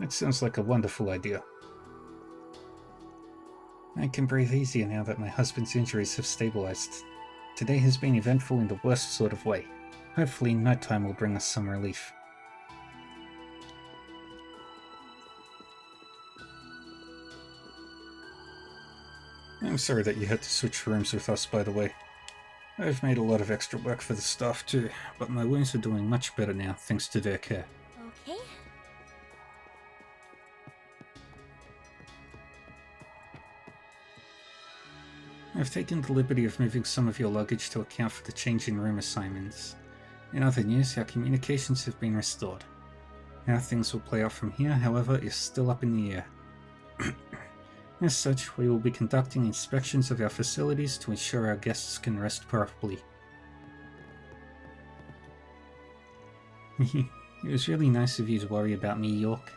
That sounds like a wonderful idea. I can breathe easier now that my husband's injuries have stabilized. Today has been eventful in the worst sort of way. Hopefully nighttime will bring us some relief. I'm sorry that you had to switch rooms with us, by the way. I've made a lot of extra work for the staff too, but my wounds are doing much better now, thanks to their care.
Okay.
I've taken the liberty of moving some of your luggage to account for the change in room assignments. In other news, our communications have been restored. How things will play out from here, however, is still up in the air. As such, we will be conducting inspections of our facilities to ensure our guests can rest properly. It was really nice of you to worry about me, York.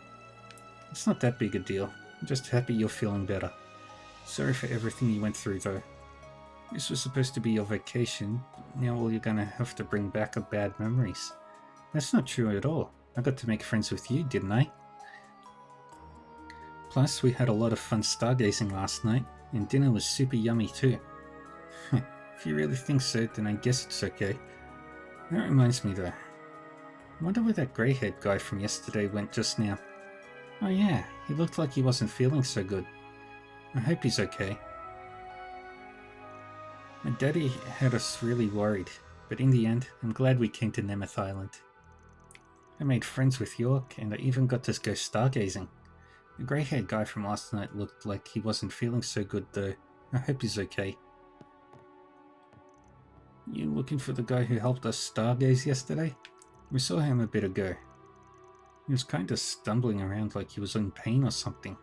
It's not that big a deal. I'm just happy you're feeling better. Sorry for everything you went through, though. This was supposed to be your vacation. Now all you're gonna have to bring back are bad memories. That's not true at all. I got to make friends with you, didn't I? Plus, we had a lot of fun stargazing last night, and dinner was super yummy too. If you really think so, then I guess it's okay. That reminds me though. I wonder where that grey-haired guy from yesterday went just now. Oh yeah, he looked like he wasn't feeling so good. I hope he's okay. My daddy had us really worried, but in the end, I'm glad we came to Nemeth Island. I made friends with York, and I even got to go stargazing. The grey-haired guy from last night looked like he wasn't feeling so good though. I hope he's okay. You looking for the guy who helped us stargaze yesterday? We saw him a bit ago. He was kinda stumbling around like he was in pain or something.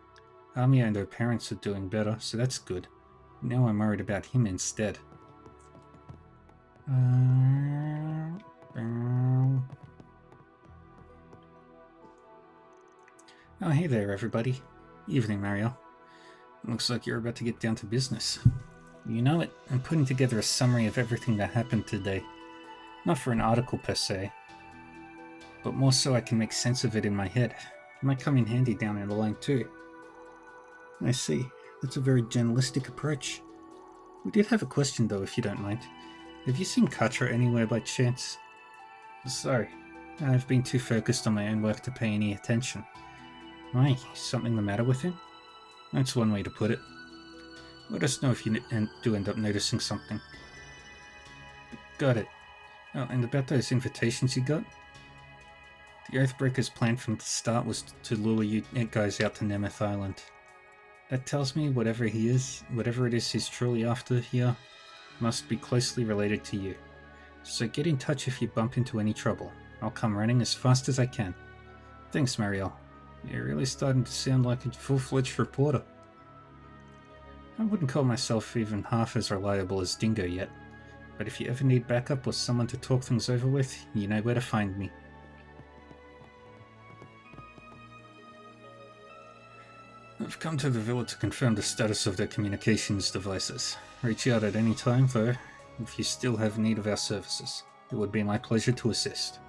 Amia and her parents are doing better, so that's good. Now I'm worried about him instead. Oh, hey there, everybody. Evening, Mario. Looks like you're about to get down to business. You know it, I'm putting together a summary of everything that happened today. Not for an article per se, but more so I can make sense of it in my head. It might come in handy down the line too. I see. That's a very journalistic approach. We did have a question though, if you don't mind. Have you seen Katra anywhere by chance? Sorry, I've been too focused on my own work to pay any attention. Why, something the matter with him? That's one way to put it. Let us know if you do end up noticing something. Got it. Oh, and about those invitations you got? The Oathbreaker's plan from the start was to lure you guys out to Nemeth Island. That tells me whatever it is he's truly after here, must be closely related to you. So get in touch if you bump into any trouble. I'll come running as fast as I can. Thanks, Marielle. You're really starting to sound like a full-fledged reporter. I wouldn't call myself even half as reliable as Dingo yet, but if you ever need backup or someone to talk things over with, you know where to find me. I've come to the villa to confirm the status of their communications devices. Reach out at any time, though, if you still have need of our services. It would be my pleasure to assist.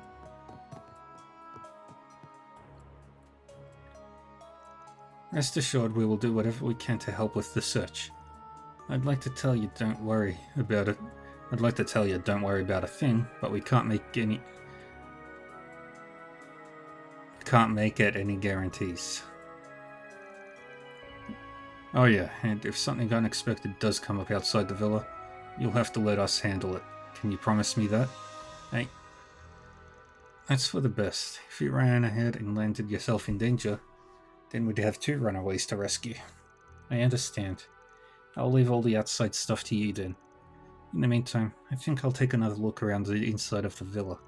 Rest assured we will do whatever we can to help with the search. I'd like to tell you don't worry about it. I'd like to tell you don't worry about a thing, but we can't make it any guarantees. Oh yeah, and if something unexpected does come up outside the villa, you'll have to let us handle it. Can you promise me that? Hey, that's for the best. If you ran ahead and landed yourself in danger, then we'd have 2 runaways to rescue. I understand. I'll leave all the outside stuff to you then. In the meantime, I think I'll take another look around the inside of the villa.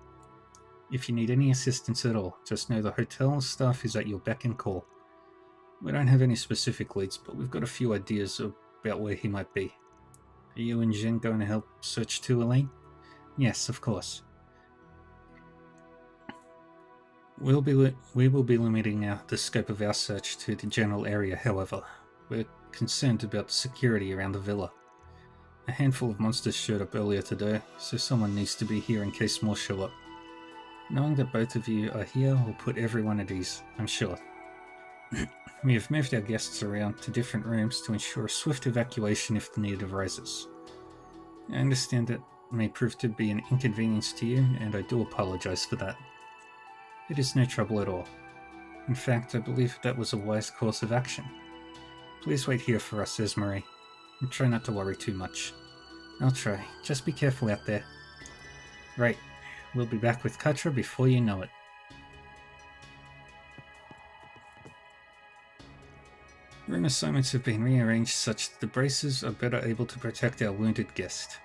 If you need any assistance at all, just know the hotel staff is at your beck and call. We don't have any specific leads, but we've got a few ideas about where he might be. Are you and Jen going to help search too, Elaine? Yes, of course. We will be limiting the scope of our search to the general area, however. We're concerned about the security around the villa. A handful of monsters showed up earlier today, so someone needs to be here in case more show up. Knowing that both of you are here will put everyone at ease, I'm sure. We have moved our guests around to different rooms to ensure a swift evacuation if the need arises. I understand that may prove to be an inconvenience to you, and I do apologize for that. It is no trouble at all. In fact, I believe that was a wise course of action. Please wait here for us, Esmery, and try not to worry too much. I'll try. Just be careful out there. Right. We'll be back with Katra before you know it. Room assignments have been rearranged such that the braces are better able to protect our wounded guest.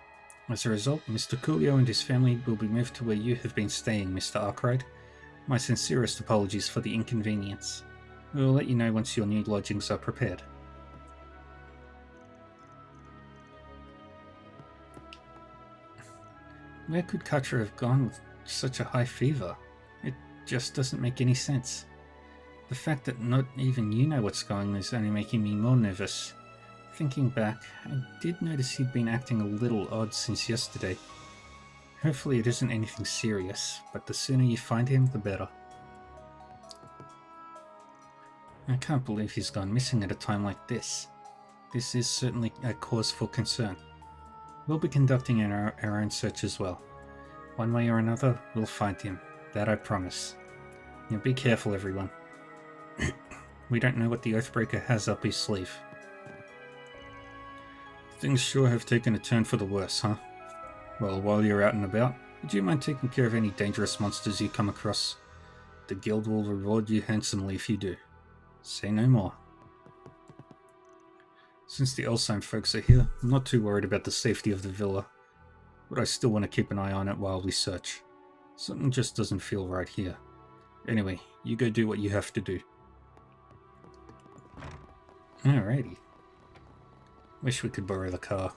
As a result, Mr. Coolio and his family will be moved to where you have been staying, Mr. Arkwright. My sincerest apologies for the inconvenience. We will let you know once your new lodgings are prepared. Where could Katra have gone with such a high fever? It just doesn't make any sense. The fact that not even you know what's going on is only making me more nervous. Thinking back, I did notice he'd been acting a little odd since yesterday. Hopefully it isn't anything serious, but the sooner you find him, the better. I can't believe he's gone missing at a time like this. This is certainly a cause for concern. We'll be conducting our own search as well. One way or another, we'll find him. That I promise. Now be careful, everyone. We don't know what the Oathbreaker has up his sleeve. Things sure have taken a turn for the worse, huh? Well, while you're out and about, would you mind taking care of any dangerous monsters you come across? The guild will reward you handsomely if you do. Say no more. Since the Elsheim folks are here, I'm not too worried about the safety of the villa, but I still want to keep an eye on it while we search. Something just doesn't feel right here. Anyway, you go do what you have to do. Alrighty. Wish we could borrow the car.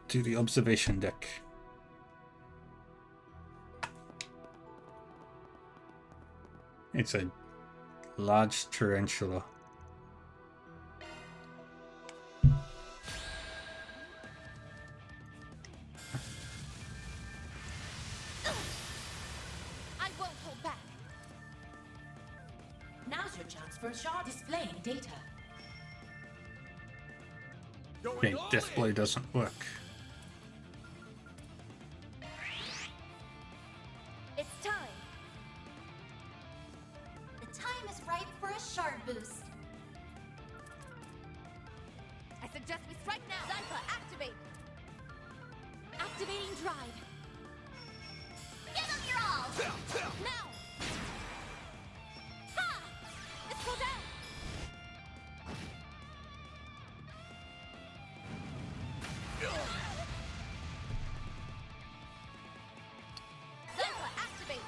To the observation deck. It's a large tarantula.
I won't hold back.
Now's your chance for a shot displaying data.
Okay, Deathblade doesn't work.
It's time. The time is ripe for a shard boost.
I suggest we strike now.
Zypha, activate. Activating drive. Give them your all. Now. Ha! Let's go down. Zypha, activate.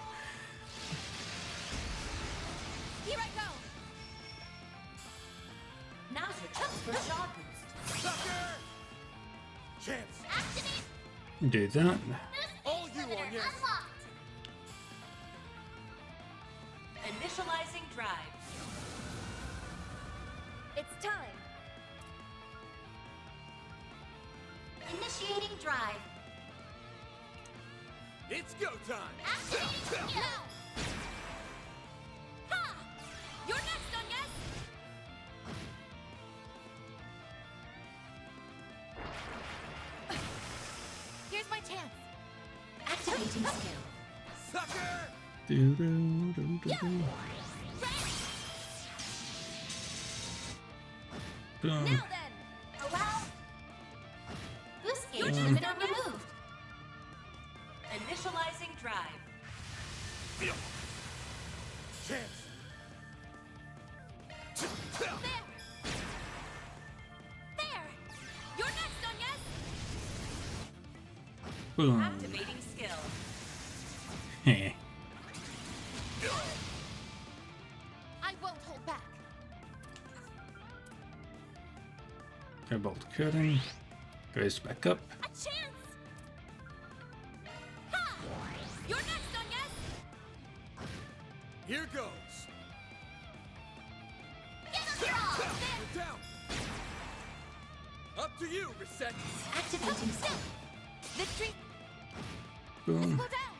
Here I go.
Now's your chance for a shot boost.
Sucker! Chance!
Activate.
Do that.
All you on, yes!
Unlocked.
Initializing drive.
It's time. Initiating drive.
It's go time!
Activating skill. Ha! You're next, Onyes. Here's my chance.
Activating skill.
Sucker!
Do-do-do-do-do. Boom.
Now then, allow. Boost gauge limiter removed.
Initializing drive.
Chance!
There. There. You're next, Onyes.
Boom.
Activating skill.
Heh.
I won't hold back.
Cobalt curtain. Goes back up.
A chance. Ha! You're next, Onyes.
Here goes!
Give them your all.
You're down! Up to you, Reset!
Activating skill.
Victory.
Boom.
Go down.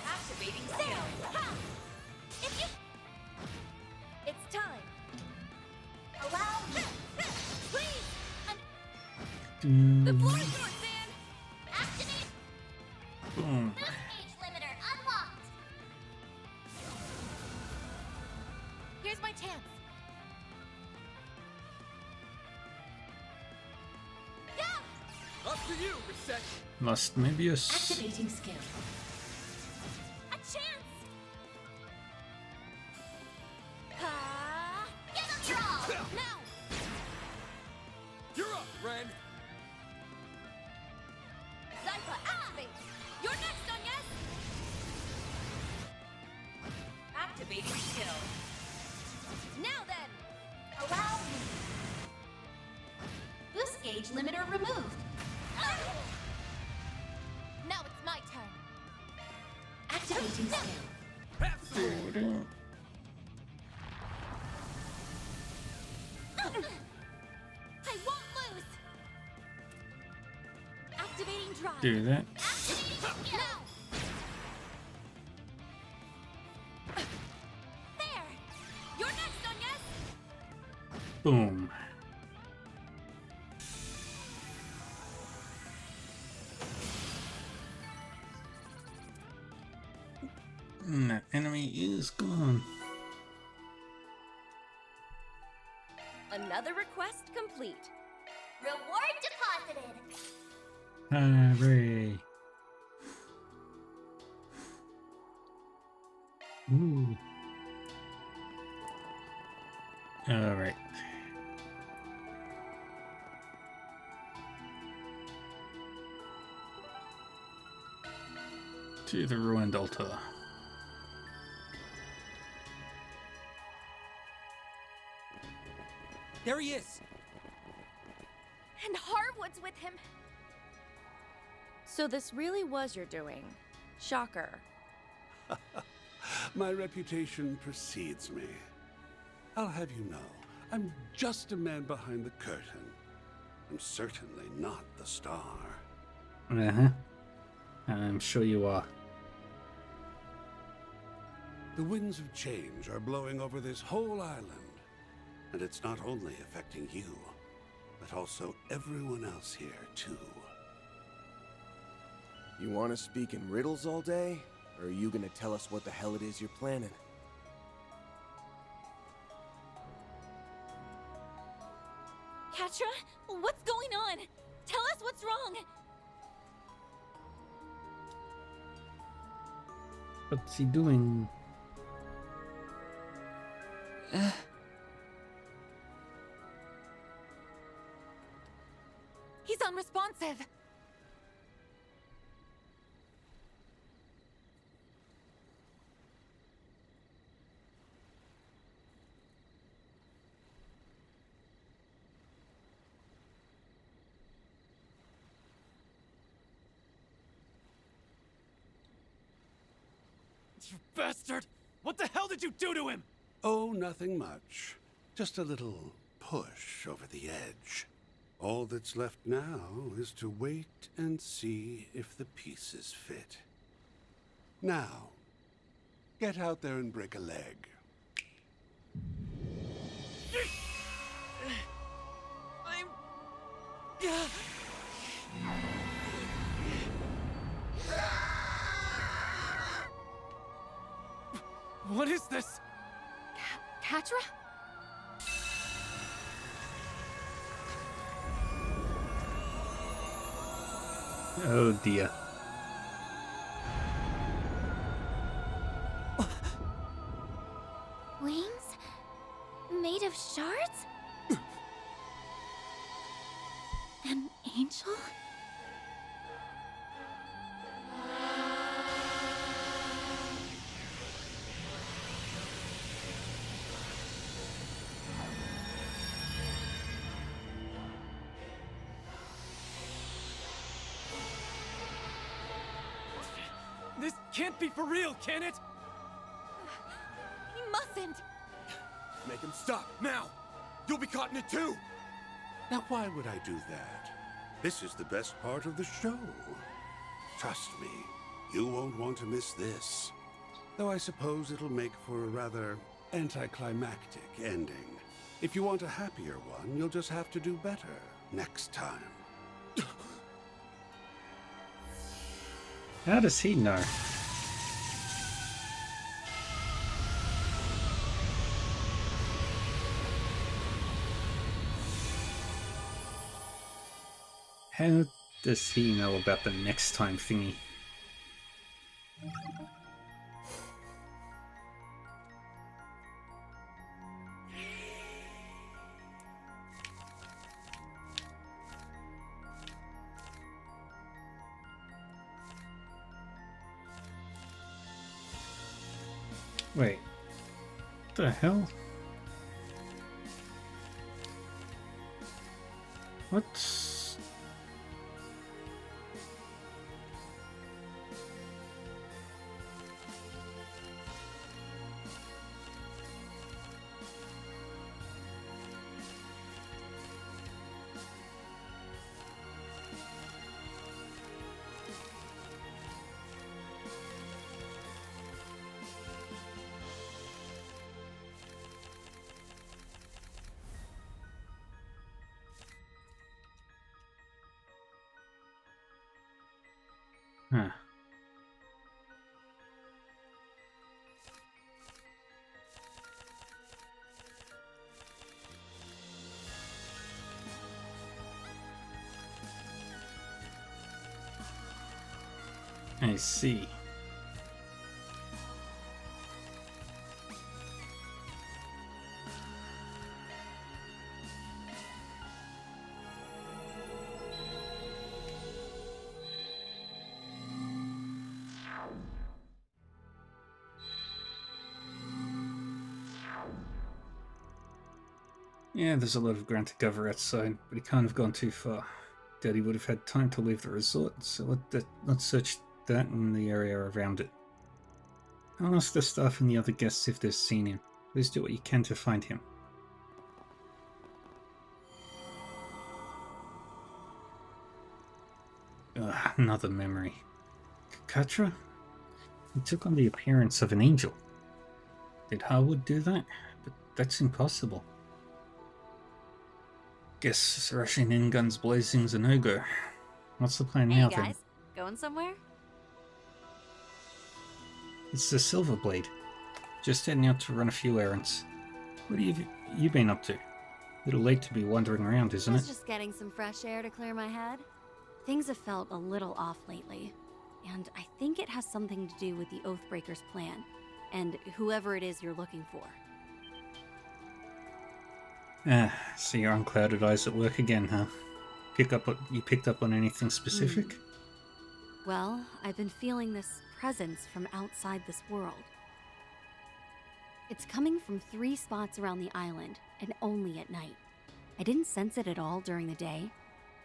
Activating
There.
skill.
Ha! If you. It's time. Allow me. Please. The floor is yours, Zan. Activate.
Boom.
Boost gauge limiter unlocked. Here's my chance. Yeah.
Up to you, Reset!
Last Mobius.
Activating skill.
A chance. Ha! Give them your all. Now.
You're up, Ren!
Zypha, activate. You're next, Onyes.
Activating skill.
Now then, allow me. Boost gauge limiter removed. Now it's my turn.
Activating skill.
Activating drive.
Do that.
Now. There. You're next, Onyes.
Boom. And that enemy is gone.
Another request complete.
Reward deposited.
Hooray. Ooh. Alright. To the ruined altar.
There he is!
And Harwood's with him.
So this really was your doing. Shocker.
My reputation precedes me. I'll have you know, I'm just a man behind the curtain. I'm certainly not the star.
Uh-huh. I'm sure you are.
The winds of change are blowing over this whole island. And it's not only affecting you, but also everyone else here, too.
You want to speak in riddles all day? Or are you gonna tell us what the hell it is you're planning?
Catra, what's going on? Tell us what's wrong.
What's he doing?
He's unresponsive.
You bastard! What the hell did you do to him?
Oh, nothing much. Just a little push over the edge. All that's left now is to wait and see if the pieces fit. Now, get out there and break a leg.
I'm... What is this?
Catra?
Oh dear.
Wings? Made of shards? An angel?
This can't be for real, can it?
He mustn't!
Make him stop, now! You'll be caught in it too!
Now, why would I do that? This is the best part of the show. Trust me, you won't want to miss this. Though I suppose it'll make for a rather anticlimactic ending. If you want a happier one, you'll just have to do better next time.
How does he know? How does he know about the next time thingy? Wait. What the hell? What's... Huh. I see. Yeah, there's a lot of ground to cover outside, but he can't have gone too far. Doubt he would have had time to leave the resort, so let's search that and the area around it. I'll ask the staff and the other guests if they've seen him. Please do what you can to find him. Ugh, another memory. Katra? He took on the appearance of an angel. Did Harwood do that? But that's impossible. Guess rushing in guns blazing's a no-go. What's the plan now,
Hey
then?
guys, going somewhere?
It's the Silverblade. Just heading out to run a few errands. What have you been up to? A little late to be wandering around, isn't
I
it?
was just getting some fresh air to clear my head. Things have felt a little off lately, and I think it has something to do with the Oathbreaker's plan, and whoever it is you're looking for.
Ah, so your unclouded eyes at work again, huh? You picked up on anything specific?
Well, I've been feeling this presence from outside this world. It's coming from 3 spots around the island, and only at night. I didn't sense it at all during the day,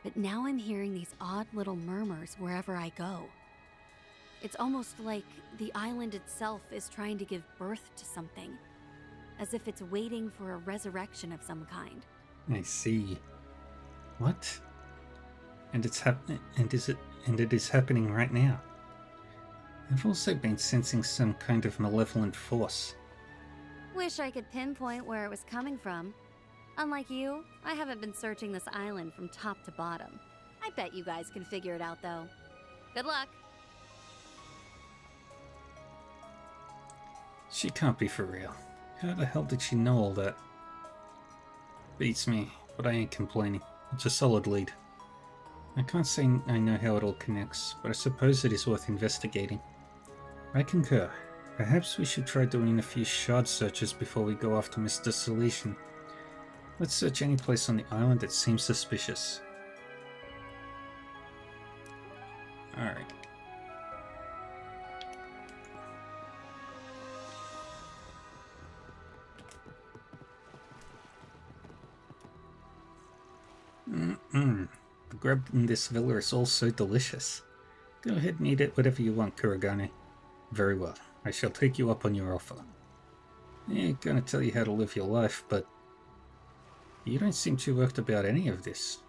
but now I'm hearing these odd little murmurs wherever I go. It's almost like the island itself is trying to give birth to something, as if it's waiting for a resurrection of some kind.
I see. What? And it is happening right now. I've also been sensing some kind of malevolent force.
Wish I could pinpoint where it was coming from. Unlike you, I haven't been searching this island from top to bottom. I bet you guys can figure it out, though. Good luck.
She can't be for real. How the hell did she know all that? Beats me, but I ain't complaining. It's a solid lead. I can't say I know how it all connects, but I suppose it is worth investigating. I concur. Perhaps we should try doing a few shard searches before we go after Mr. Salesian. Let's search any place on the island that seems suspicious. Alright. The grub in this villa is all so delicious. Go ahead and eat it whatever you want, Kuragane. Very well. I shall take you up on your offer. I ain't gonna tell you how to live your life, but you don't seem too worked up about any of this.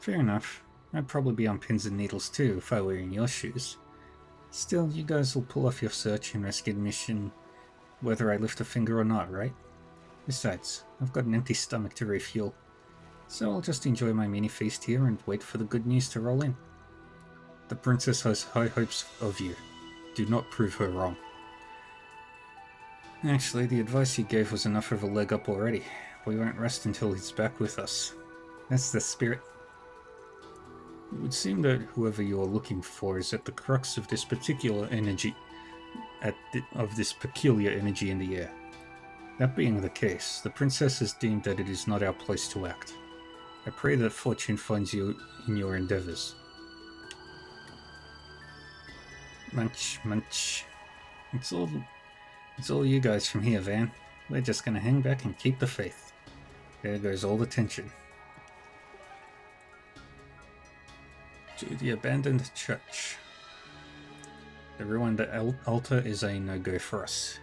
Fair enough. I'd probably be on pins and needles too if I were in your shoes. Still, you guys will pull off your search and rescue mission whether I lift a finger or not, right? Besides, I've got an empty stomach to refuel, so I'll just enjoy my mini feast here and wait for the good news to roll in. The princess has high hopes of you. Do not prove her wrong. Actually, the advice you gave was enough of a leg up already. We won't rest until he's back with us. That's the spirit. It would seem that whoever you are looking for is at the crux of this particular energy, this peculiar energy in the air. That being the case, the princess has deemed that it is not our place to act. I pray that fortune finds you in your endeavors. Munch, munch. It's all you guys from here, Van. We're just gonna hang back and keep the faith. There goes all the tension. To the abandoned church. The ruined altar is a no-go for us.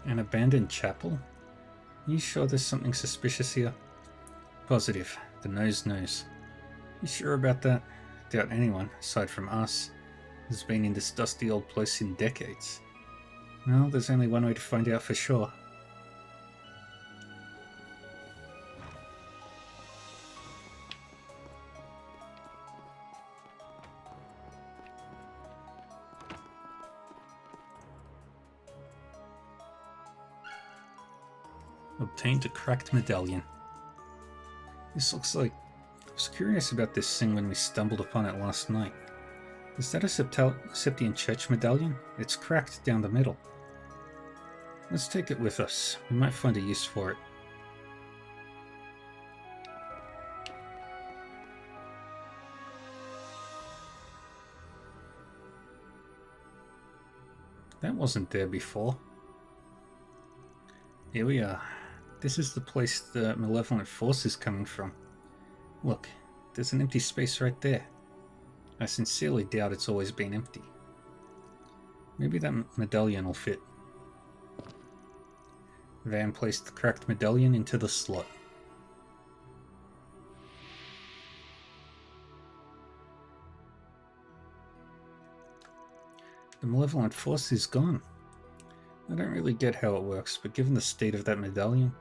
An abandoned chapel? Are you sure there's something suspicious here? Positive. The nose knows. You sure about that? Doubt anyone, aside from us, has been in this dusty old place in decades. Well, there's only one way to find out for sure. Obtained a cracked medallion. This looks like... I was curious about this thing when we stumbled upon it last night. Is that a Septian Church medallion? It's cracked down the middle. Let's take it with us. We might find a use for it. That wasn't there before. Here we are. This is the place the malevolent force is coming from. Look, there's an empty space right there. I sincerely doubt it's always been empty. Maybe that medallion will fit. Van placed the cracked medallion into the slot. The malevolent force is gone. I don't really get how it works, but given the state of that medallion,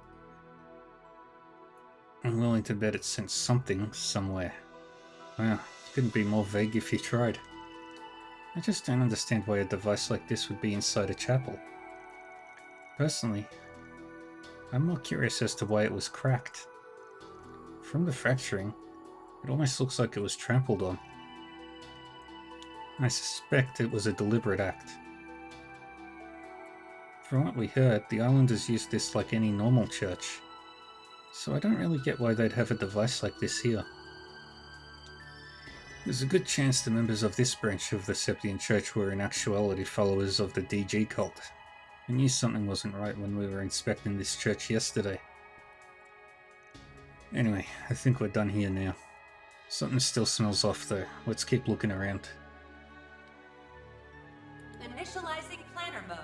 I'm willing to bet it sent something somewhere. Well, it couldn't be more vague if you tried. I just don't understand why a device like this would be inside a chapel. Personally, I'm more curious as to why it was cracked. From the fracturing, it almost looks like it was trampled on. I suspect it was a deliberate act. From what we heard, the islanders used this like any normal church, so I don't really get why they'd have a device like this here. There's a good chance the members of this branch of the Septian Church were in actuality followers of the DG cult. I knew something wasn't right when we were inspecting this church yesterday. Anyway, I think we're done here now. Something still smells off though. Let's keep looking around.
Initializing planner mode.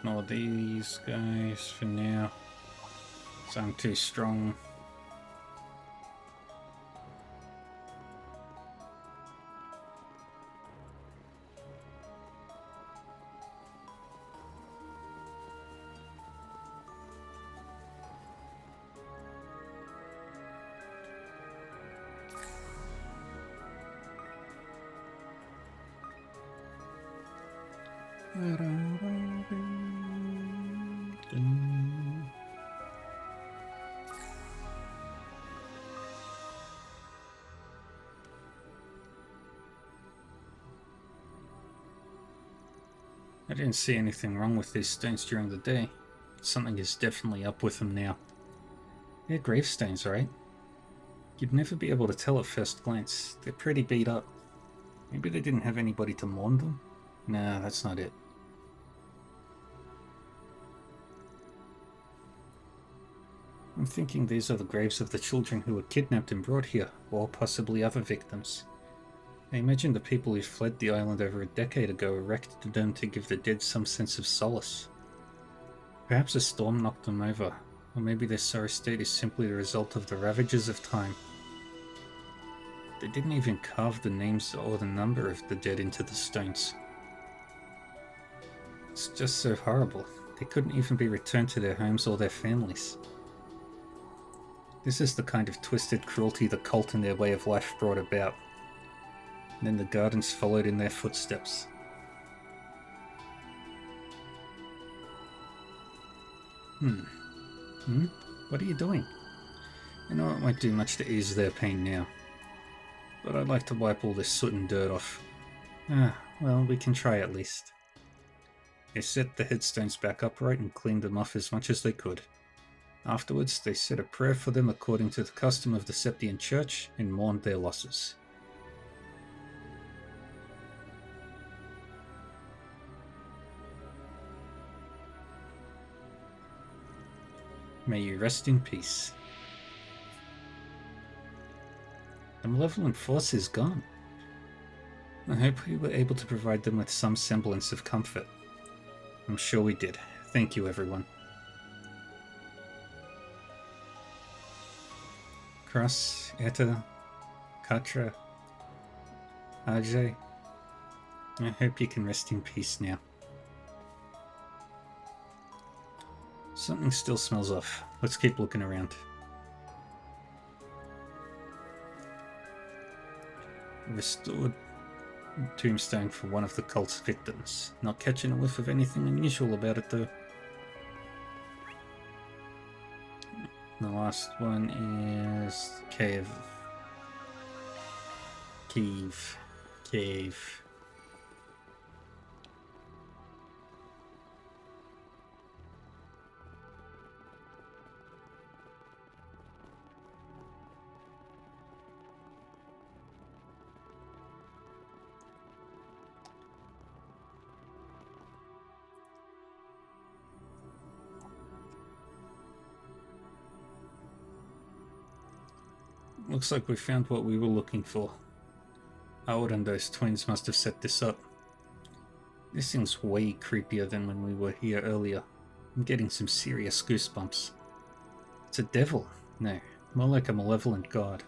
Ignore these guys for now. I'm too strong. I didn't see anything wrong with these stones during the day. Something is definitely up with them now. They're gravestones, right? You'd never be able to tell at first glance. They're pretty beat up. Maybe they didn't have anybody to mourn them? Nah, that's not it. I'm thinking these are the graves of the children who were kidnapped and brought here, or possibly other victims. I imagine the people who fled the island over a decade ago erected them to give the dead some sense of solace. Perhaps a storm knocked them over, or maybe their sorry state is simply the result of the ravages of time. They didn't even carve the names or the number of the dead into the stones. It's just so horrible. They couldn't even be returned to their homes or their families. This is the kind of twisted cruelty the cult and their way of life brought about. And then the gardens followed in their footsteps. What are you doing? I know it won't do much to ease their pain now, but I'd like to wipe all this soot and dirt off. Well, we can try at least. They set the headstones back upright and cleaned them off as much as they could. Afterwards, they said a prayer for them according to the custom of the Septian Church and mourned their losses. May you rest in peace. The malevolent force is gone. I hope we were able to provide them with some semblance of comfort. I'm sure we did. Thank you, everyone. Cross, Etta, Katra, Ajay, I hope you can rest in peace now. Something still smells off. Let's keep looking around. Restored tombstone for one of the cult's victims. Not catching a whiff of anything unusual about it though. The last one is cave. Cave. Looks like we found what we were looking for. Howard and those twins must have set this up. This thing's way creepier than when we were here earlier. I'm getting some serious goosebumps. It's a devil. No, more like a malevolent god.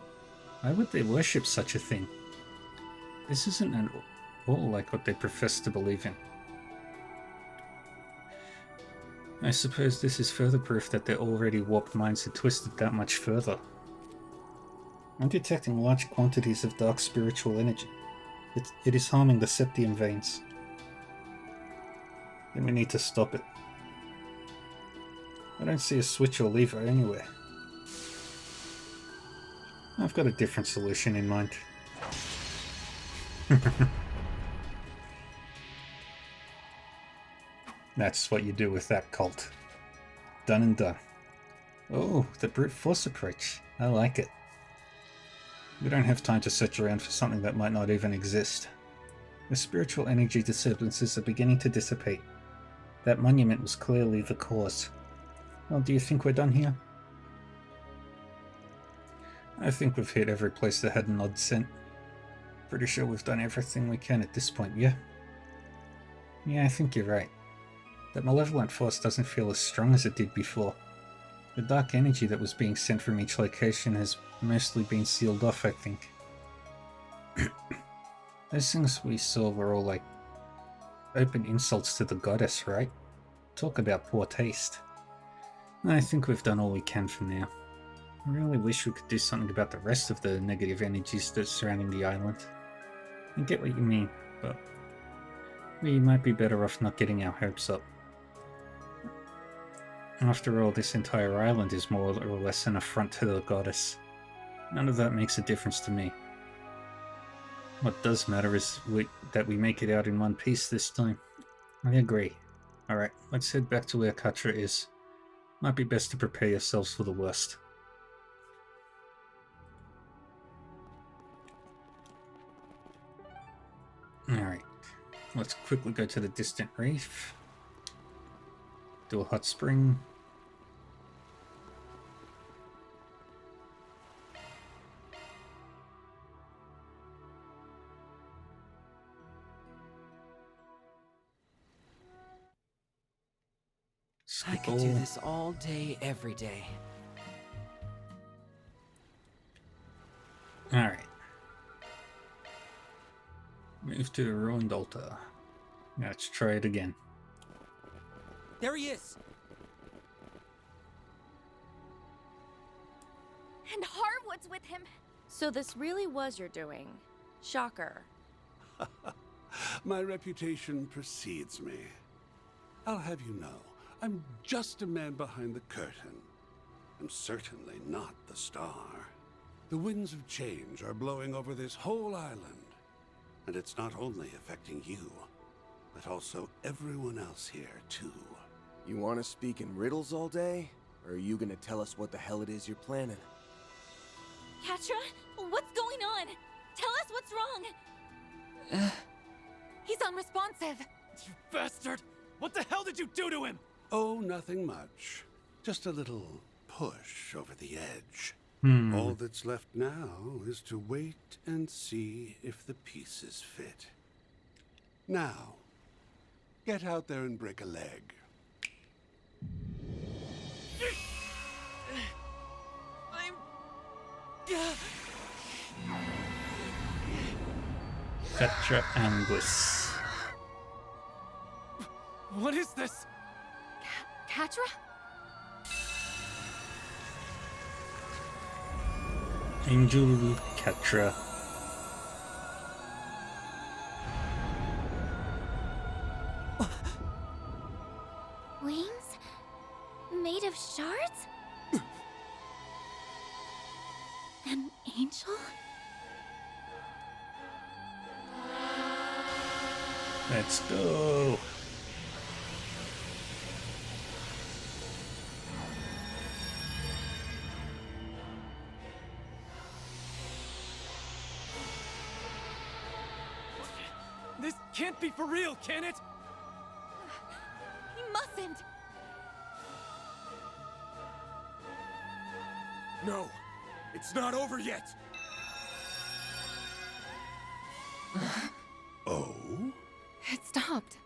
Why would they worship such a thing? This isn't at all like what they profess to believe in. I suppose this is further proof that their already warped minds had twisted that much further. I'm detecting large quantities of dark spiritual energy. It is harming the septium veins. Then we need to stop it. I don't see a switch or lever anywhere. I've got a different solution in mind. That's what you do with that cult. Done and done. Oh, the brute force approach. I like it. We don't have time to search around for something that might not even exist. The spiritual energy disturbances are beginning to dissipate. That monument was clearly the cause. Well, do you think we're done here? I think we've hit every place that had an odd scent. Pretty sure we've done everything we can at this point, yeah? Yeah, I think you're right. That malevolent force doesn't feel as strong as it did before. The dark energy that was being sent from each location has mostly been sealed off, I think. Those things we saw were all like open insults to the goddess, right? Talk about poor taste. I think we've done all we can for now. I really wish we could do something about the rest of the negative energies that's surrounding the island. I get what you mean, but we might be better off not getting our hopes up. After all, this entire island is more or less an affront to the goddess. None of that makes a difference to me. What does matter is that we make it out in one piece this time. I agree. Alright, let's head back to where Katra is. Might be best to prepare yourselves for the worst. Alright, let's quickly go to the distant reef. Do a hot spring.
I could do this all day, every day.
Alright. Move to the ruined altar. Let's try it again.
There he is!
And Harwood's with him.
So this really was your doing. Shocker.
My reputation precedes me. I'll have you know, I'm just a man behind the curtain. I'm certainly not the star. The winds of change are blowing over this whole island. And it's not only affecting you, but also everyone else here, too.
You want to speak in riddles all day? Or are you gonna tell us what the hell it is you're planning?
Katra, what's going on? Tell us what's wrong.
He's unresponsive.
You bastard! What the hell did you do to him?
Oh, nothing much. Just a little push over the edge. All that's left now is to wait and see if the pieces fit. Now, get out there and break a leg.
Katra Anguis.
What is this?
Katra?
Angel Catra.
Wings? Made of shards? An angel?
Let's go.
This can't be for real, can it?
He mustn't!
No, it's not over yet.
Oh?
It stopped.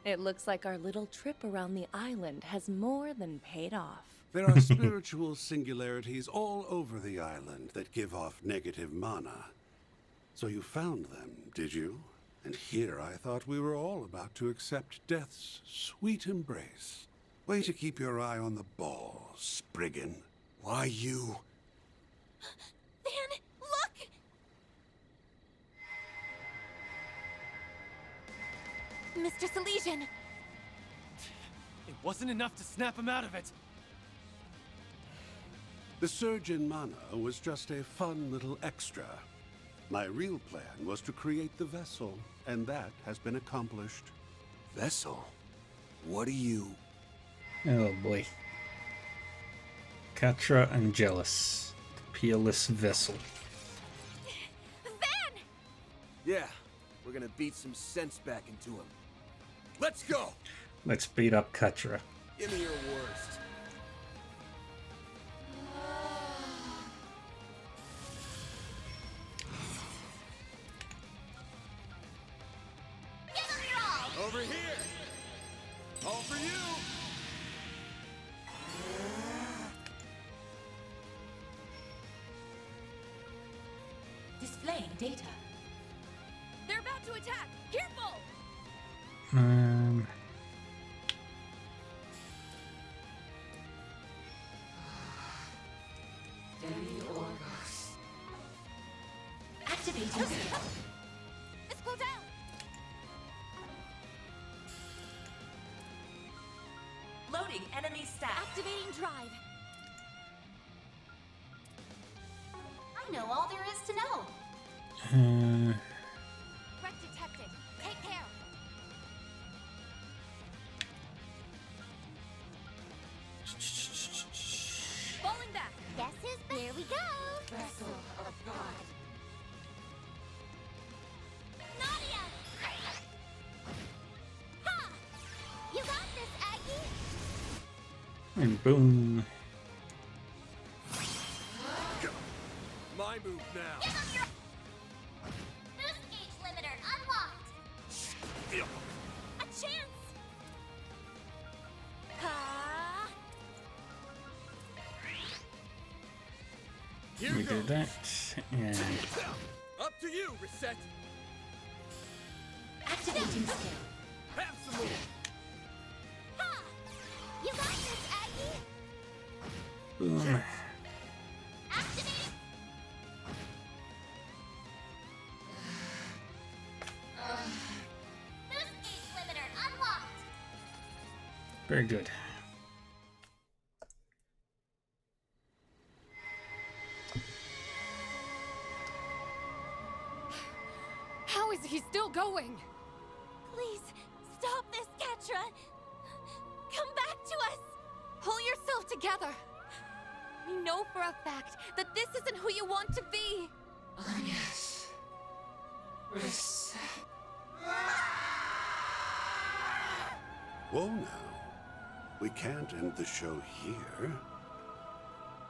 It looks like our little trip around the island has more than paid off.
There are spiritual singularities all over the island that give off negative mana. So you found them, did you? And here I thought we were all about to accept death's sweet embrace. Way to keep your eye on the ball, Spriggan.
Why you?
Van, look! Mr. Salesian!
It wasn't enough to snap him out of it.
The surge in mana was just a fun little extra. My real plan was to create the vessel, and that has been accomplished.
Vessel? What are you?
Oh boy. Catra Angelus, the peerless vessel.
Van!
Yeah, we're gonna beat some sense back into him. Let's go!
Let's beat up Catra.
Give me your worst.
Over here! All for you!
Displaying data.
They're about to attack! Careful!
Activating skill.
Let's go down!
Loading enemy staff.
Activating drive.
I know all there is to know.
Threat detected. Take care.
Falling back!
Guess who's back? Here we go!
Vessel of God.
Nadia! Ha! You got this, Aggie!
And boom.
My move now.
Give up your... Boost gauge limiter unlocked! A chance! Ha!
Here
We
goes.
do that, and
Up to you, Reset.
Activating skill.
Have some more.
Ha! You got this, Aggie!
boom.
Activating... Boost gauge limiter unlocked!
Very good.
How is he still going?
Please, stop this, Catra! Come back to us!
Pull yourself together! We know for a fact that this isn't who you want to be!
Yes. Reset.
Whoa now. We can't end the show here.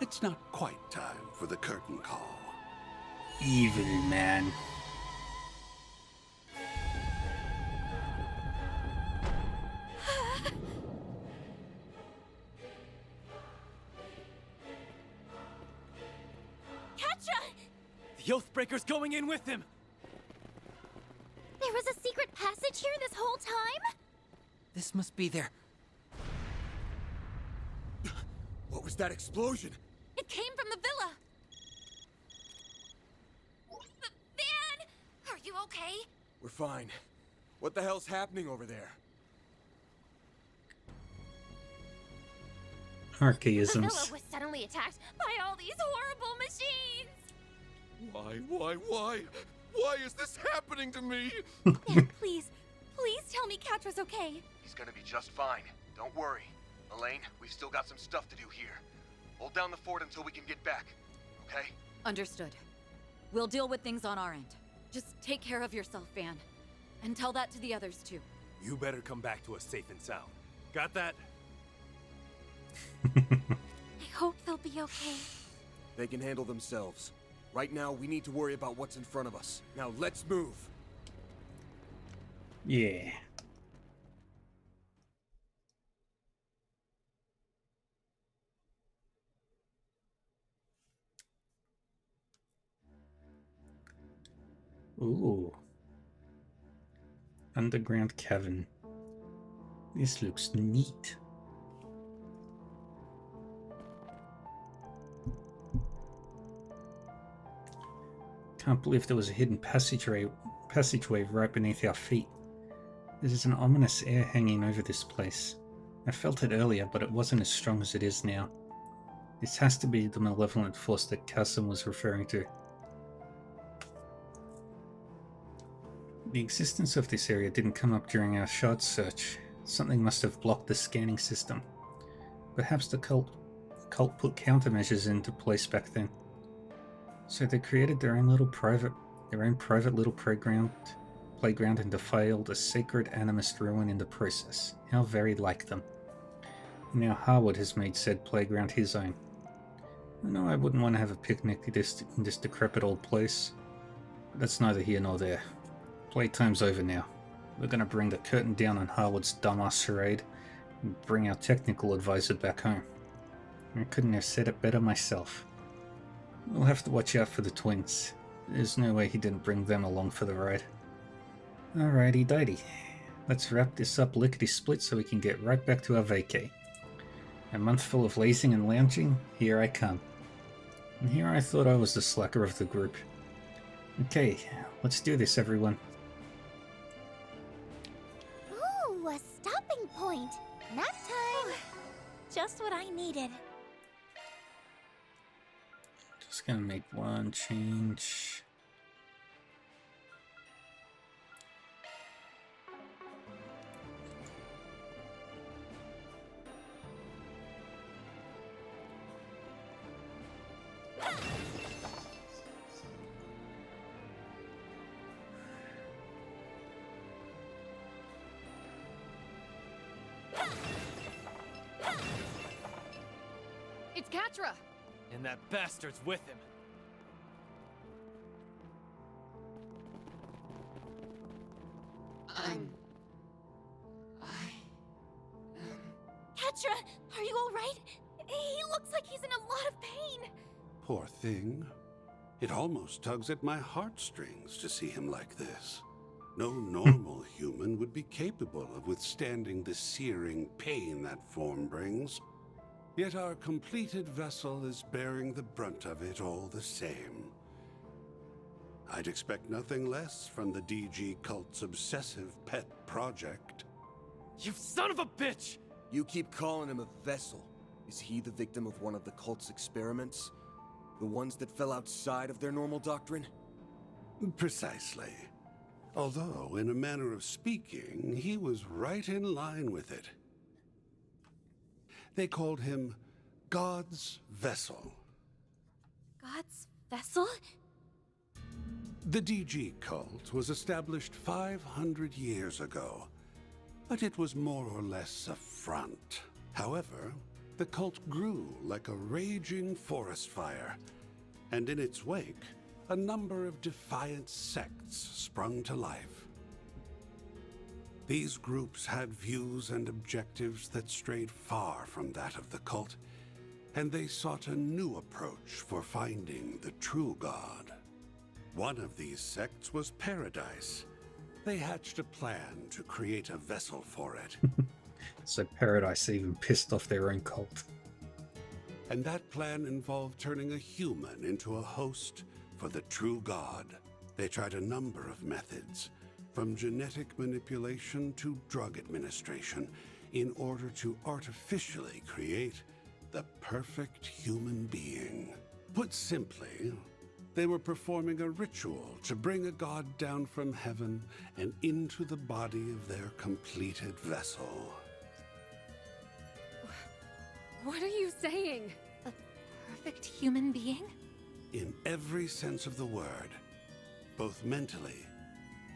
It's not quite time for the curtain call.
Evil man.
Catra!
The Oathbreaker's going in with him!
There was a secret passage here this whole time?
This must be their...
What was that explosion?
It came from the villa!
We're fine. What the hell's happening over there?
The
Archaisms.
villa was suddenly attacked by all these horrible machines!
Why is this happening to me?
There, please tell me Catra's okay.
He's gonna be just fine. Don't worry. Elaine, we've still got some stuff to do here. Hold down the fort until we can get back, okay?
Understood. We'll deal with things on our end. Just take care of yourself, Van. And tell that to the others, too.
You better come back to us safe and sound. Got that?
I hope they'll be okay.
They can handle themselves. Right now, we need to worry about what's in front of us. Now, let's move.
Yeah. Ooh. Underground cavern. This looks neat. Can't believe there was a hidden passageway right beneath our feet. There's an ominous air hanging over this place. I felt it earlier, but it wasn't as strong as it is now. This has to be the malevolent force that Kasim was referring to. The existence of this area didn't come up during our shard search. Something must have blocked the scanning system. Perhaps the cult put countermeasures into place back then. So they created their own private little playground and defiled a sacred animist ruin in the process. How very like them. And now Harwood has made said playground his own. I know I wouldn't want to have a picnic in this decrepit old place, but that's neither here nor there. Playtime's over now. We're gonna bring the curtain down on Harwood's dumbass charade and bring our technical advisor back home. I couldn't have said it better myself. We'll have to watch out for the twins. There's no way he didn't bring them along for the ride. Alrighty ditey. Let's wrap this up lickety-split so we can get right back to our vacay. A month full of lazing and lounging, here I come. And here I thought I was the slacker of the group. Okay, let's do this, everyone.
Ooh, a stopping point. Nap time. Just what I needed.
Just gonna make one change.
It's Catra!
And that bastard's with him.
Catra, are you alright? He looks like he's in a lot of pain.
Poor thing. It almost tugs at my heartstrings to see him like this. No normal human would be capable of withstanding the searing pain that form brings. Yet our completed vessel is bearing the brunt of it all the same. I'd expect nothing less from the DG cult's obsessive pet project.
You son of a bitch!
You keep calling him a vessel. Is he the victim of one of the cult's experiments? The ones that fell outside of their normal doctrine?
Precisely. Although, in a manner of speaking, he was right in line with it. They called him God's Vessel.
God's vessel?
The DG cult was established 500 years ago, but it was more or less a front. However, the cult grew like a raging forest fire, and in its wake, a number of defiant sects sprung to life. These groups had views and objectives that strayed far from that of the cult, and they sought a new approach for finding the true God. One of these sects was Paradise. They hatched a plan to create a vessel for it.
So Paradise even pissed off their own cult.
And that plan involved turning a human into a host for the true God. They tried a number of methods, from genetic manipulation to drug administration, in order to artificially create the perfect human being. Put simply, they were performing a ritual to bring a god down from heaven and into the body of their completed vessel.
What are you saying?
A perfect human being?
In every sense of the word, both mentally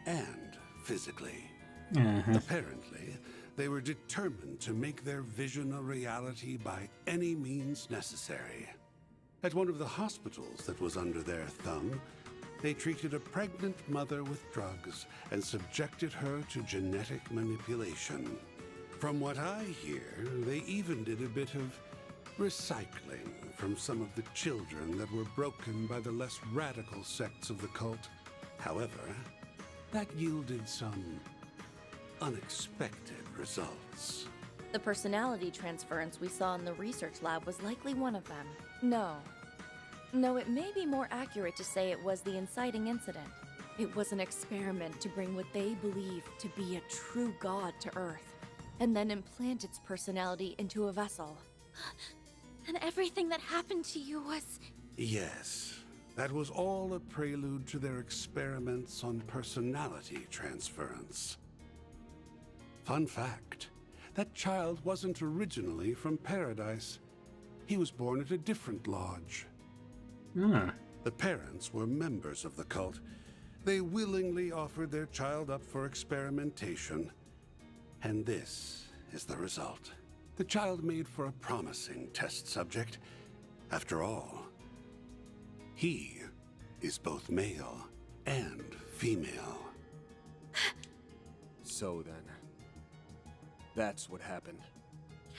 and physically. Apparently, they were determined to make their vision a reality by any means necessary. At one of the hospitals that was under their thumb, they treated a pregnant mother with drugs and subjected her to genetic manipulation. From what I hear, they even did a bit of recycling from some of the children that were broken by the less radical sects of the cult. However, that yielded some unexpected results.
The personality transference we saw in the research lab was likely one of them. No, it may be more accurate to say it was the inciting incident. It was an experiment to bring what they believe to be a true god to Earth, and then implant its personality into a vessel.
And everything that happened to you was...
Yes, that was all a prelude to their experiments on personality transference. Fun fact, that child wasn't originally from Paradise. He was born at a different lodge. The parents were members of the cult. They willingly offered their child up for experimentation. And this is the result. The child made for a promising test subject. After all, he is both male and female.
So then, that's what happened.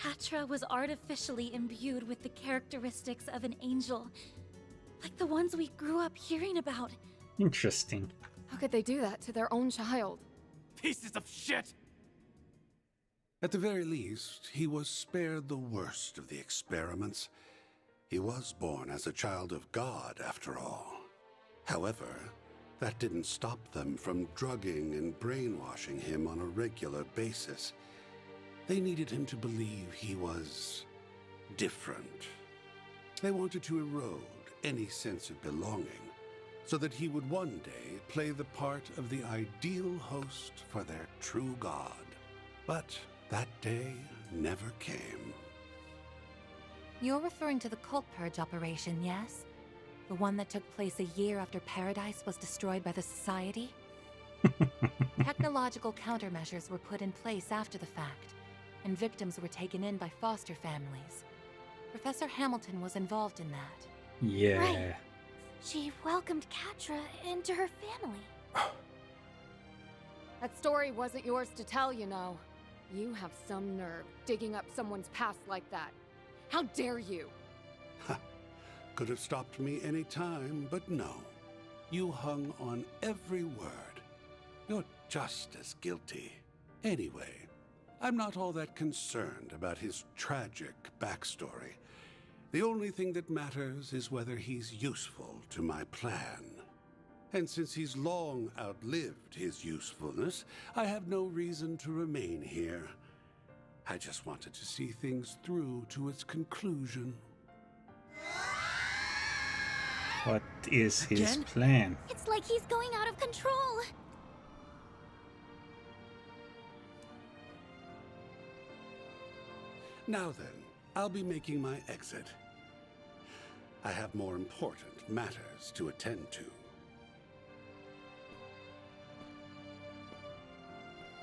Catra was artificially imbued with the characteristics of an angel, like the ones we grew up hearing about.
Interesting.
How could they do that to their own child?
Pieces of shit!
At the very least, he was spared the worst of the experiments. He was born as a child of God, after all. However, that didn't stop them from drugging and brainwashing him on a regular basis. They needed him to believe he was different. They wanted to erode any sense of belonging, so that he would one day play the part of the ideal host for their true god. But that day never came.
You're referring to the cult purge operation, yes? The one that took place a year after Paradise was destroyed by the Society? Technological countermeasures were put in place after the fact, and victims were taken in by foster families. Professor Hamilton was involved in that.
Yeah.
Right. She welcomed Catra into her family.
That story wasn't yours to tell, you know. You have some nerve digging up someone's past like that. How dare you?
Could have stopped me any time, but no. You hung on every word. You're just as guilty. Anyway, I'm not all that concerned about his tragic backstory. The only thing that matters is whether he's useful to my plan. And since he's long outlived his usefulness, I have no reason to remain here. I just wanted to see things through to its conclusion.
What is his plan?
It's like he's going out of control.
Now then, I'll be making my exit. I have more important matters to attend to.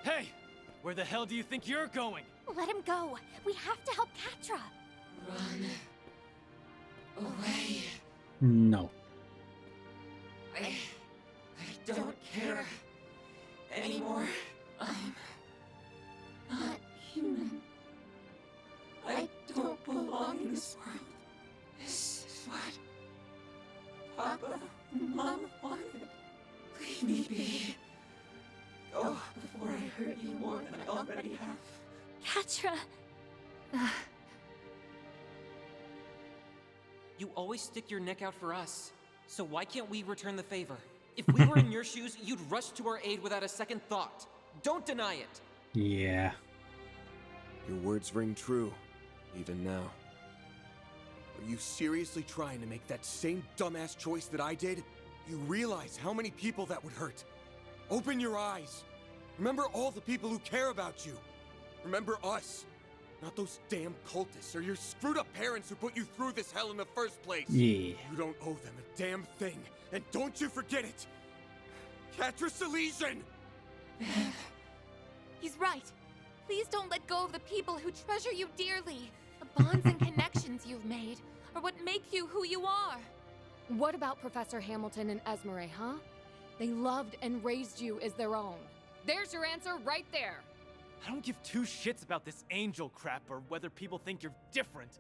Hey! Where the hell do you think you're going?
Let him go. We have to help Catra.
Run away.
No.
I don't care anymore. I'm not human. I don't belong in this world. This is what Papa and Mama wanted. Leave me be. Go before I hurt you more than I already have.
Catra.
You always stick your neck out for us, so why can't we return the favor? If we were in your shoes, you'd rush to our aid without a second thought. Don't deny it.
Yeah.
Your words ring true, even now. Are you seriously trying to make that same dumbass choice that I did? You realize how many people that would hurt. Open your eyes. Remember all the people who care about you. Remember us. Not those damn cultists or your screwed up parents who put you through this hell in the first place.
Yeah.
You don't owe them a damn thing. And don't you forget it. Catris Elysian!
He's right. Please don't let go of the people who treasure you dearly. The bonds and connections you've made are what make you who you are.
What about Professor Hamilton and Esmeralda, huh? They loved and raised you as their own. There's your answer right there.
I don't give two shits about this angel crap or whether people think you're different.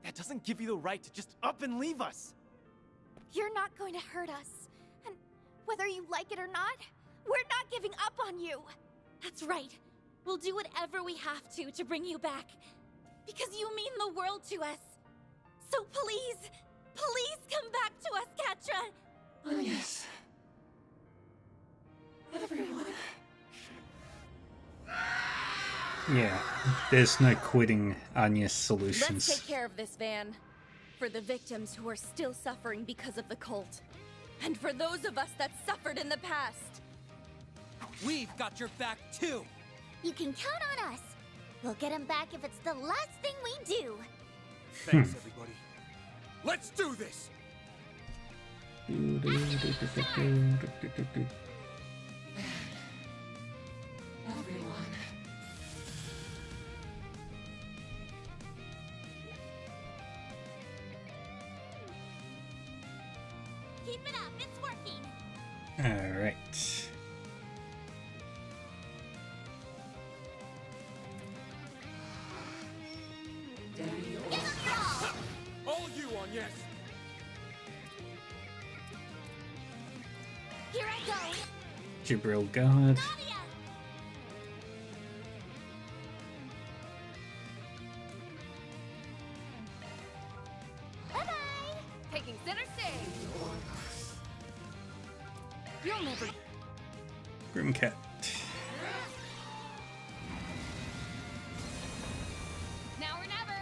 That doesn't give you the right to just up and leave us.
You're not going to hurt us. And whether you like it or not, we're not giving up on you. That's right. We'll do whatever we have to bring you back. Because you mean the world to us. So please, please come back to us, Catra.
Oh, yes. Everyone.
Yeah, there's no quitting Anya's solutions.
Let's take care of this, Van. For the victims who are still suffering because of the cult. And for those of us that suffered in the past.
We've got your back, too!
You can count on us. We'll get him back if it's the last thing we do.
Thanks, everybody. Let's do this!
Everyone.
Keep it up, it's working.
Alright.
All you on yes!
Here I go.
Jibril guard.
Bye-bye.
Taking center stage. You'll never...
Grimcat.
Now or never.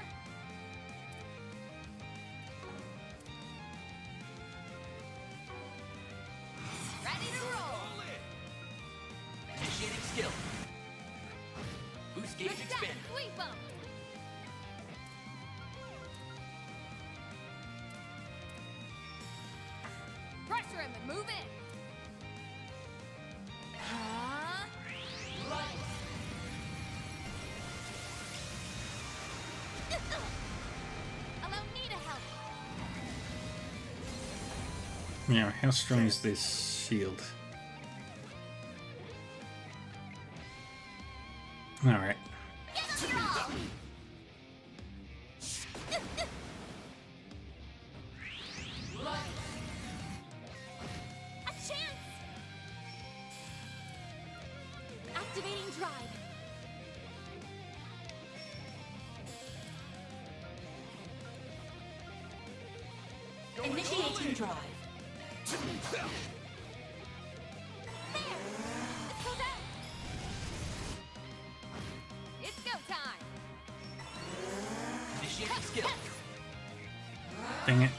Ready to roll.
Initiating skill. Boost gauge expanded.
Sweep 'em. Pressure him and move in.
Allow me to help.
Yeah, how strong is this shield? Alright.
A chance. Activating drive.
Initiating drive.
It's go time.
Initiating skill.
Dang it.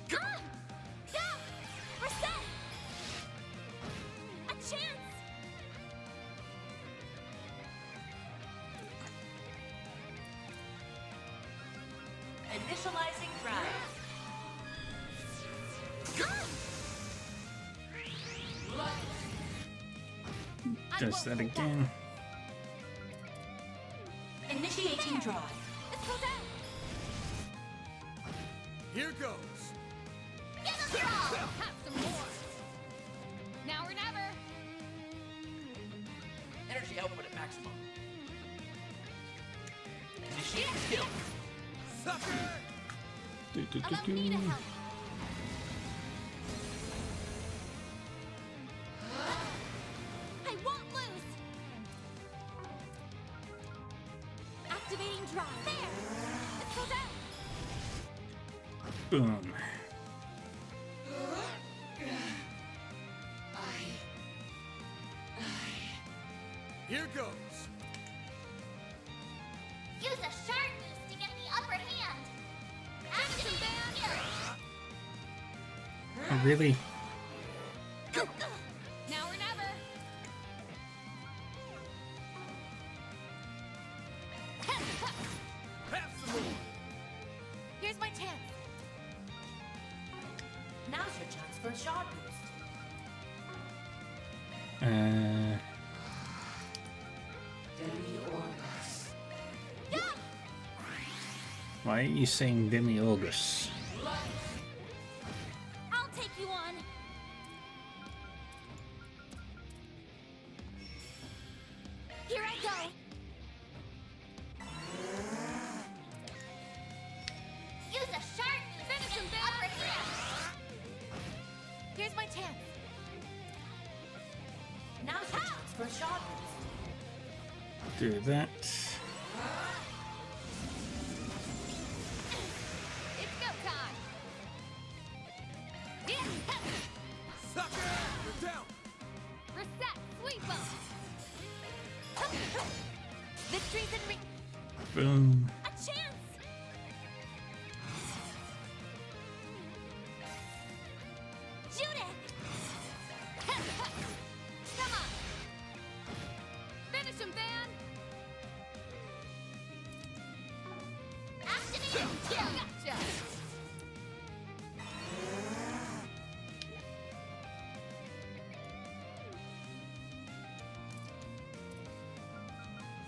Come on. Go. Reset. A chance.
Initializing drive.
Does that again.
Initiating drive.
Let's close out.
Here goes.
Have some more. Now or never.
Energy output at maximum. Initiating skill.
Sucker!
Allow me to help. I won't lose. Activating drive. There. Let's close out.
Boom.
goes!
Use a shark boost to get the upper hand. Action skill.
Oh, really?
Now or never.
Have some more!
Here's my chance.
Now's your chance for a shark boost.
Why are you saying Demi-August?
I'll take you on. Here I go. Use a shark boost to get the upper hand.
Here's my chance.
Now's your chance for a shark boost.
Do that.
It's go time.
Sucker! You're down!
Reset. Sweep 'em. Victory's in reach.
Boom.
A chance. Judith.
Come on. Finish him, Van.
Activating skill.
Gotcha.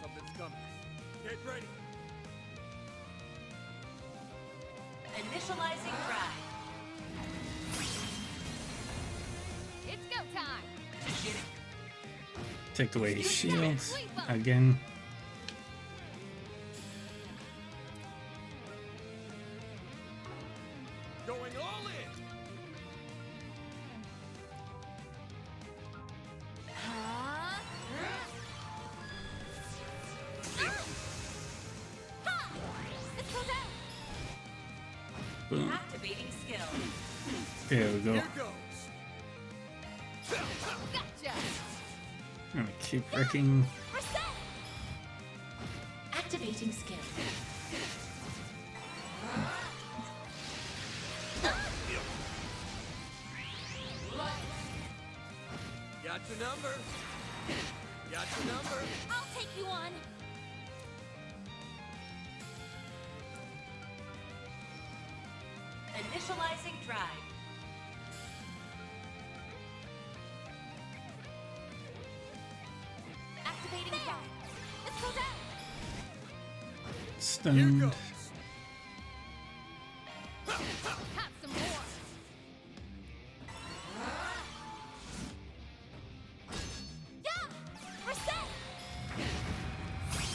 Something's coming. Get ready!
Initializing drive.
It's go time.
Take away his shield again.
Going all in!
This goes out.
Boom.
Activating skill.
There we go.
Here goes!
Gotcha.
I'm gonna keep wrecking.
Reset.
Activating skill.
Got your number! Got your number!
I'll take you on.
Initializing drive.
Activating drive. This goes out.
Stunned.
Have some more.
Yeah. Reset.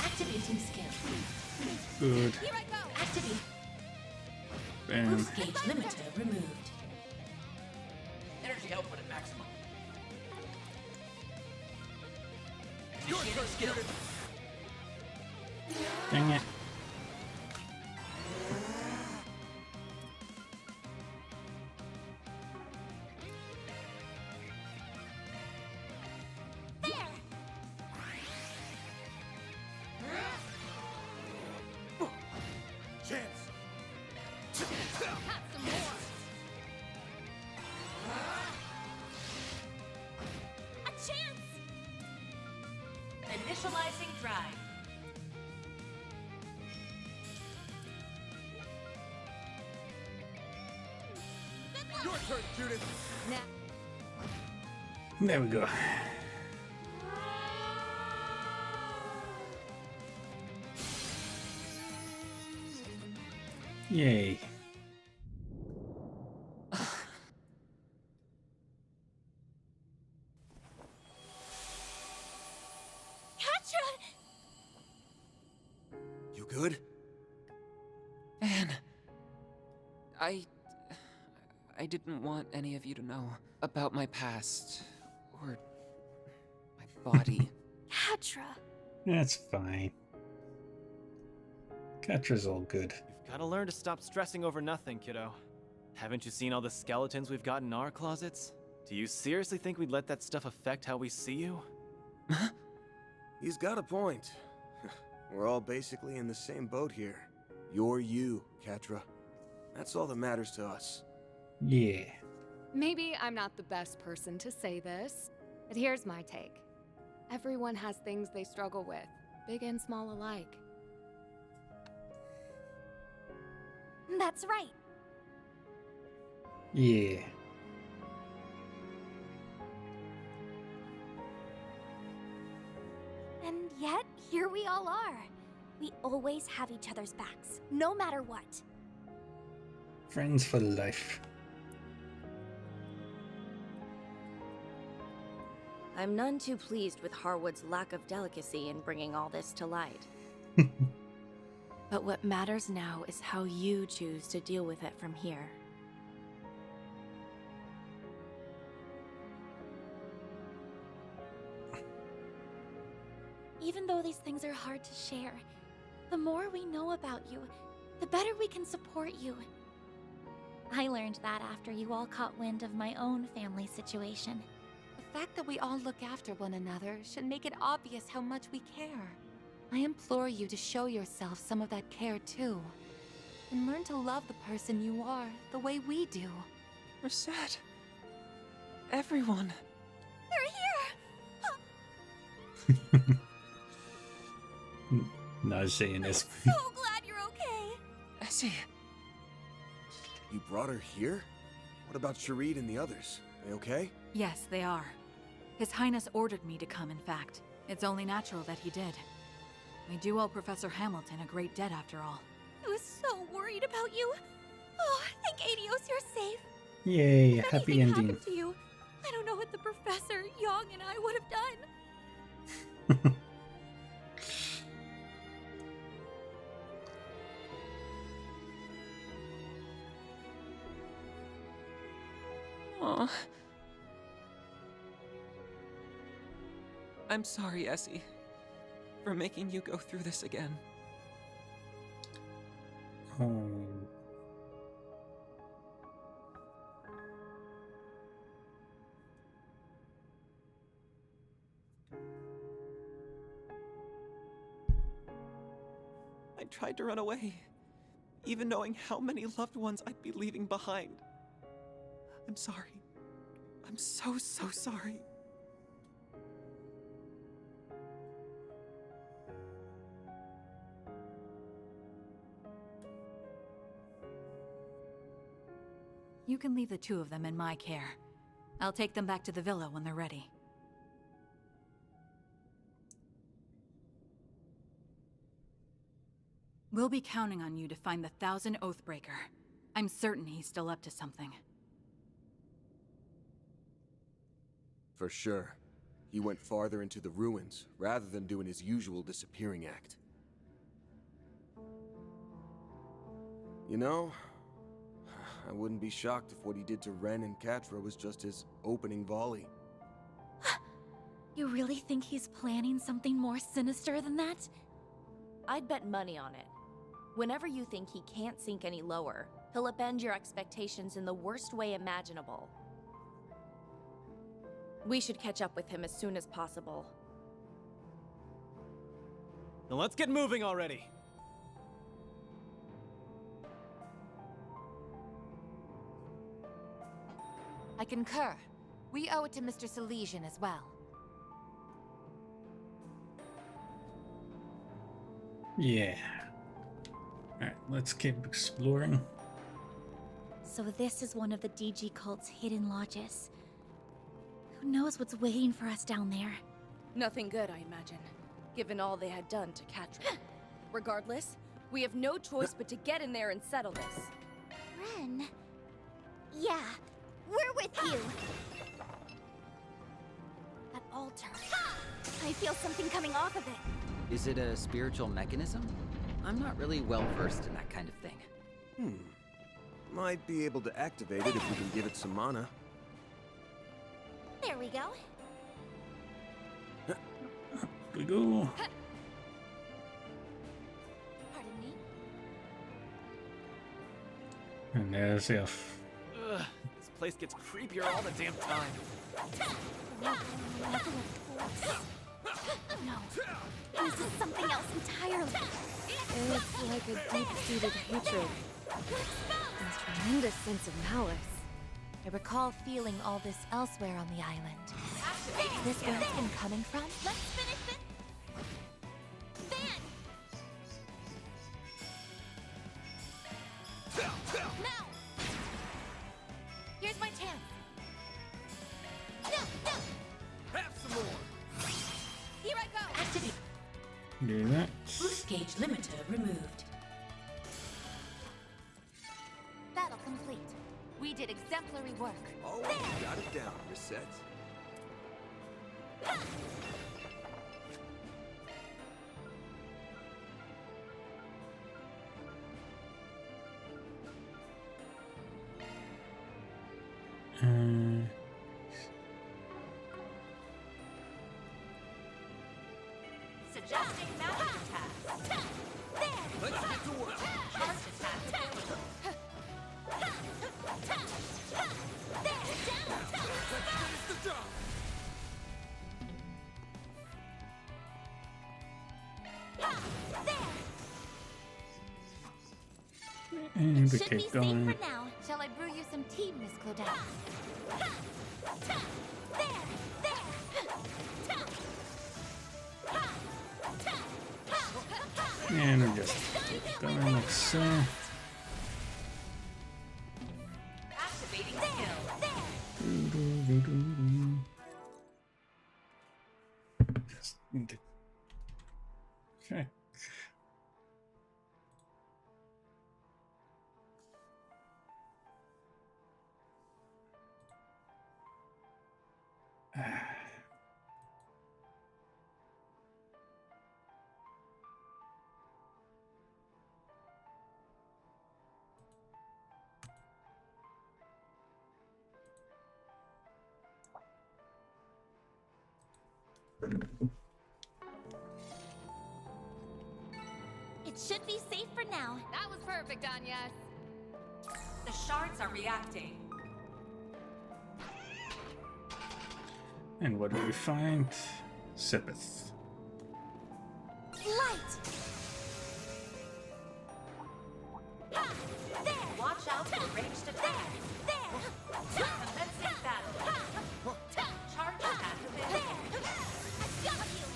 Activating skill.
Good.
Here I go.
Activate.
Bam.
Boost gauge limiter removed. Energy output at maximum. Initiating skill.
Dang it.
There.
Chance!
Have some more.
A chance.
Initializing drive.
Your turn, Judith!
There we go. Yay.
Catra.
You good?
Van. I didn't want any of you to know about my past or my body.
Catra.
That's fine. Catra's all good.
You've gotta learn to stop stressing over nothing, kiddo. Haven't you seen all the skeletons we've got in our closets? Do you seriously think we'd let that stuff affect how we see you?
He's got a point. We're all basically in the same boat here. You're you, Catra. That's all that matters to us.
Yeah.
Maybe I'm not the best person to say this, but here's my take. Everyone has things they struggle with, big and small alike.
That's right.
Yeah.
And yet, here we all are. We always have each other's backs, no matter what.
Friends for life.
I'm none too pleased with Harwood's lack of delicacy in bringing all this to light. But what matters now is how you choose to deal with it from here.
Even though these things are hard to share, the more we know about you, the better we can support you. I learned that after you all caught wind of my own family situation.
The fact that we all look after one another should make it obvious how much we care. I implore you to show yourself some of that care too. And learn to love the person you are the way we do.
Rosette. Everyone.
They're here!
Nausea and
So glad you're okay!
Essie.
You brought her here? What about Sharid and the others? They okay?
Yes, they are. His Highness ordered me to come, in fact. It's only natural that he did. We do owe Professor Hamilton a great debt, after all.
I was so worried about you. Oh, thank Adios you're safe.
Yay,
If
happy
anything
ending.
happened to you, I don't know what the Professor, Young, and I would have done.
Aw. I'm sorry, Essie, for making you go through this again.
Oh.
I tried to run away, even knowing how many loved ones I'd be leaving behind. I'm sorry. I'm so sorry.
You can leave the two of them in my care. I'll take them back to the villa when they're ready. We'll be counting on you to find the 1000 Oathbreaker. I'm certain he's still up to something.
For sure. He went farther into the ruins, rather than doing his usual disappearing act. You know, I wouldn't be shocked if what he did to Ren and Catra was just his opening volley.
You really think he's planning something more sinister than that?
I'd bet money on it. Whenever you think he can't sink any lower, he'll upend your expectations in the worst way imaginable. We should catch up with him as soon as possible.
Now let's get moving already.
I concur. We owe it to Mr. Salesian as well.
Yeah. Alright, let's keep exploring.
So this is one of the DG cult's hidden lodges. Who knows what's waiting for us down there?
Nothing good, I imagine, given all they had done to Catra. Regardless, we have no choice but to get in there and settle this.
Ren? Yeah, we're with you. That altar. I feel something coming off of it.
Is it a spiritual mechanism? I'm not really well versed in that kind of thing.
Might be able to activate it if we can give it some mana.
There we go.
We go.
Pardon me?
And there's the
Ugh, this place gets creepier all the damn time.
No, this is something else entirely.
It's like a deep-seated hatred. And a tremendous sense of malice.
I recall feeling all this elsewhere on the island. Is this where it's been coming from?
Let's finish this. Van! Now! Here's my chance. No!
Have some more!
Here I go!
Activate.
Do that.
Boost gauge limiter removed.
Battle complete. We did exemplary work.
Oh, got it down, Reset.
Suggesting magic attacks.
Let's get to work.
Charge attack.
Let's finish the job.
And we
Should
keep
be safe
going.
for now. Shall I brew you some tea, Miss Claudette?
And we just keep going like so.
Activating skill.
Just need to- Okay.
It should be safe for now.
That was perfect, Anya.
The shards are reacting.
And what do we find? Sepith.
Light!
Watch out for ranged attacks. Commencing battle. Charge attack available.
I got you!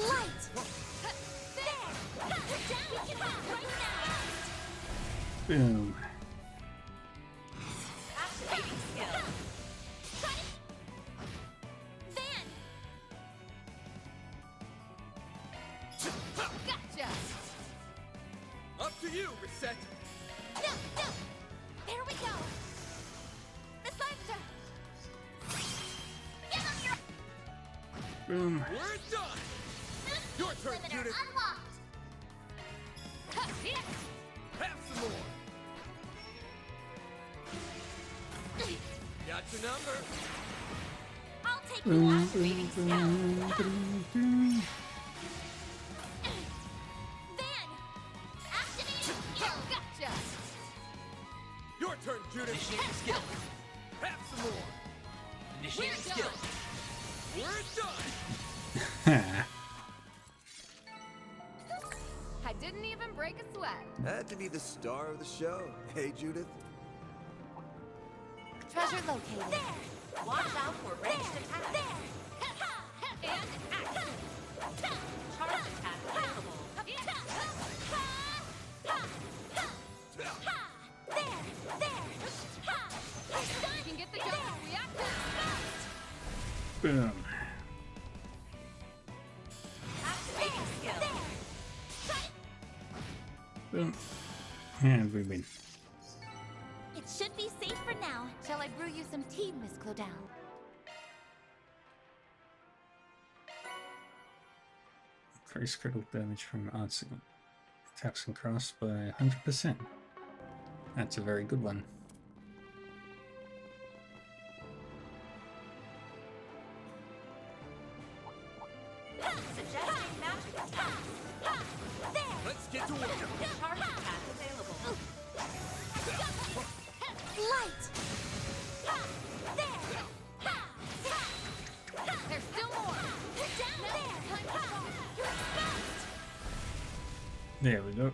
Light! There! Down! We can move right now!
Boom.
Activating skill.
Van!
Gotcha!
Up to you, Reset.
No! There we go! Miss Lancer! Give him your
Boom.
We're done. Your turn,
limiter
Judith.
unlocked!
Have some more. Got your number.
I'll take you on! Van! Activating skill!
Gotcha!
Your turn, Judith.
Initiating skill.
Have some more.
Initiating skill.
We're done.
I didn't even break a sweat.
Had to be the star of the show. Hey, Judith.
Treasure located.
Watch out for ranged attacks.
And action!
Charge attack available.
You can get the job reactive.
Boom.
Activating skill.
Boom. And we win.
It should be safe for now.
Shall I brew you some tea, Miss Claudette?
Increase critical damage from attacks and crafts by 100%. That's a very good one.
Suggesting magic attacks.
Let's get to work.
Charge attack available.
Light!
There's still more.
Down there!
There we go.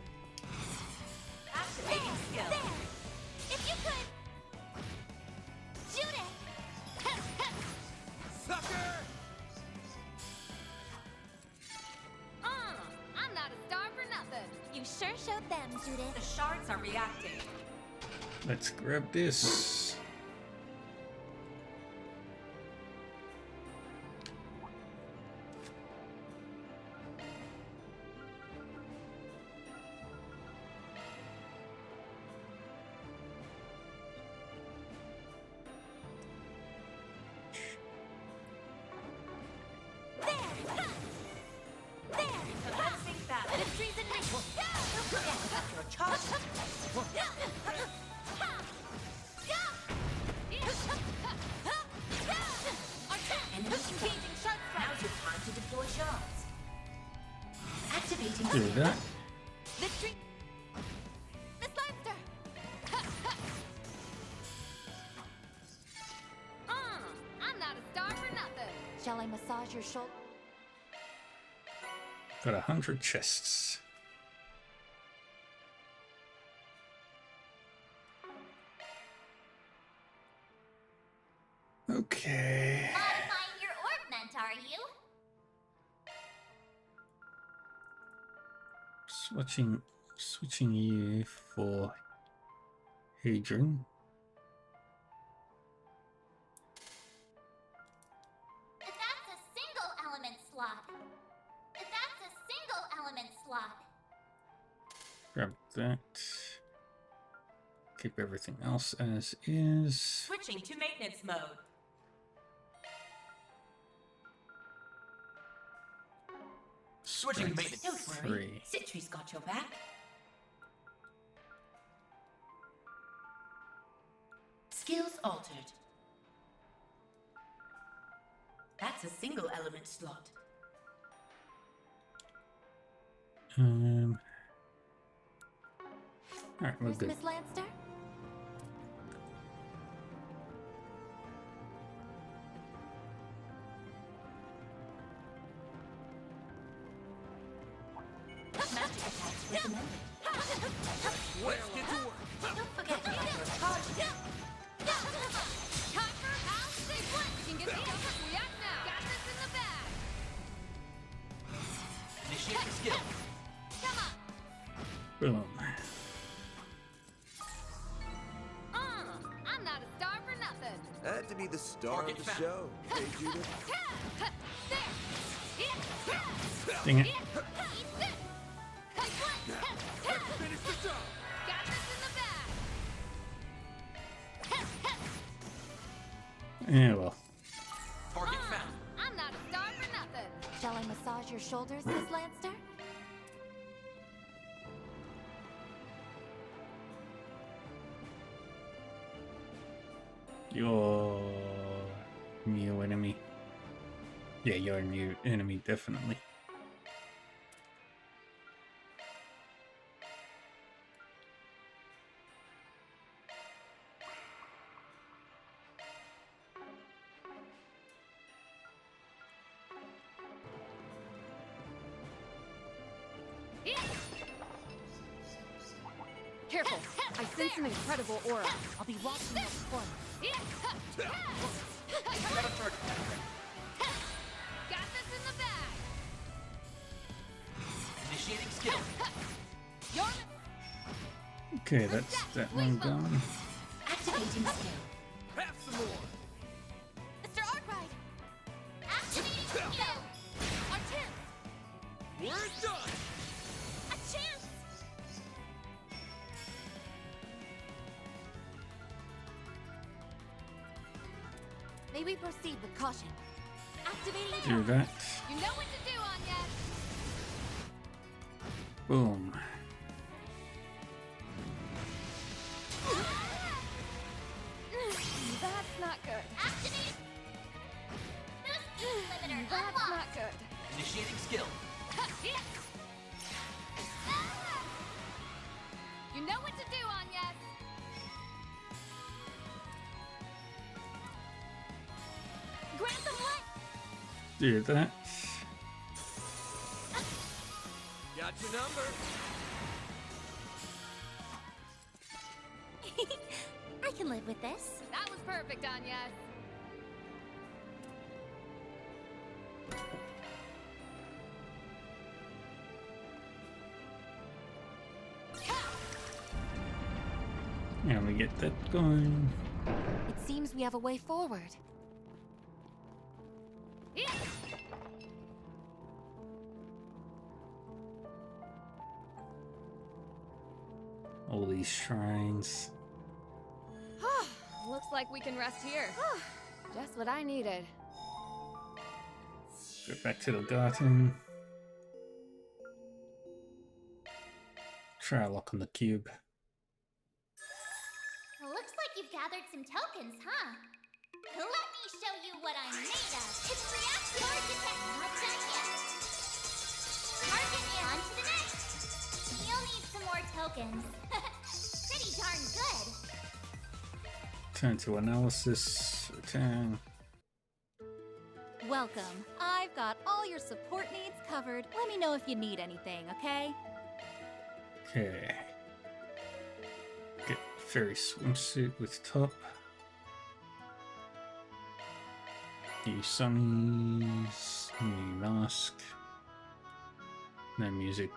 Activating skill.
If you could... Shoot it!
Sucker!
I'm not a star for nothing.
You sure showed them, Judith.
The shards are reacting.
Let's grab this.
Commencing battle.
The trees in reach.
Don't forget about your charge. Enemy engaging shark strike. Now's your time to deploy shards. Activating
Do that.
The tree... Miss Leinster!
I'm not a star for nothing.
Shall I massage your shoulder?
Got 100 chests. Okay.
Modifying your orbment, are you?
Switching you for Hadrian.
That's a single element slot. That's a single element slot.
Grab that. Keep everything else as is.
Switching to maintenance mode.
Switching to maintenance.
Don't worry.
3.
Citri's got your back. Skills altered. That's a single element slot.
Alright, we're
Where's
good.
Miss Lanster?
Magic attacks recommended.
Let's get to work.
Don't forget about your charge.
Time for house six. You can get the over. React now. Got this in the bag.
Initiating skill.
Come on.
Boom.
I'm not a star for nothing.
Had to be the star
Target
of the
found.
show. Hey, Judith.
Dang it.
Finish the job.
Got this in the bag.
Yeah, well.
Target found.
I'm not a star for nothing.
Shall I massage your shoulders, Miss Lanster?
Your new enemy. Yeah, your new enemy, definitely.
Careful! I sense an incredible aura.
I'll be watching your performance.
Got this in the bag.
Initiating skill.
Okay, that's that one done.
Activating skill.
Have some more.
Mr. Arkwright! Activating skill! Our chance!
We're done.
A chance! May we proceed with caution. Activating
Do that.
You know what to do, Anya.
Boom.
That's not good.
Activate! Boost limiter
That's
unlocked!
not good.
Initiating skill.
You know what to do, Anya.
Grant them light!
Do that.
Got your number.
I can live with this.
That was perfect, Anya.
Yeah, we get that going.
It seems we have a way forward.
All these shrines.
Looks like we can rest here. Just what I needed.
Go back to the garden. Try a lock on the cube.
Looks like you've gathered some tokens, huh? Let me show you what I'm made of. It's reactor detect. Not done yet. Target on to the next. You'll need some more tokens. Pretty darn good.
Turn to analysis. Return.
Welcome. I've got all your support needs covered. Let me know if you need anything, okay?
Okay. Get fairy swimsuit with top. New sunnies. New mask. No music.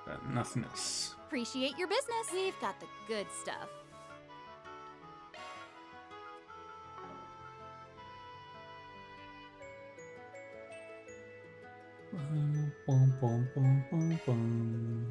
But nothing else.
Appreciate your business. We've got the good stuff.
Bum, bum, bum, bum, bum, bum.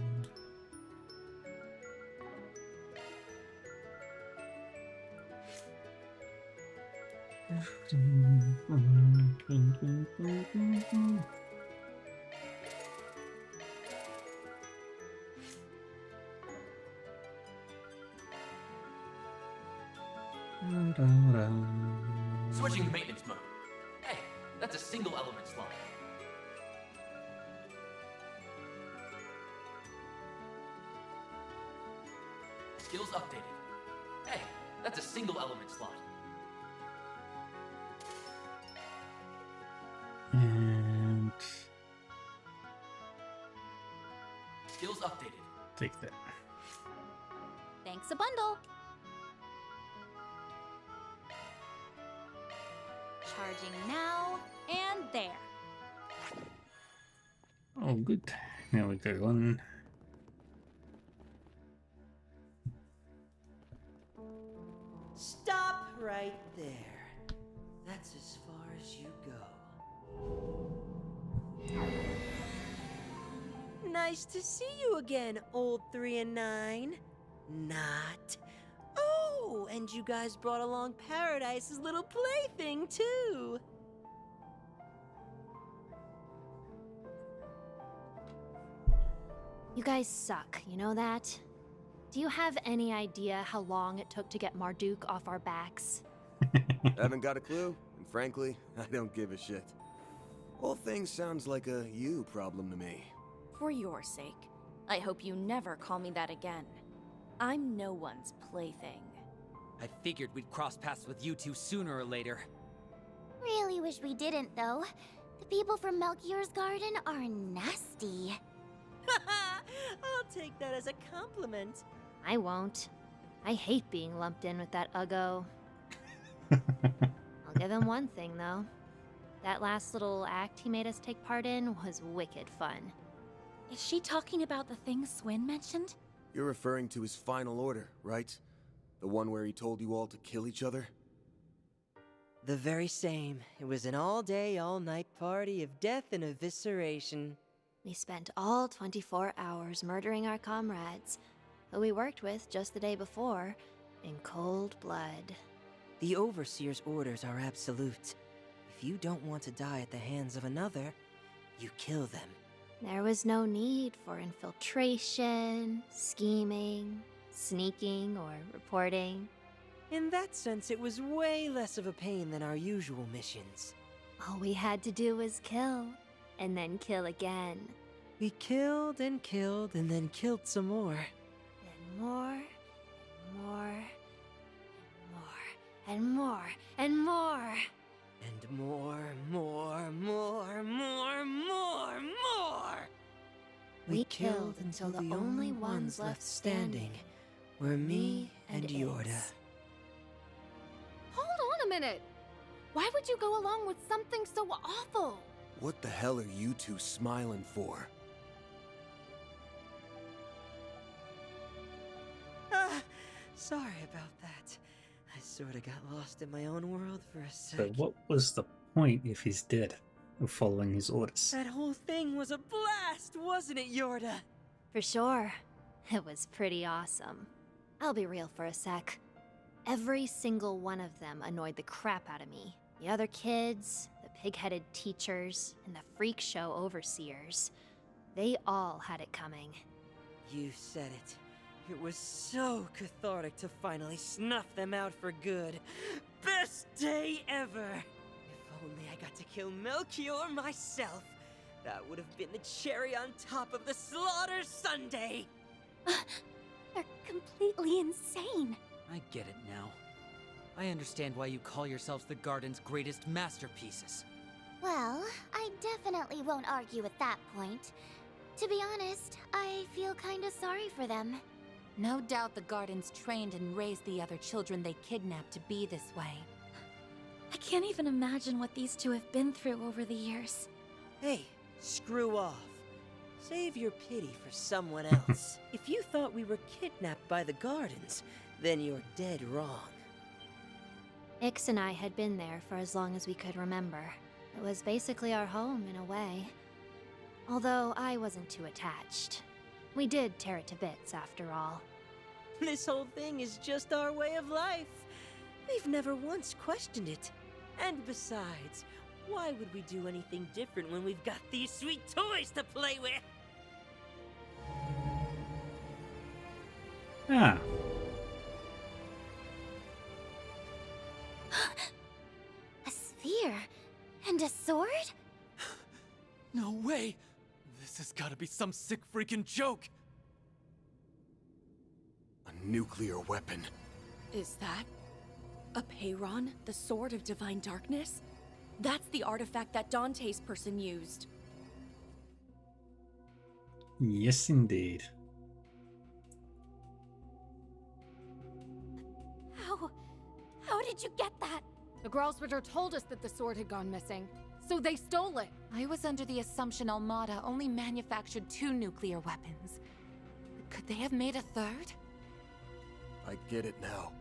Switching to maintenance mode. Hey, that's a single element slot. Skills updated. Hey, that's a single element slot.
And
Skills updated.
take that.
Thanks a bundle. Charging now and there.
Oh, good. Now we go on.
Stop right there. That's as far as you go. Nice to see you again, old 3 and 9. Not. Oh, and you guys brought along Paradise's little plaything, too.
You guys suck, you know that? Do you have any idea how long it took to get Marduk off our backs?
Haven't got a clue, and frankly, I don't give a shit. Whole thing sounds like a you problem to me.
For your sake, I hope you never call me that again. I'm no one's plaything.
I figured we'd cross paths with you two sooner or later.
Really wish we didn't, though. The people from Melchior's garden are nasty.
I'll take that as a compliment.
I won't. I hate being lumped in with that Uggo. I'll give him one thing, though. That last little act he made us take part in was wicked fun.
Is she talking about the thing Swin mentioned?
You're referring to his final order, right? The one where he told you all to kill each other?
The very same. It was an all-day, all-night party of death and evisceration.
We spent all 24 hours murdering our comrades, who we worked with just the day before, in cold blood.
The Overseer's orders are absolute. If you don't want to die at the hands of another, you kill them.
There was no need for infiltration, scheming, sneaking, or reporting.
In that sense, it was way less of a pain than our usual missions.
All we had to do was kill, and then kill again.
We killed and then killed some more.
And more, and more, and more, and more.
And more, more, more, more, more, more! We killed until the only ones left standing were me and Yorda.
Hold on a minute! Why would you go along with something so awful?
What the hell are you two smiling for?
Sorry about that. I sorta got lost in my own world for a sec.
So what was the point if he's dead of following his orders?
That whole thing was a blast, wasn't it, Yorda?
For sure. It was pretty awesome. I'll be real for a sec. Every single one of them annoyed the crap out of me. The other kids, the pig-headed teachers, and the freak show overseers. They all had it coming.
You said it. It was so cathartic to finally snuff them out for good. Best day ever! If only I got to kill Melchior myself. That would have been the cherry on top of the slaughter sundae!
They're completely insane.
I get it now. I understand why you call yourselves the Garden's greatest masterpieces.
Well, I definitely won't argue with that point. To be honest, I feel kinda sorry for them.
No doubt the Gardens trained and raised the other children they kidnapped to be this way.
I can't even imagine what these two have been through over the years.
Hey, screw off. Save your pity for someone else. If you thought we were kidnapped by the Gardens, then you're dead wrong.
Ix and I had been there for as long as we could remember. It was basically our home in a way. Although I wasn't too attached. We did tear it to bits after all.
This whole thing is just our way of life. We've never once questioned it. And besides, why would we do anything different when we've got these sweet toys to play with?
Ah.
A sphere? And a sword?
No way! This has gotta be some sick freaking joke!
A nuclear weapon.
Is that a Peyron, the Sword of Divine Darkness? That's the artifact that Dante's person used.
Yes, indeed.
How did you get that?
The Gralsritter told us that the sword had gone missing, so they stole it.
I was under the assumption Almada only manufactured 2 nuclear weapons. Could they have made a third?
I get it now.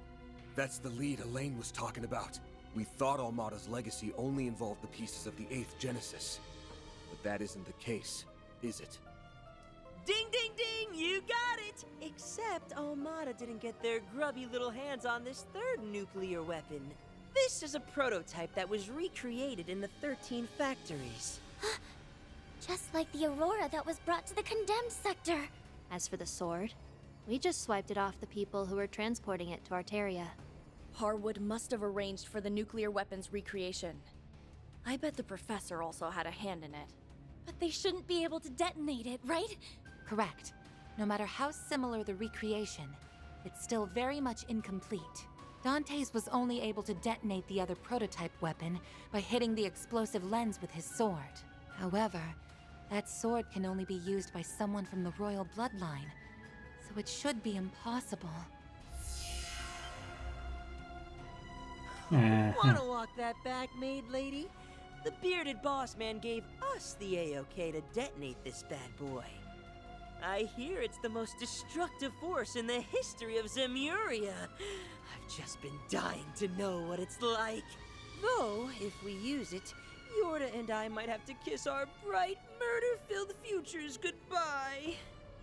That's the lead Elaine was talking about. We thought Almada's legacy only involved the pieces of the 8th Genesis. But that isn't the case, is it?
Ding, ding, ding! You got it! Except Almada didn't get their grubby little hands on this 3rd nuclear weapon. This is a prototype that was recreated in the 13 factories.
Just like the Aurora that was brought to the condemned sector.
As for the sword, we just swiped it off the people who were transporting it to Arteria.
Harwood must have arranged for the nuclear weapons recreation. I bet the professor also had a hand in it.
But they shouldn't be able to detonate it, right?
Correct. No matter how similar the recreation, it's still very much incomplete. Dante's was only able to detonate the other prototype weapon by hitting the explosive lens with his sword. However, that sword can only be used by someone from the royal bloodline, so it should be impossible.
Wanna walk that back, maid lady? The bearded boss man gave us the A-OK to detonate this bad boy. I hear it's the most destructive force in the history of Zemuria. I've just been dying to know what it's like. Though, if we use it, Yorda and I might have to kiss our bright, murder-filled futures goodbye.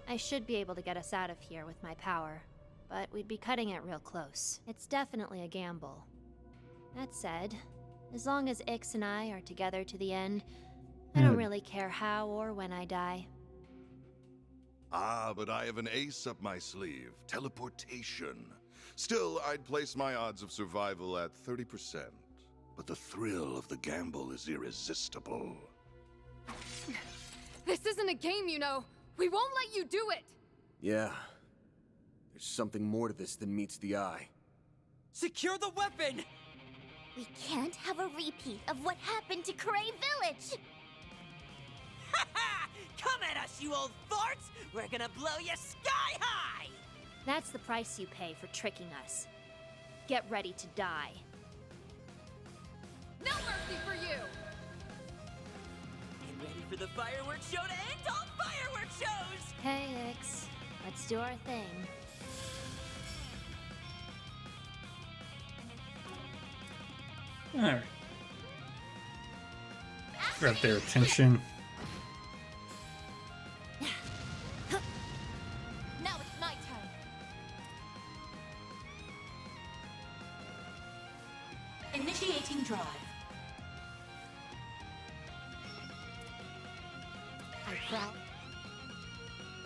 I should be able to get us out of here with my power, but we'd be cutting it real close. It's definitely a gamble. That said, as long as Ix and I are together to the end, I don't really care how or when I die.
Ah, but I have an ace up my sleeve. Teleportation. Still, I'd place my odds of survival at 30%. But the thrill of the gamble is irresistible.
This isn't a game, you know. We won't let you do it!
Yeah. There's something more to this than meets the eye.
Secure the weapon!
We can't have a repeat of what happened to Cray Village!
Come at us, you old farts! We're gonna blow you sky high!
That's the price you pay for tricking us. Get ready to die.
No mercy for you!
Get ready for the fireworks show to end all fireworks shows!
Hey, Ix. Let's do our thing.
Alright. Grab their attention.
Now it's my turn.
Initiating drive.
I prowl.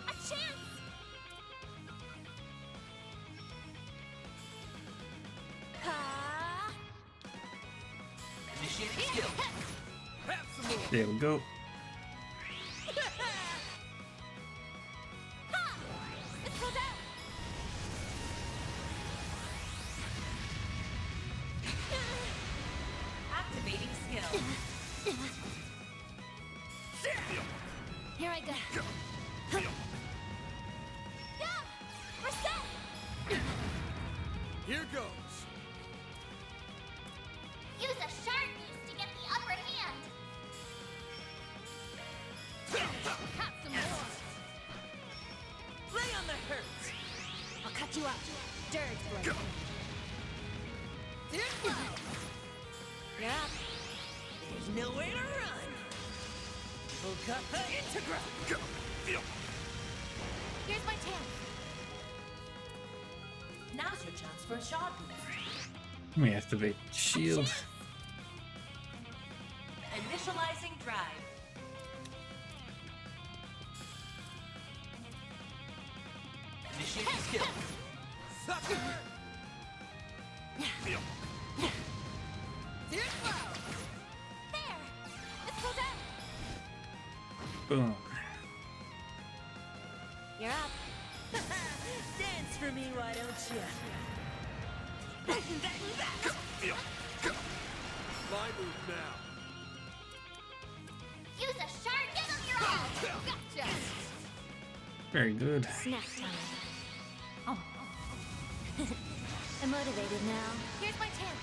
A chance! Ha!
Initiating skill.
There we go.
Ha! Let's go down!
Activating skill.
Here I go. Yeah! We're set!
Here goes.
Use a sharp boost to get the upper hand.
Have some more!
Lay on the hurts!
I'll cut you up. Dirge blade. You're up.
There's nowhere to run! Okapa Integra!
Here's my chance.
Now's your chance for a shot boost.
Let me activate shield.
Initializing drive.
Initiating skill.
Sucker!
There! Let's go down!
Boom.
You're up.
Dance for me, why don't you?
My move now.
Use a sharp give 'em your all!
Gotcha!
Very good.
Snack time. Oh. I'm motivated now.
Here's my chance.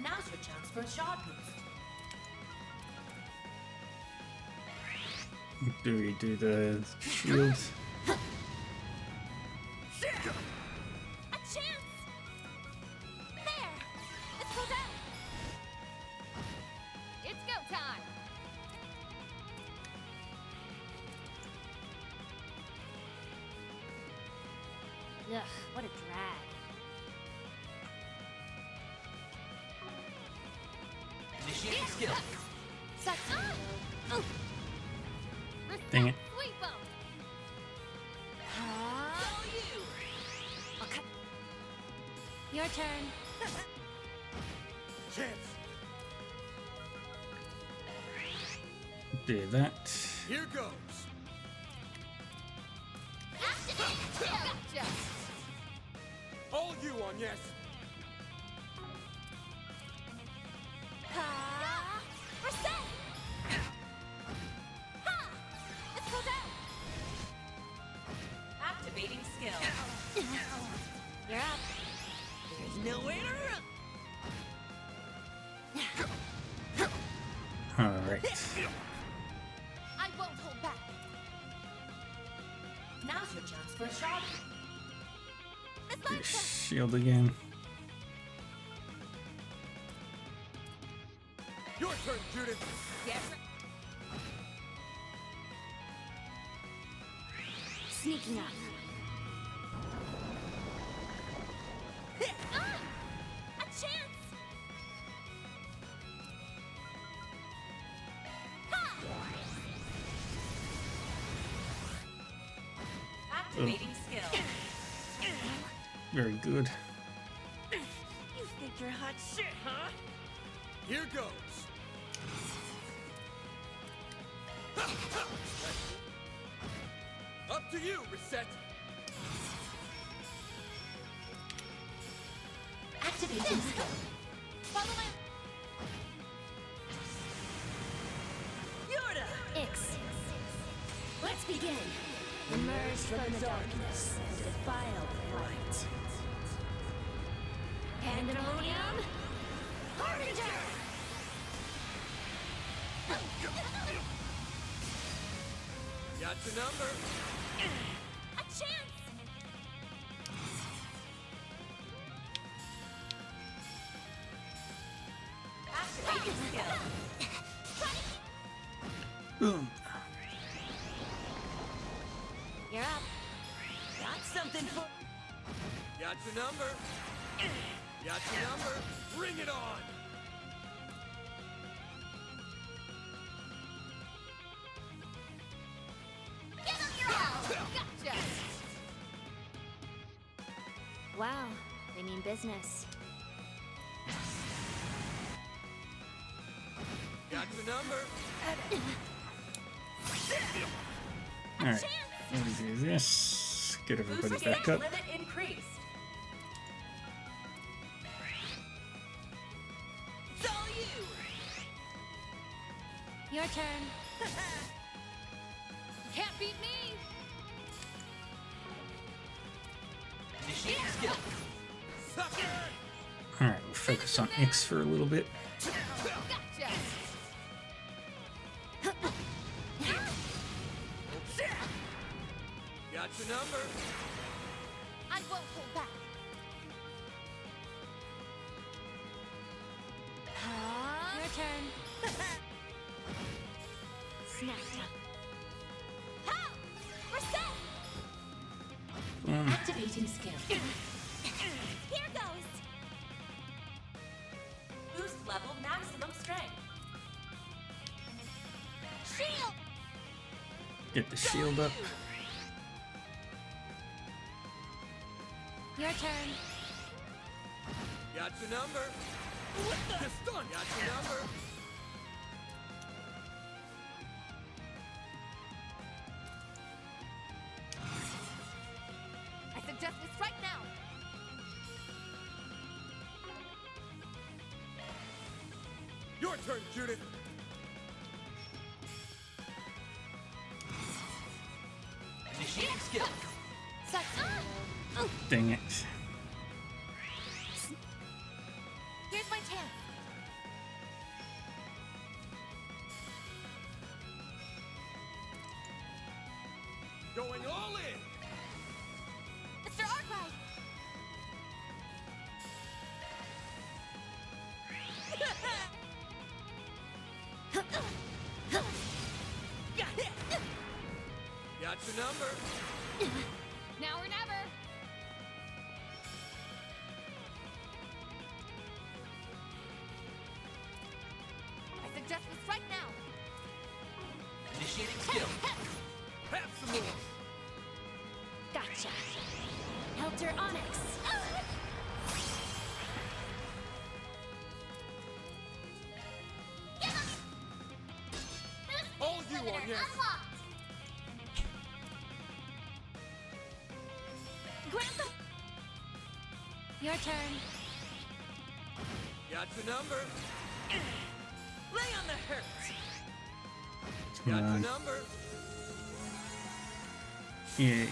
Now's your chance for a shot boost.
Do we do the shield?
A chance! There! Let's go down!
It's go time!
Ugh, what a drag.
Initiating skill.
Suck!
Dang it.
Sweep 'em!
Go you!
I'll cut. Your turn.
Chance.
Do that.
Here goes.
Gotcha!
All you on yes.
Ha! We're set! Ha! Let's go down!
Activating skill.
You're up.
There's nowhere to run!
Alright.
I won't hold back.
Now's your chance for a shot.
Let's
Do
launch them!
shield again.
Your turn, Judith.
Get
Sneaking up.
A chance! Ha!
Activating skill.
Very good.
You think you're hot shit, huh?
Here goes. Up to you, Reset.
Activating skill.
Follow my...
Onyx! Let's begin! Emerge from the darkness and defile the light. Pandemonium! Harbinger!
Got your number.
A chance!
Activating skill.
Boom.
You're up. Got something for.
Got your number. Got your number. Bring it on.
Give him your all!
Gotcha!
Wow, they mean business.
Got your number.
Alright, let me do this. Get everybody
Boost
back up.
limit increased.
It's all you.
Your turn.
Can't beat me!
Initiating skill.
Sucker!
Alright, we'll focus on X for a little bit.
Gotcha!
Got your number.
I won't hold back.
Your turn. Snapped up.
Ha! We're set!
Boom.
Activating skill.
Here goes!
Boost level maximum strength.
Shield!
Get the shield up.
Your turn.
Got your number. Stun. Got your number.
I suggest we strike now.
Your turn, Judith.
Initiating skill.
Dang it.
Here's my chance.
Going all in.
Mr. Arkwright!
Got your number.
Now or never. I suggest we strike now.
Initiating skill.
Have some more.
Gotcha. Helter Onyx.
All you on yes.
Grantham!
Your turn.
Got your number.
Lay on the hurt.
Come
Got your
on.
number.
Yay.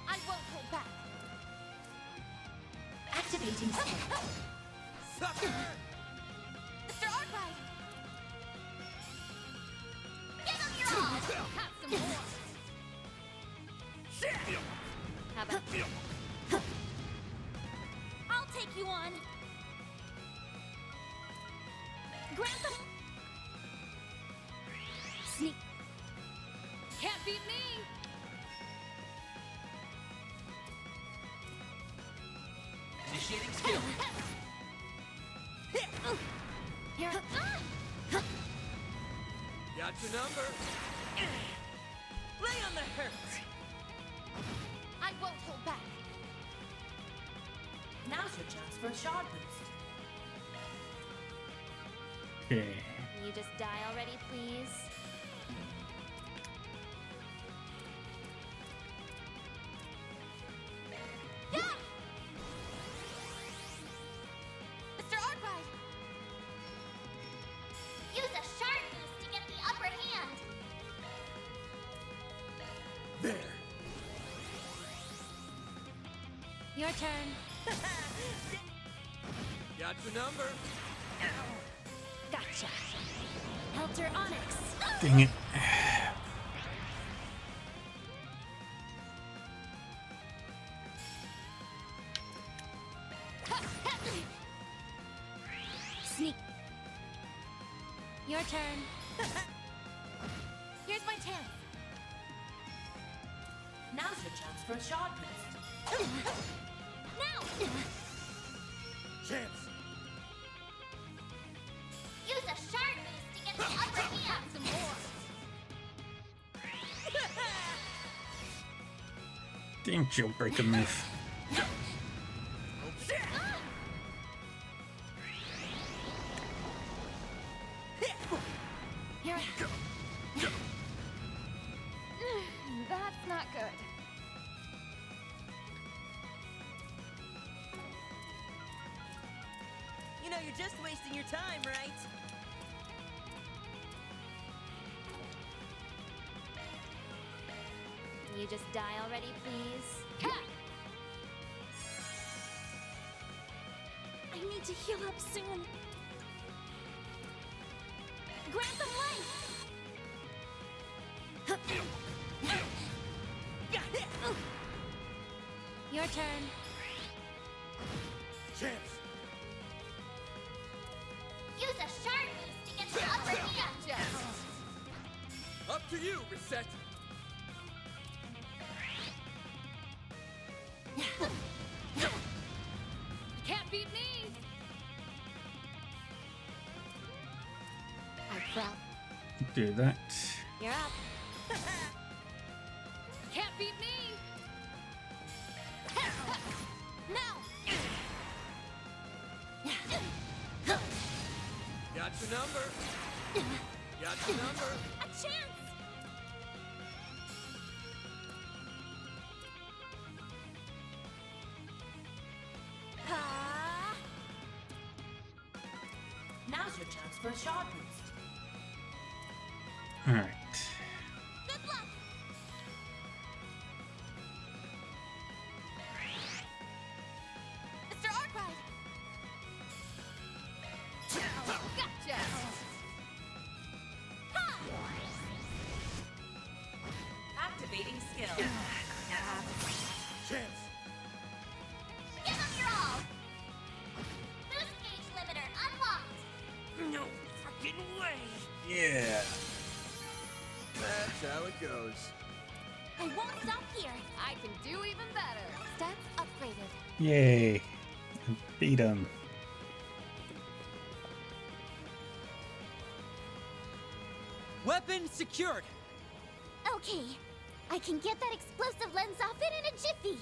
I won't hold back.
Activating skill.
Sucker!
Mr. Arkwright! Give him your all!
Have some more.
How about
I'll take you on! Grantham! Sneak!
Can't beat me.
Initiating skill.
Here!
Got your number.
Lay on the hurt.
I won't hold back.
Now's your chance for a shard boost.
Okay.
Can you just die already, please?
Yeah! Mr. Arkwright! Use a sharp
Your turn.
Got your number.
Gotcha. Helter Onyx.
Dang it.
Sneak.
Your turn.
Here's my chance.
Now's your chance for a shot boost.
Now!
Chance.
Use a shard boost to get the upper hand. Some more.
Dang jailbreaker move.
Here.
That's not good.
You know, you're just wasting your time, right?
Can you just die already, please?
I need to heal up soon. Grant them life!
Your turn.
Chance.
Use a shard boost to get the upper hand.
Up to you, Reset.
You can't beat me!
I proud.
Do that.
You're up.
You can't beat me!
Now!
Got your number. Got your number.
A chance!
Now's your chance for a shot boost.
Alright.
Good luck! Mr. Arkwright!
Gotcha!
Activating skill.
Chance.
Give them your all! Boost gauge limiter unlocked!
No freaking way.
Yeah.
That's how it goes.
I won't stop here!
I can do even better.
Stats upgraded.
Yay. Beat him.
Weapon secured!
Okay, I can get that explosive lens off it in a jiffy!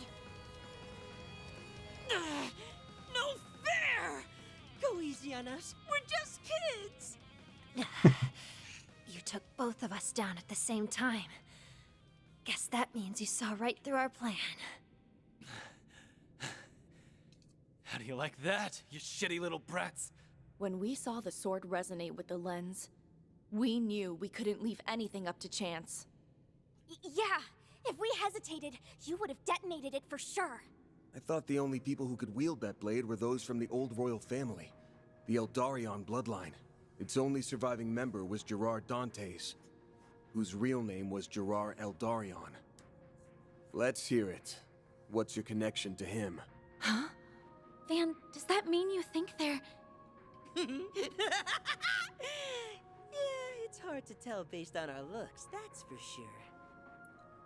No fair! Go easy on us. We're just kids.
You took both of us down at the same time. Guess that means you saw right through our plan.
How do you like that, you shitty little brats?
When we saw the sword resonate with the lens, we knew we couldn't leave anything up to chance.
Yeah, if we hesitated, you would have detonated it for sure.
I thought the only people who could wield that blade were those from the old royal family, the Eldarion bloodline. Its only surviving member was Gerard Dantes, whose real name was Gerard Eldarion. Let's hear it. What's your connection to him?
Huh? Van, does that mean you think they're...
Yeah, it's hard to tell based on our looks, that's for sure.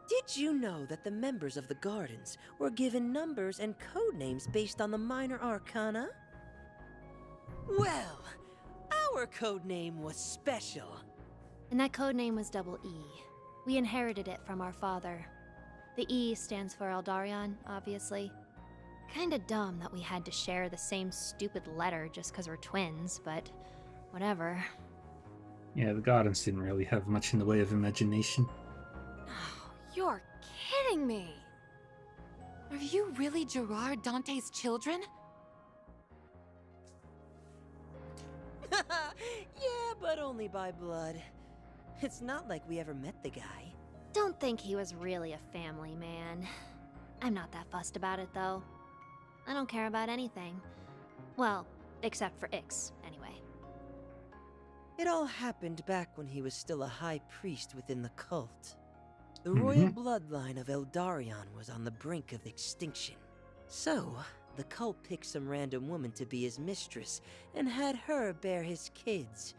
Did you know that the members of the Gardens were given numbers and code names based on the minor arcana? Well, our code name was special.
And that code name was Double E. We inherited it from our father. The E stands for Eldarion, obviously. Kinda dumb that we had to share the same stupid letter just because we're twins, but whatever.
Yeah, the Gardens didn't really have much in the way of imagination.
You're kidding me! Are you really Gerard Dante's children?
Yeah, but only by blood. It's not like we ever met the guy.
Don't think he was really a family man. I'm not that fussed about it, though. I don't care about anything. Well, except for Ix, anyway.
It all happened back when he was still a high priest within the cult. The royal bloodline of Eldarion was on the brink of extinction. So, the cult picked some random woman to be his mistress and had her bear his kids.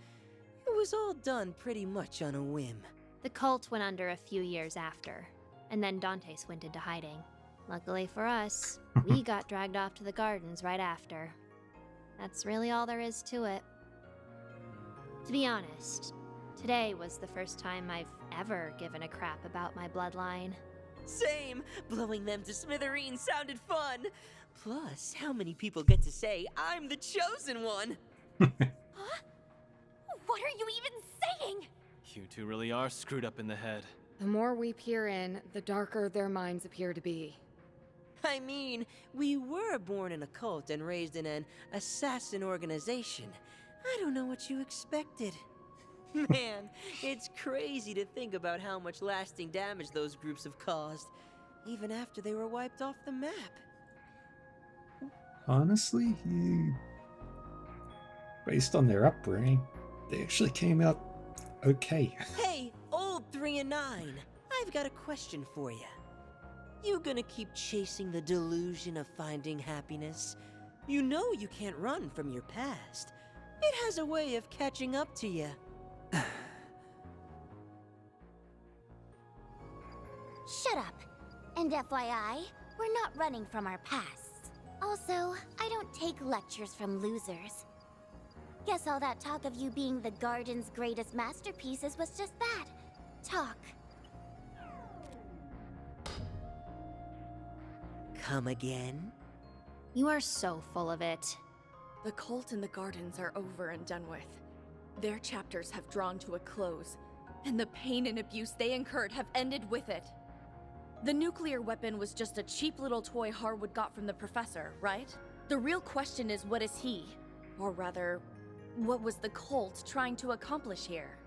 It was all done pretty much on a whim.
The cult went under a few years after, and then Dantes went into hiding. Luckily for us, we got dragged off to the gardens right after. That's really all there is to it. To be honest, today was the first time I've ever given a crap about my bloodline.
Same! Blowing them to smithereens sounded fun! Plus, how many people get to say, I'm the chosen one?
Huh? What are you even saying?
You two really are screwed up in the head.
The more we peer in, the darker their minds appear to be.
I mean, we were born in a cult and raised in an assassin organization. I don't know what you expected. Man, it's crazy to think about how much lasting damage those groups have caused, even after they were wiped off the map.
Honestly, based on their upbringing, they actually came out okay.
Hey, old 3 and 9, I've got a question for you. You gonna keep chasing the delusion of finding happiness? You know you can't run from your past. It has a way of catching up to you.
Shut up. And FYI, we're not running from our pasts. Also, I don't take lectures from losers. Guess all that talk of you being the garden's greatest masterpieces was just that. Talk.
Come again?
You are so full of it.
The cult and the gardens are over and done with. Their chapters have drawn to a close, and the pain and abuse they incurred have ended with it. The nuclear weapon was just a cheap little toy Harwood got from the professor, right? The real question is, what is he? Or rather, what was the cult trying to accomplish here?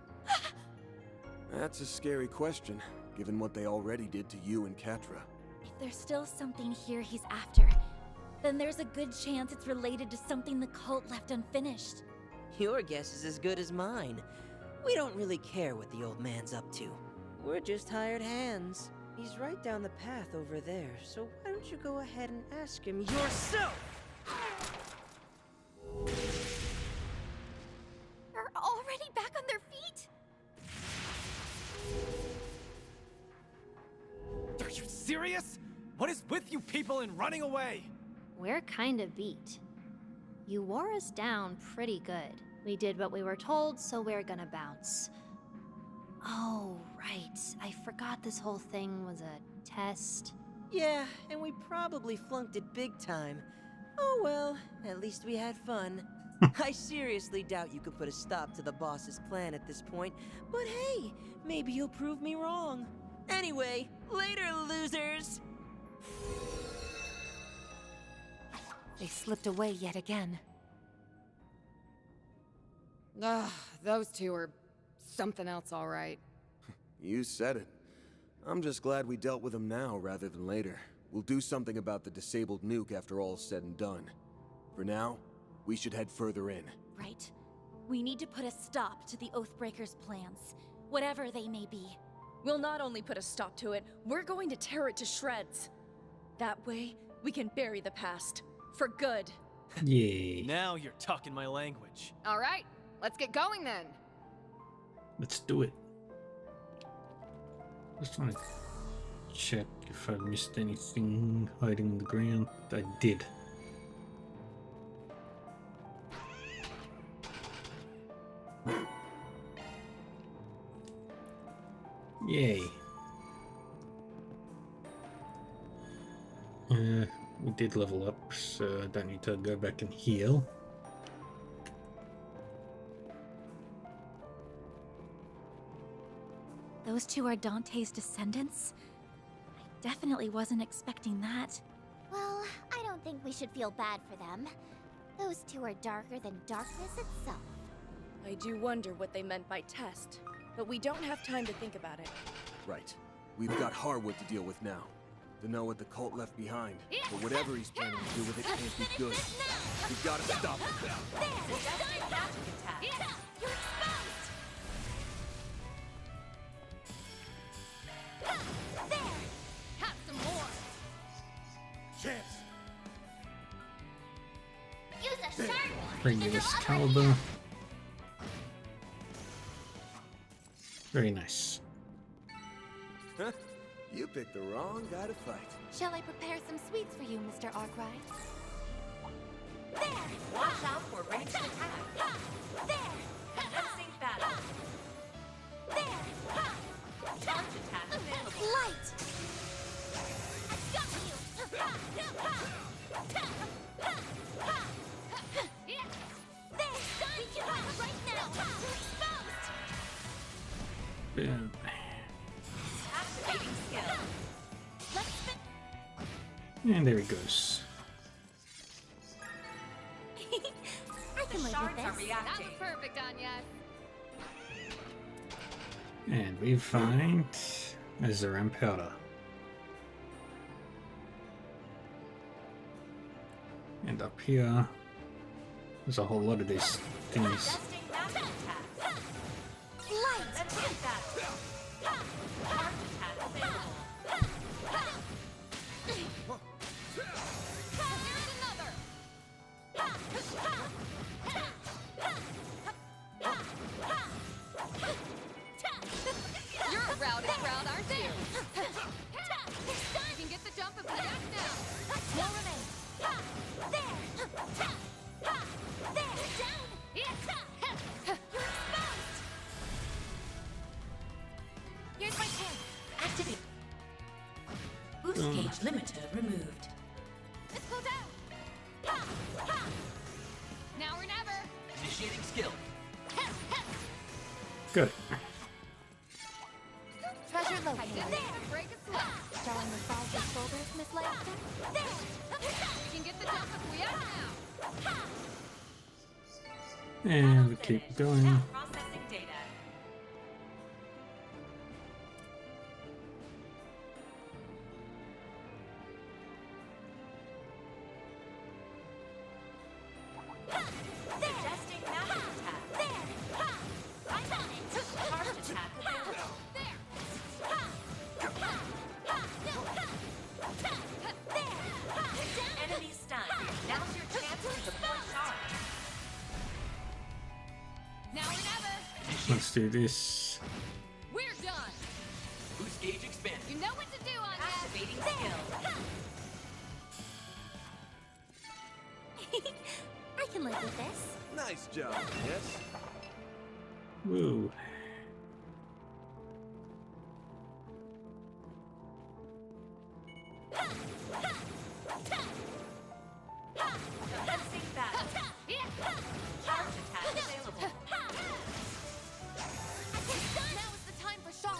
That's a scary question, given what they already did to you and Catra.
If there's still something here he's after, then there's a good chance it's related to something the cult left unfinished.
Your guess is as good as mine. We don't really care what the old man's up to. We're just hired hands. He's right down the path over there, so why don't you go ahead and ask him yourself?
They're already back on their feet?
Are you serious? What is with you people and running away?
We're kind of beat. You wore us down pretty good. We did what we were told, so we're gonna bounce. Oh, right. I forgot this whole thing was a test.
Yeah, and we probably flunked it big time. Oh well, at least we had fun. I seriously doubt you could put a stop to the boss's plan at this point, but hey, maybe you'll prove me wrong. Anyway, later, losers!
They slipped away yet again. Ugh, those two are something else, all right.
You said it. I'm just glad we dealt with them now rather than later. We'll do something about the disabled nuke after all's said and done. For now, we should head further in.
Right. We need to put a stop to the Oathbreakers' plans, whatever they may be.
We'll not only put a stop to it, we're going to tear it to shreds. That way, we can bury the past. For good.
Yay.
Now you're talking my language.
All right, let's get going then.
Let's do it. Just want to check if I missed anything hiding in the ground. I did. Yay. We did level up, so I don't need to go back and heal.
Those two are Dante's descendants? I definitely wasn't expecting that. Well, I don't think we should feel bad for them. Those two are darker than darkness itself.
I do wonder what they meant by test, but we don't have time to think about it.
Right. We've got Harwood to deal with now.
to know what the cult left behind. But whatever he's planning to do with it can't be good. We gotta stop him.
Suggesting magic attack.
You're exposed! There!
Have some more!
Chance!
Use a sharp one!
Bring me this caliber. Very nice.
Huh? You picked the wrong guy to fight.
Shall I prepare some sweets for you, Mr. Arkwright?
There!
Watch out for ranged attack.
There!
Commencing battle.
There!
Charge attack available.
Light! I got you! There! We can fight right now! You're exposed!
Boom.
Activating skill.
Let's spin.
And there he goes.
I can live
Shards
with
are
this.
That
reacting.
was perfect, Anya.
And we find a Zeran powder. And up here, there's a whole lot of these things.
Suggesting magic attack.
Light!
Commencing battle. Charge attack available.
Here's another! You're a rowdy crowd, aren't you? You can get the jump if we act now.
More remain. There! There! Down! You're exposed! Here's my chance.
Activate. Boost gauge limiter removed.
Let's go down!
Now or never.
Initiating skill.
Good.
Treasure
I
located.
didn't even break a sweat.
Showing the size of shoulders, Miss Langston?
You can get the jump if we act now.
And we keep going.
Now processing data. Suggesting magic attack.
I'm on it!
Charge attack available. Enemy stunned. Now's your chance to deploy charge.
Now or never.
Let's do this.
We're done.
Boost gauge expanded.
You know what to do, Anya.
Activating skill.
I can live with this.
Nice job, yes?
Woo.
Commencing battle. Charge attack available.
Now is the time for Shaw.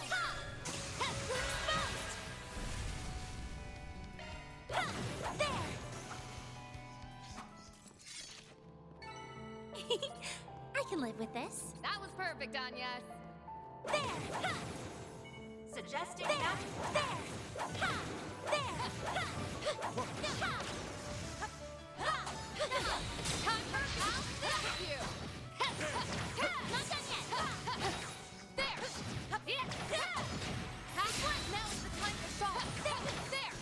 I can live with this.
That was perfect, Anya.
Suggesting magic attack.
Time for I'll thank you.
Not done yet.
There. Half one. Now is the time for Shaw. There.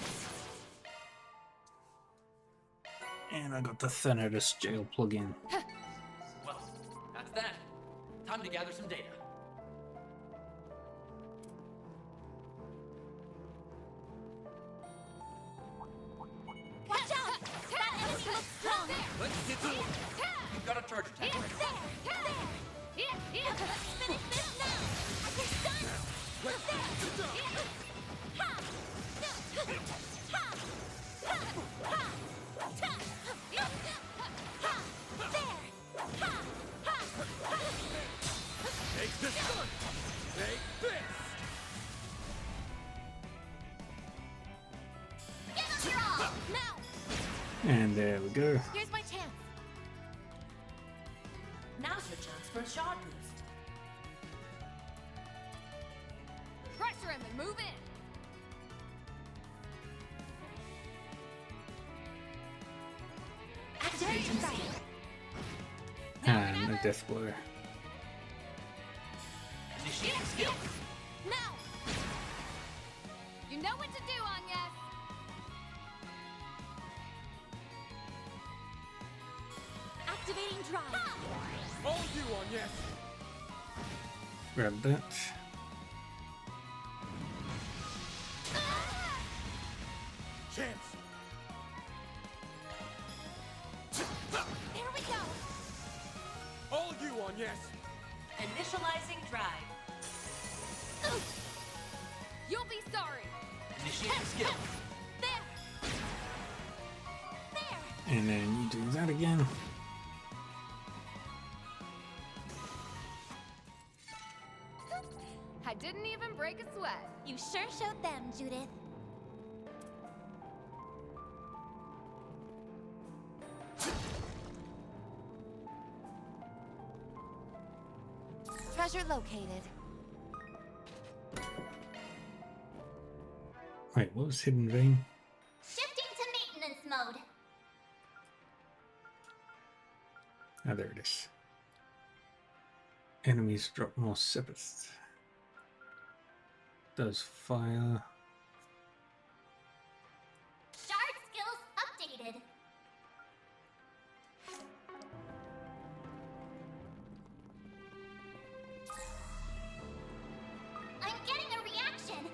And I got the Thanatos jail plugin.
Well, that's that. Time to gather some data.
Watch out! That enemy looks strong.
Let's get to work. You've got a charge attack.
Spin it this now. I can stun.
Take this one! Take this!
Give us your all! Now!
And there we go.
Here's my chance.
Now's your chance for a shard boost.
Pressure and then move in.
Activating skill.
And a death blow.
Initiating skill.
Now! You know what to do, Agnes!
Activating drive.
All you on, yes.
Grab that.
Chance.
There we go.
All you on, yes.
Initializing drive.
You'll be sorry!
Initiating skill.
And then you do that again.
I didn't even break a sweat.
You sure showed them, Judith.
Treasure located.
Wait, what was Hidden Vein?
Shifting to maintenance mode.
Ah, there it is. Enemies drop more sepith. Does fire.
Shard skills updated. I'm getting a reaction.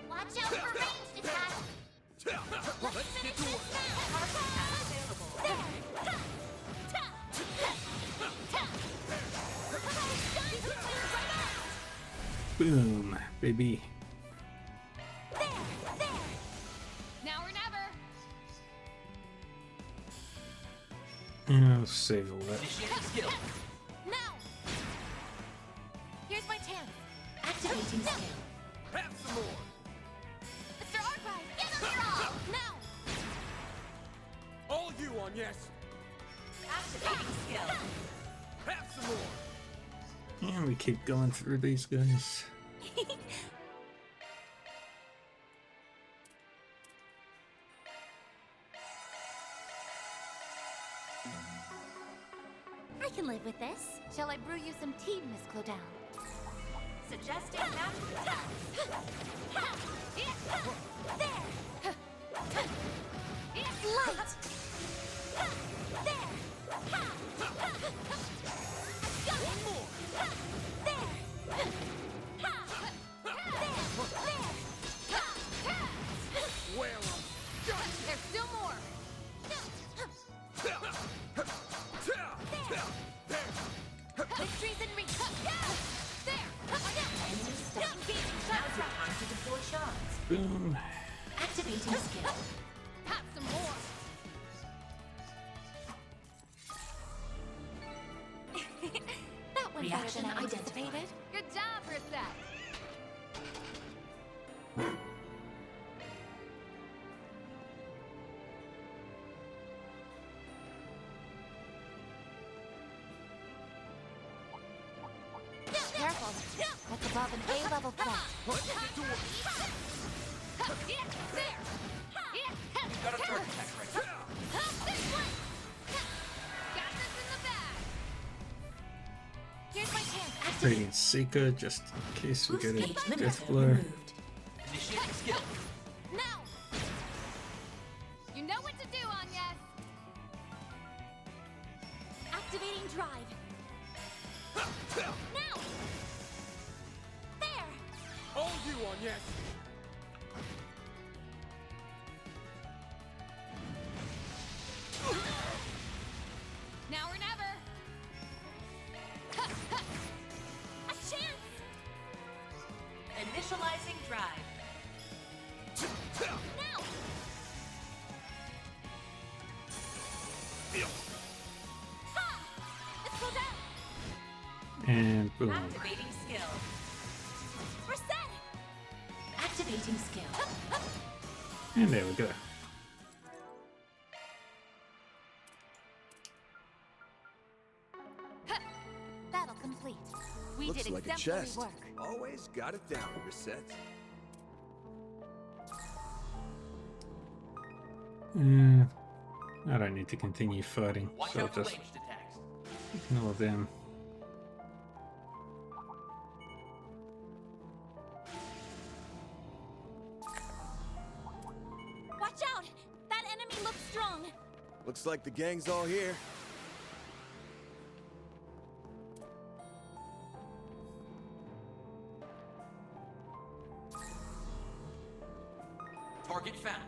Watch out for ranged attacks.
Let's get to work.
Boom, baby.
Now or never!
I'll save all that.
Initiating skill.
Now! Here's my chance.
Activating skill.
Have some more.
Mr. Archive, give them your all! Now!
All you on, yes.
Activating skill.
Have some more.
And we keep going through these guys.
I can live with this.
Shall I brew you some tea, Miss Clodown?
Suggesting natural.
There! It's light! There!
One more.
There!
Well,
There's still more!
Victory's in reach! There!
Enemy stuck. Now's your time to deploy shards.
Boom.
Activating skill.
Have some more!
That went
Reaction
better than I
identified.
anticipated.
Good job, Rosette!
Careful. That's above an A-level threat.
let's get to work.
There!
Got a charge attack right now.
Got this in the bag!
Here's my chance.
Radiant Seeker, just in case we
Boost
get
gauge
a
limiter
death blow.
removed.
Initiating skill.
Now! You know what to do, Agnes!
Activating drive. Now! There!
All you on, yes.
Now or never!
A chance!
Initializing drive.
Now! Ha! Let's go down!
And boom.
Activating skill.
We're set!
Activating skill.
And there we go.
Battle complete. We
Looks
did
like
exemplary
chest.
work.
Always got it down, Reset.
I don't need to continue fighting,
Watch
so I'll
out for
just
ranged attacks.
ignore them.
Watch out! That enemy looks strong.
Looks like the gang's all here.
Target found.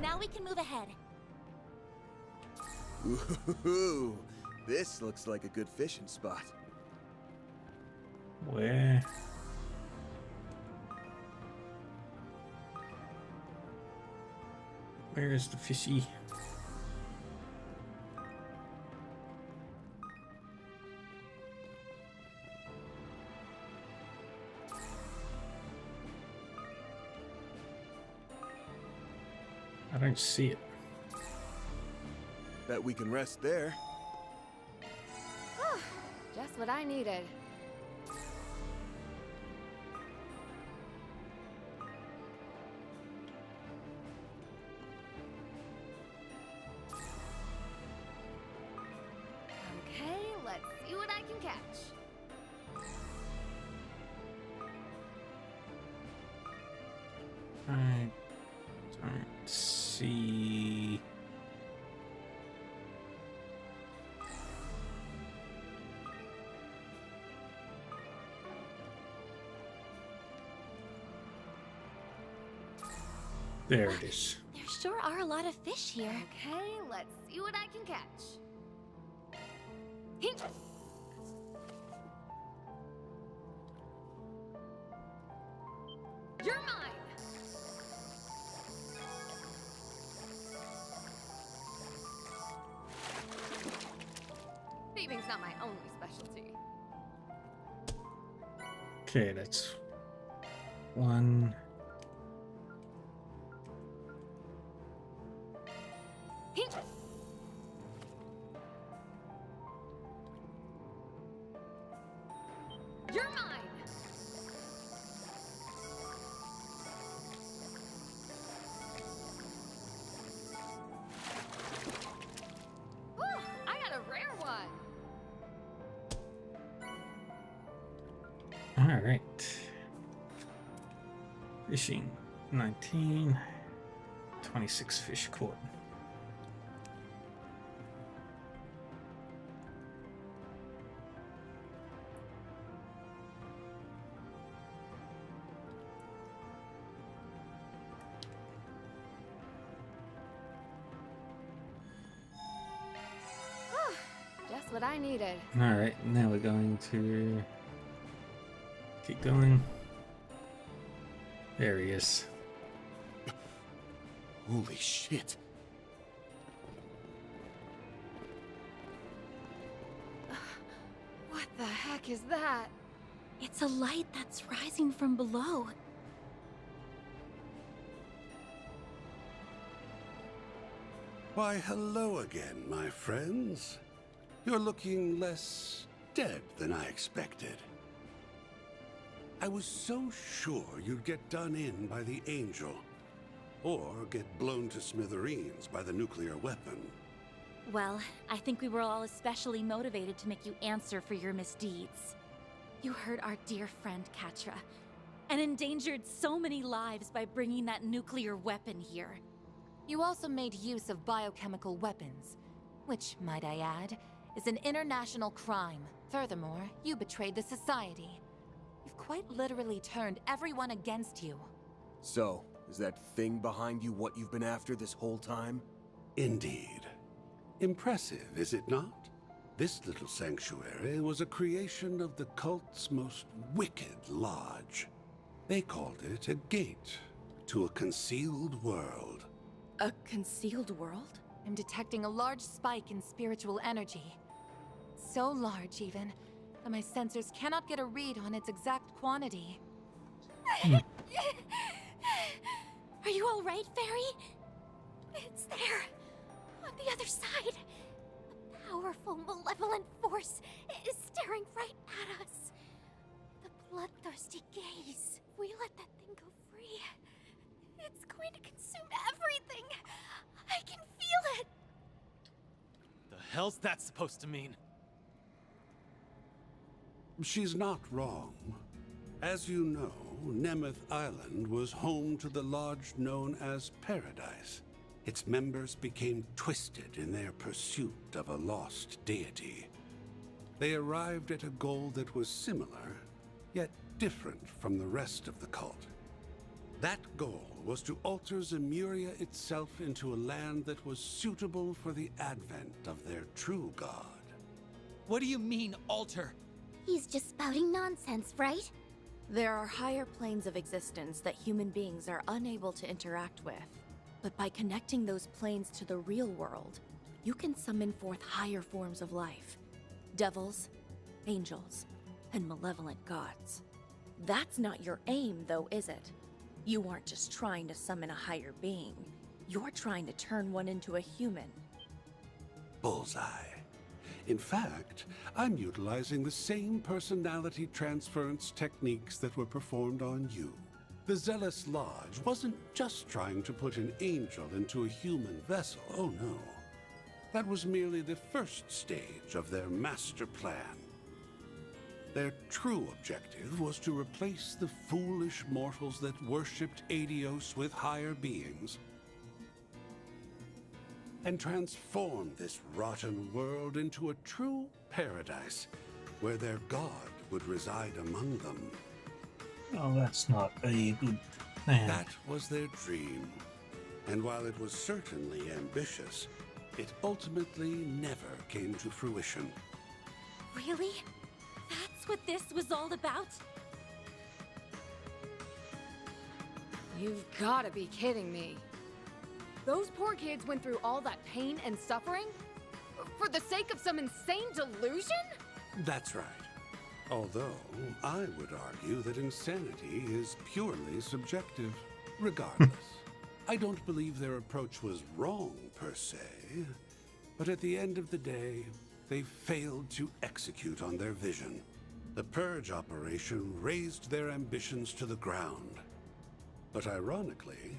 Now we can move ahead.
Ooh, this looks like a good fishing spot.
Where? Where is the fishy? I don't see it.
Bet we can rest there.
Just what I needed. Okay, let's see what I can catch.
I don't see. There it is.
There sure are a lot of fish here.
Okay, let's see what I can catch. Hink. You're mine. Thieving's not my only specialty.
Okay, that's one.
Hink. You're mine. Ooh, I got a rare one.
All right. Fishing 19, 26 fish caught.
Just what I needed.
All right, now we're going to keep going. There he is.
Holy shit.
What the heck is that?
It's a light that's rising from below.
Why, hello again, my friends. You're looking less dead than I expected. I was so sure you'd get done in by the Angel, or get blown to smithereens by the nuclear weapon.
Well, I think we were all especially motivated to make you answer for your misdeeds. You hurt our dear friend Katra, and endangered so many lives by bringing that nuclear weapon here.
You also made use of biochemical weapons, which, might I add, is an international crime. Furthermore, you betrayed the Society. You've quite literally turned everyone against you.
So, is that thing behind you what you've been after this whole time?
Indeed. Impressive, is it not? This little sanctuary was a creation of the cult's most wicked lodge. They called it a gate to a concealed world.
A concealed world?
I'm detecting a large spike in spiritual energy. so large, even, that my sensors cannot get a read on its exact quantity.
Are you all right, Fairy? It's there, on the other side. A powerful, malevolent force is staring right at us. The bloodthirsty gaze. If we let that thing go free, it's going to consume everything. I can feel it.
The hell's that supposed to mean?
She's not wrong. As you know, Nemeth Island was home to the lodge known as Paradise. Its members became twisted in their pursuit of a lost deity. They arrived at a goal that was similar, yet different from the rest of the cult. That goal was to alter Zemuria itself into a land that was suitable for the advent of their true god.
What do you mean, alter?
He's just spouting nonsense, right?
There are higher planes of existence that human beings are unable to interact with. But by connecting those planes to the real world, you can summon forth higher forms of life. Devils, angels, and malevolent gods. That's not your aim, though, is it? You aren't just trying to summon a higher being. You're trying to turn one into a human.
Bullseye. In fact, I'm utilizing the same personality transference techniques that were performed on you. The Zealous Lodge wasn't just trying to put an angel into a human vessel, oh no. That was merely the first stage of their master plan. Their true objective was to replace the foolish mortals that worshipped Adios with higher beings and transform this rotten world into a true paradise where their god would reside among them.
Oh, that's not a good plan.
That was their dream. And while it was certainly ambitious, it ultimately never came to fruition.
Really? That's what this was all about?
You've gotta be kidding me. Those poor kids went through all that pain and suffering? For the sake of some insane delusion?
That's right. Although, I would argue that insanity is purely subjective. Regardless, I don't believe their approach was wrong, per se. But at the end of the day, they failed to execute on their vision. The Purge operation razed their ambitions to the ground. But ironically,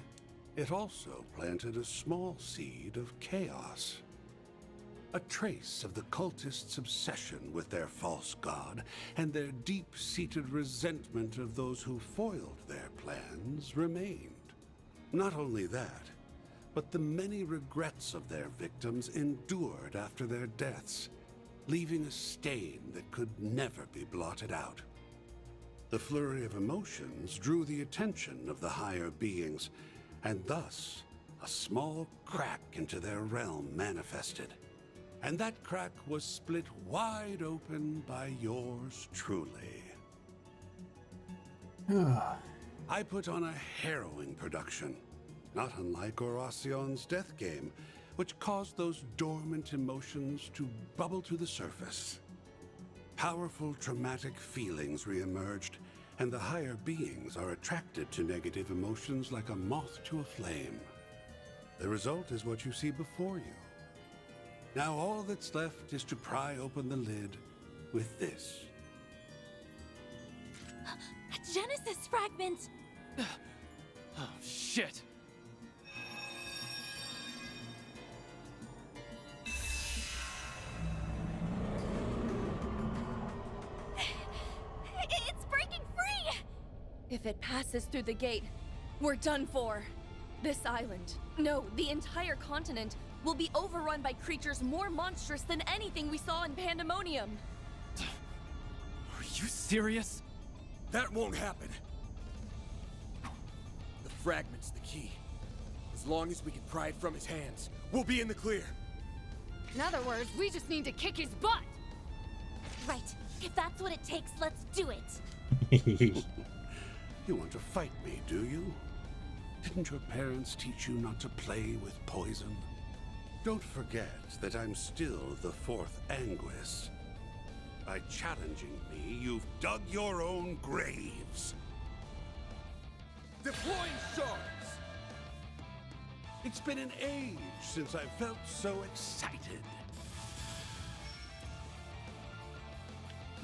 it also planted a small seed of chaos. A trace of the cultists' obsession with their false god and their deep-seated resentment of those who foiled their plans remained. Not only that, but the many regrets of their victims endured after their deaths, leaving a stain that could never be blotted out. The flurry of emotions drew the attention of the higher beings, and thus a small crack into their realm manifested. And that crack was split wide open by yours truly. I put on a harrowing production, not unlike Oracion's death game, which caused those dormant emotions to bubble to the surface. Powerful traumatic feelings reemerged, and the higher beings are attracted to negative emotions like a moth to a flame. The result is what you see before you. Now all that's left is to pry open the lid with this.
A Genesis fragment!
Oh, shit!
It's breaking free!
If it passes through the gate, we're done for. This island, no, the entire continent, will be overrun by creatures more monstrous than anything we saw in Pandemonium.
Are you serious?
That won't happen. The fragment's the key. As long as we can pry it from his hands, we'll be in the clear.
In other words, we just need to kick his butt!
Right. If that's what it takes, let's do it.
You want to fight me, do you? Didn't your parents teach you not to play with poison? Don't forget that I'm still the fourth Anguis. By challenging me, you've dug your own graves.
Deploying shards!
It's been an age since I felt so excited.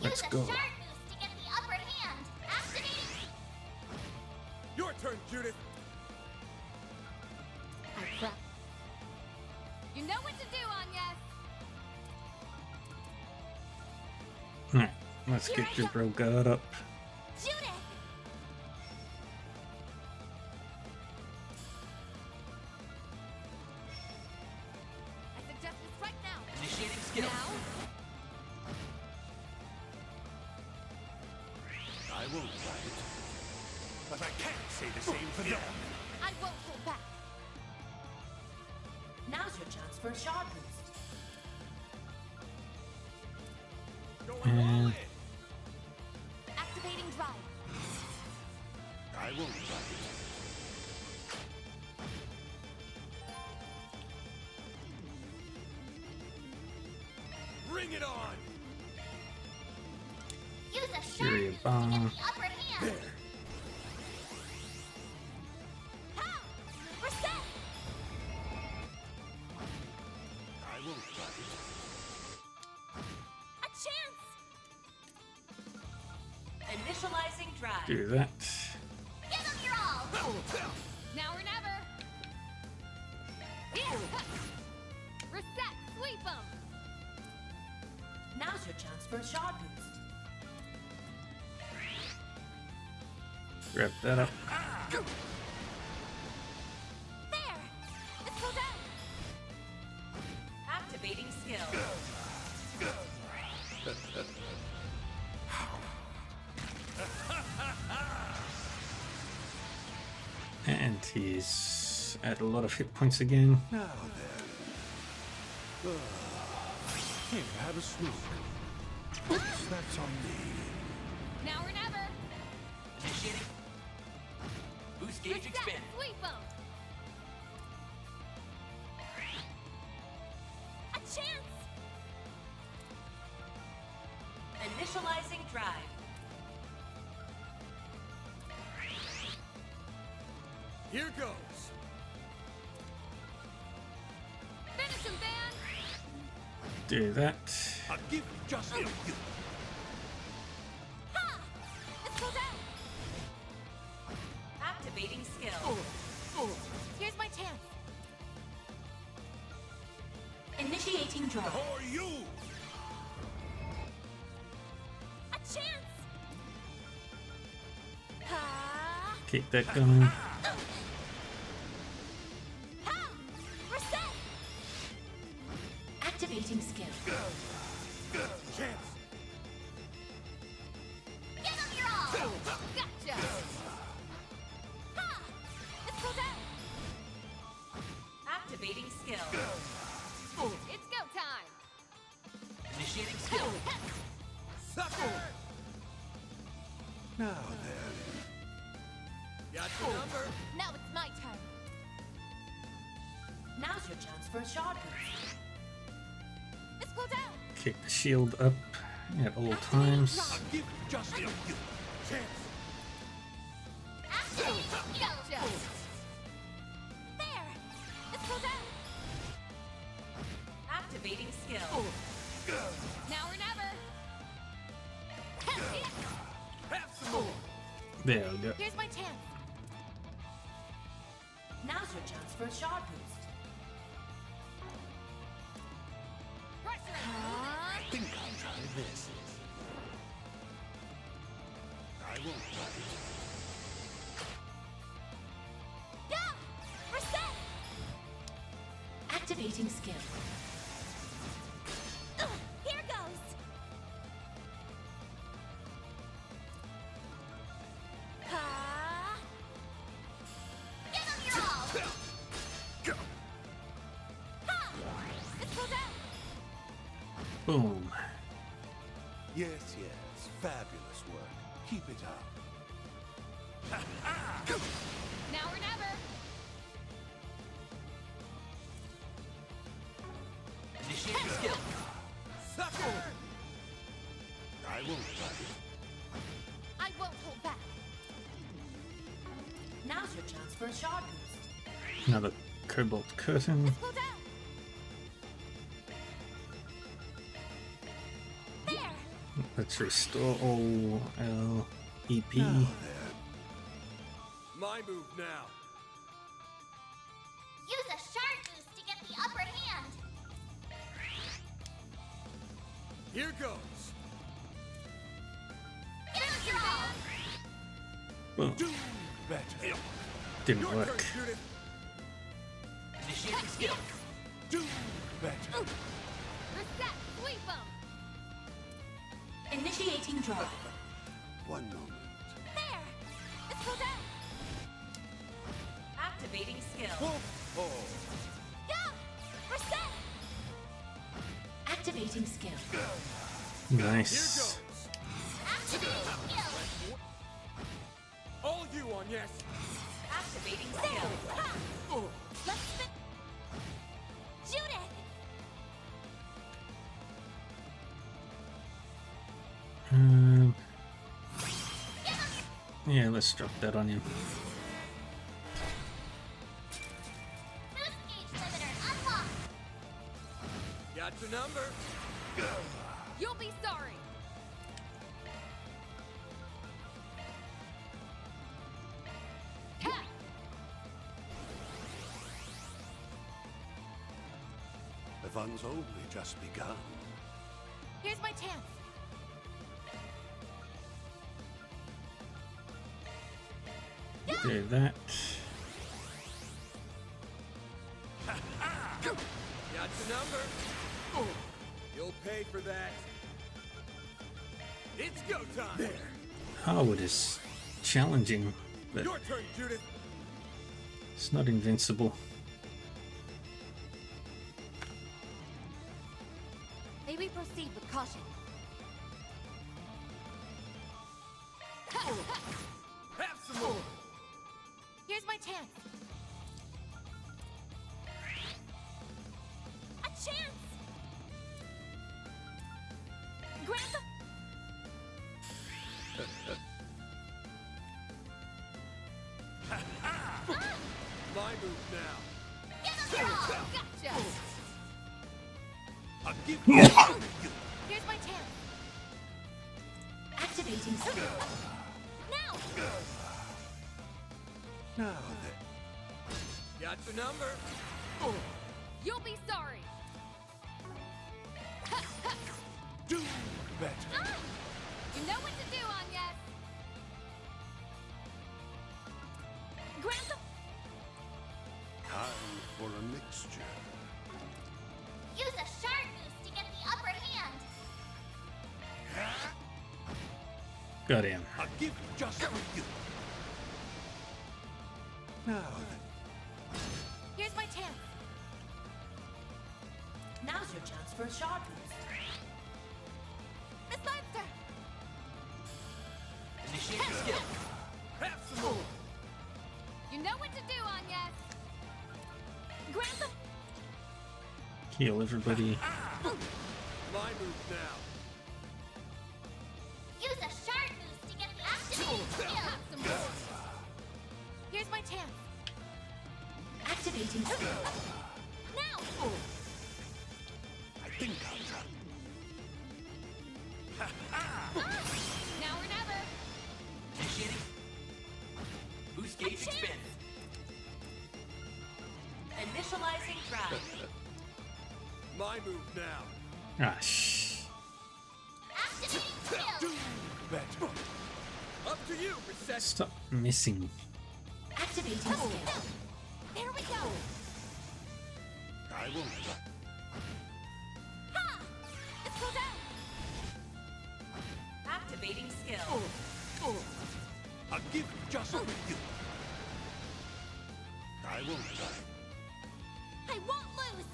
Let's go.
Use a shard boost to get the upper hand. Activating.
Your turn, Judith.
You know what to do, Anya.
Alright, let's get your bro guard up.
Judith.
I suggest we strike now.
Initiating skill.
Now.
I won't fight, but I can't say the same for them.
I won't hold back.
Now's your chance for a shard boost.
And
Activating drive.
I won't fight.
Bring it on!
Use a
Fury
shard boost to
bomb.
get the upper hand. Ha! Reset.
I won't fight.
A chance.
Initializing drive.
do that.
Give them your all.
Now or never. Yeah. Reset. Sweep them.
Now's your chance for a shard boost.
Grab that up.
There. Let's go down.
Activating skill.
And he's at a lot of hit points again.
Now then. Here, have a smoke. Oops, that's on me.
Now or never.
Initiating. Boost gauge
Reset.
expand.
Sweep them.
A chance.
Initializing drive.
Here goes.
Finish him, Van.
Do that.
I'll give you just you.
Ha! Let's go down.
Activating skill.
Here's my chance.
Initiating drive.
Or you!
A chance. Ha!
Keep that going.
Ha! Reset.
Activating skill.
Chance.
Give them your all.
Gotcha.
Ha! Let's go down.
Activating skill.
It's go time.
Initiating skill.
Sucker!
Now then.
Got your number.
Now it's my turn.
Now's your chance for a shard boost.
Let's go down.
Keep the shield up at all times.
I'll give you just you.
Chance.
Activate.
Gotcha.
There. Let's go down.
Activating skill.
Now or never.
Have some more.
There we go.
Here's my chance.
Now's your chance for a shard boost.
Pressure.
I think I'll try this. I won't fight.
Yeah! Reset!
Activating skill.
Here goes! Ha! Give them your all! Ha! Let's go down!
Boom.
Yes, yes. Fabulous work. Keep it up.
Now or never.
Initiating skill.
Sucker!
Now's your chance for a shard boost.
Another cobalt curtain. Let's restore all EP.
My move now.
Use a shard boost to get the upper hand.
Here goes.
Use your all.
Boom.
Do better.
Didn't
Your
work.
turn, Judith.
Initiating skill.
Do better.
Reset. Sweep 'em.
Initiating draw.
One moment.
There. Let's go down.
Activating skill.
Oh.
Yeah. Reset.
Activating skill.
Nice.
Activating skill.
All you on, yes.
Activating
There.
skill.
Ha. Let's spin. Judith.
Yeah, let's drop that on him.
Boost gauge limiter unlocked.
Got your number.
You'll be sorry. Ha!
The fun's only just begun.
Here's my chance.
Do that.
Got your number. You'll pay for that. It's go time. There.
Howard is challenging, but
Your turn, Judith.
it's not invincible.
May we proceed with caution?
Have some more.
Here's my chance.
A chance. Grant the.
My move now.
Give us your all.
Gotcha.
I'll give you.
Here's my chance.
Activating skill.
Now.
Now then.
Got your number.
You'll be sorry.
Do better.
You know what to do, Agnes.
Grant the.
Time for a mixture.
Use a shard boost to get the upper hand.
Got him.
I'll give you just for you.
Now then.
Here's my chance.
Now's your chance for a shard boost.
Miss Leinster.
Initiating skill.
Have some more.
You know what to do, Agnes.
Grant the.
Heal everybody.
My move now.
Use a shard boost to get the activating skill.
Have some more. Here's my chance.
Activating skill.
Now.
I think I'll try.
Now or never.
Initiating. Boost gauge expanded.
Initializing drive.
My move now.
Ah, shh.
Activating skill.
Do better. Up to you, Reset.
Stop missing.
Activating skill.
There we go.
I won't.
Ha! Let's go down.
Activating skill.
I'll give you just for you.
I won't.
I won't lose.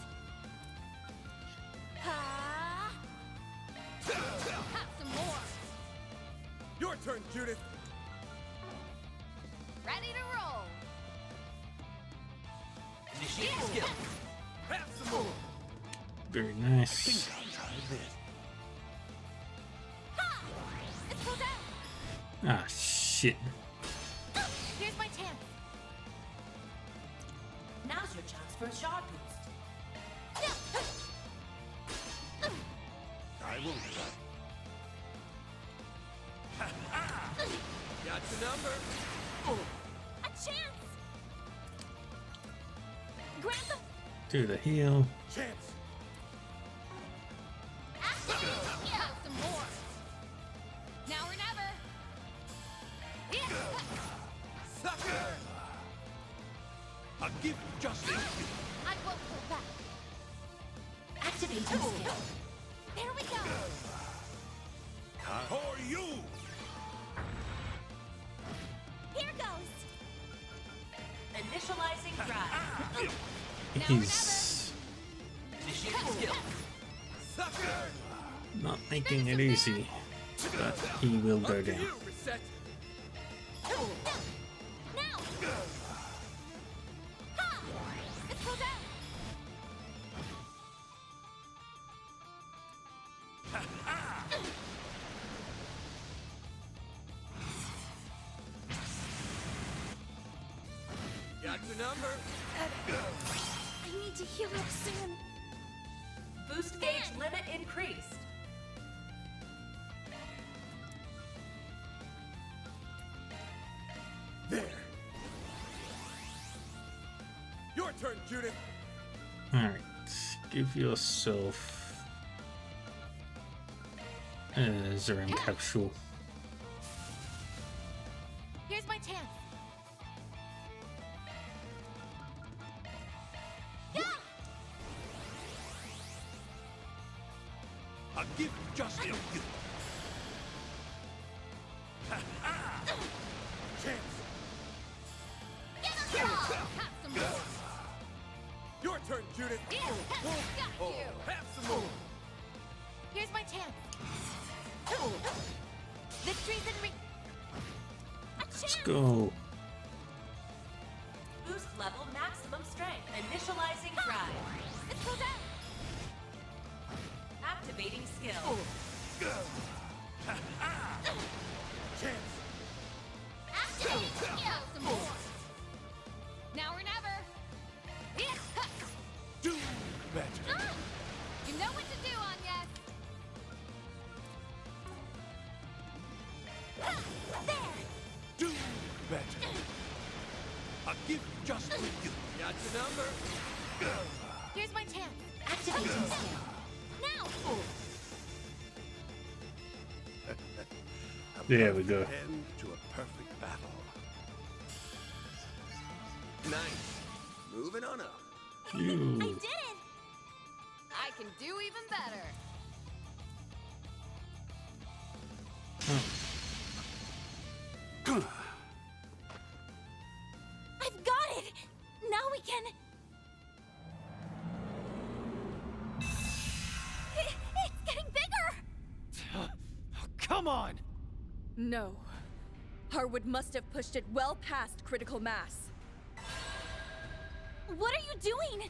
Ha!
Have some more.
Your turn, Judith.
Ready to roll.
Initiating skill.
Have some more.
Very nice.
I'll try this.
Ha! Let's go down.
Ah, shit.
Here's my chance.
for a sharp boost.
I won't.
Got your number.
A chance! Grant the
Do the heal.
Chance.
Yeah, some more. Now or never.
Sucker!
I'll give you justice.
I won't pull back.
Activating skill.
There we go!
For you!
Here goes!
Initializing drive.
He's
Initiating skill.
Sucker!
not making it easy, but he will go down.
You reset.
Now! Ha! Let's go down!
Got your number.
I need to heal up soon.
Boost gauge limit increased.
There. Your turn, Judith.
Alright, give yourself a Zeram capsule.
Here's my chance.
I'll give you justice.
Chance.
Have some more.
Your turn, Judith.
Got you.
Have some more.
Here's my chance. Victory's in reach.
Let's go.
Boost level maximum strength. Initializing drive.
Let's go down!
Activating skill.
Chance.
Yeah, some more. Now or never.
Do better.
You know what to do, Anya.
Do better. I'll give you justice.
Got your number.
Here's my chance.
Activating skill.
Now!
There we go.
End to a perfect battle.
Nice. Moving on up.
You.
I did it!
I can do even better.
I've got it! Now we can... It's getting bigger!
Come on!
No. Harwood must have pushed it well past critical mass.
What are you doing?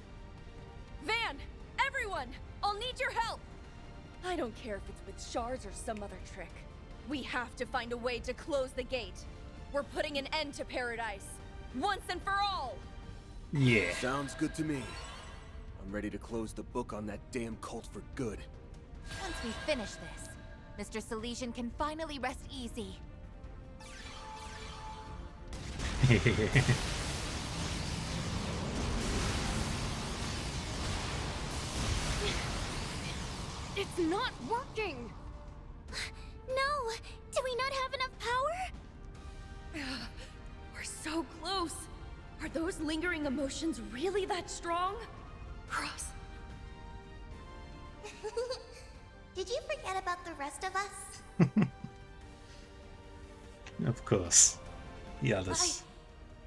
Van! Everyone! I'll need your help! I don't care if it's with shards or some other trick. We have to find a way to close the gate. We're putting an end to paradise. Once and for all!
Yeah.
Sounds good to me. I'm ready to close the book on that damn cult for good.
Once we finish this, Mr. Salesian can finally rest easy.
It's not working!
No! Do we not have enough power?
We're so close. Are those lingering emotions really that strong? Cross.
Did you forget about the rest of us?
Of course. The others.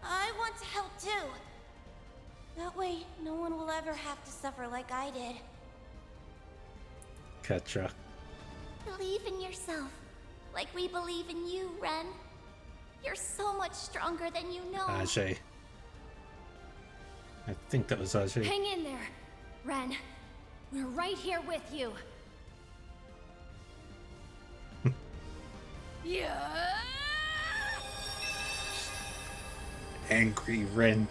I want to help too. That way, no one will ever have to suffer like I did.
Catcher.
Believe in yourself, like we believe in you, Ren. You're so much stronger than you know.
Ajay. I think that was Ajay.
Hang in there, Ren. We're right here with you.
Yeah.
Angry Ren.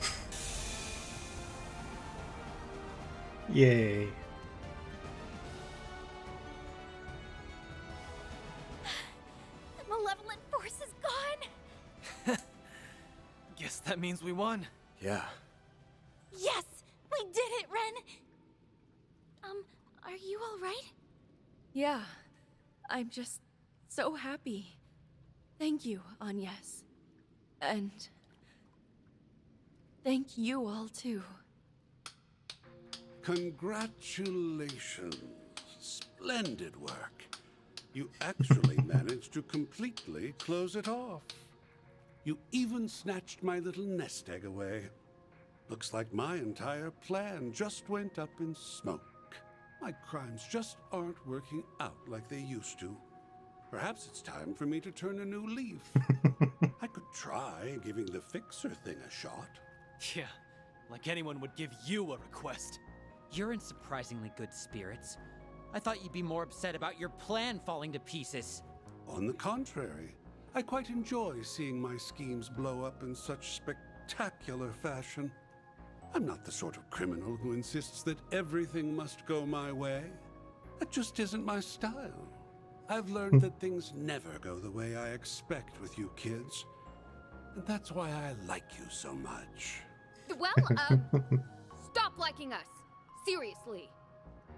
Yay.
The malevolent force is gone!
Guess that means we won.
Yeah.
Yes! We did it, Ren! Are you alright?
Yeah. I'm just so happy. Thank you, Agnes. And thank you all too.
Congratulations. Splendid work. You actually managed to completely close it off. You even snatched my little nest egg away. Looks like my entire plan just went up in smoke. My crimes just aren't working out like they used to. Perhaps it's time for me to turn a new leaf. I could try giving the fixer thing a shot.
Yeah, like anyone would give you a request.
You're in surprisingly good spirits. I thought you'd be more upset about your plan falling to pieces.
On the contrary, I quite enjoy seeing my schemes blow up in such spectacular fashion. I'm not the sort of criminal who insists that everything must go my way. That just isn't my style. I've learned that things never go the way I expect with you kids. And that's why I like you so much.
Well, stop liking us. Seriously.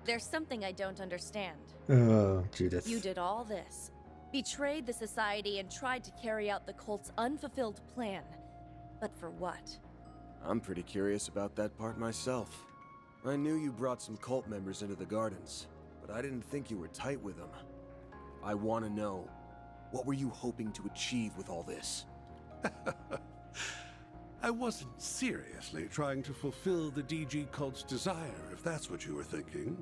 There's something I don't understand.
Oh, Judith.
You did all this, betrayed the society, and tried to carry out the cult's unfulfilled plan. But for what?
I'm pretty curious about that part myself. I knew you brought some cult members into the gardens, but I didn't think you were tight with them. I want to know, what were you hoping to achieve with all this?
I wasn't seriously trying to fulfill the DG cult's desire, if that's what you were thinking.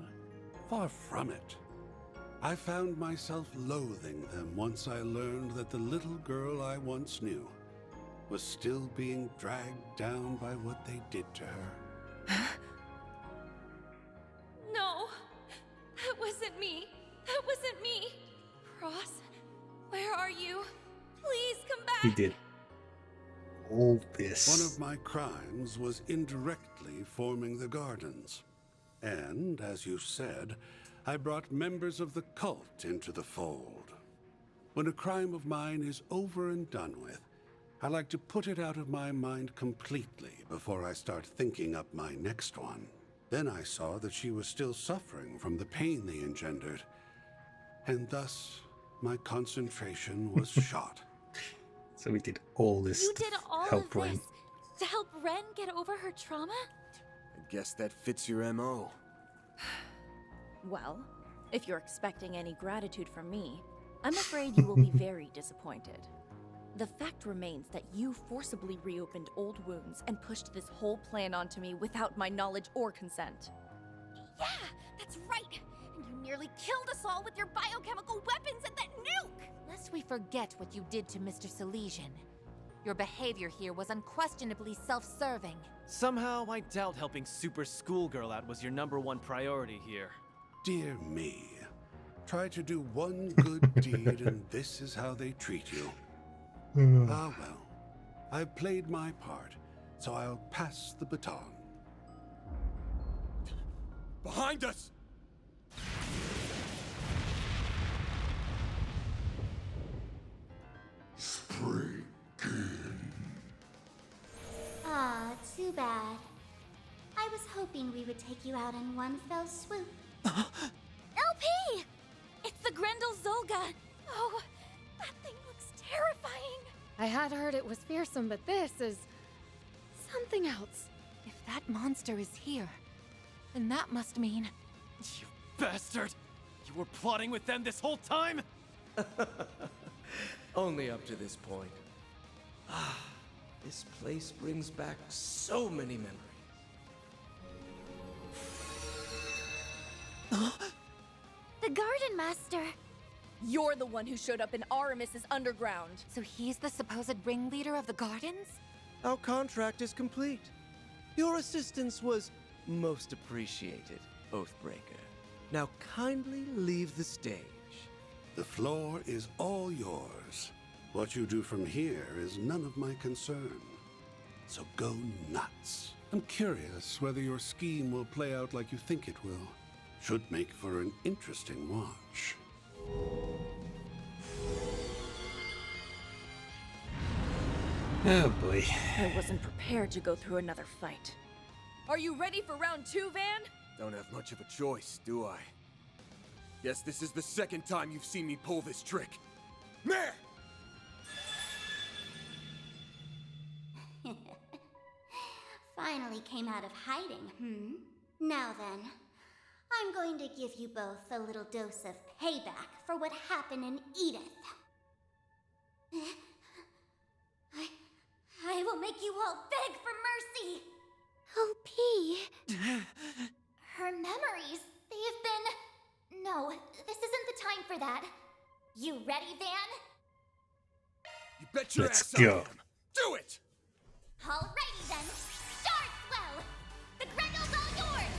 Far from it. I found myself loathing them once I learned that the little girl I once knew was still being dragged down by what they did to her.
No! That wasn't me! That wasn't me! Ross, where are you? Please come back!
He did all this.
One of my crimes was indirectly forming the gardens. And, as you said, I brought members of the cult into the fold. When a crime of mine is over and done with, I like to put it out of my mind completely before I start thinking up my next one. Then I saw that she was still suffering from the pain they engendered, and thus my concentration was shot.
So we did all this
You
to
did all
help
of
Ren.
this to help Ren get over her trauma?
I guess that fits your MO.
Well, if you're expecting any gratitude from me, I'm afraid you will be very disappointed. The fact remains that you forcibly reopened old wounds and pushed this whole plan onto me without my knowledge or consent.
Yeah, that's right! And you nearly killed us all with your biochemical weapons and that nuke!
Lest we forget what you did to Mr. Silesian. Your behavior here was unquestionably self-serving.
Somehow, I doubt helping Super Schoolgirl out was your #1 priority here.
Dear me. Try to do one good deed and this is how they treat you. Ah well, I've played my part, so I'll pass the baton.
Behind us!
Ah, too bad. I was hoping we would take you out in one fell swoop.
LP! It's the Grendel Zolga! Oh, that thing looks terrifying!
I had heard it was fearsome, but this is something else.
If that monster is here, then that must mean...
You bastard! You were plotting with them this whole time?
Only up to this point. Ah, this place brings back so many memories.
The Garden Master!
You're the one who showed up in Aramis's underground.
So he's the supposed ringleader of the gardens?
Our contract is complete. Your assistance was most appreciated, Oathbreaker. Now kindly leave the stage.
The floor is all yours. What you do from here is none of my concern. So go nuts. I'm curious whether your scheme will play out like you think it will. Should make for an interesting watch.
Oh boy.
I wasn't prepared to go through another fight. Are you ready for round 2, Van?
Don't have much of a choice, do I? Guess this is the second time you've seen me pull this trick. Mare!
Finally came out of hiding, Now then, I'm going to give you both a little dose of payback for what happened in Edith. I will make you all beg for mercy! OP! Her memories, they have been... No, this isn't the time for that. You ready, Van?
You bet your
Let's
ass
go.
I am. Do it!
Alrighty then, start well! The Grendel's all yours!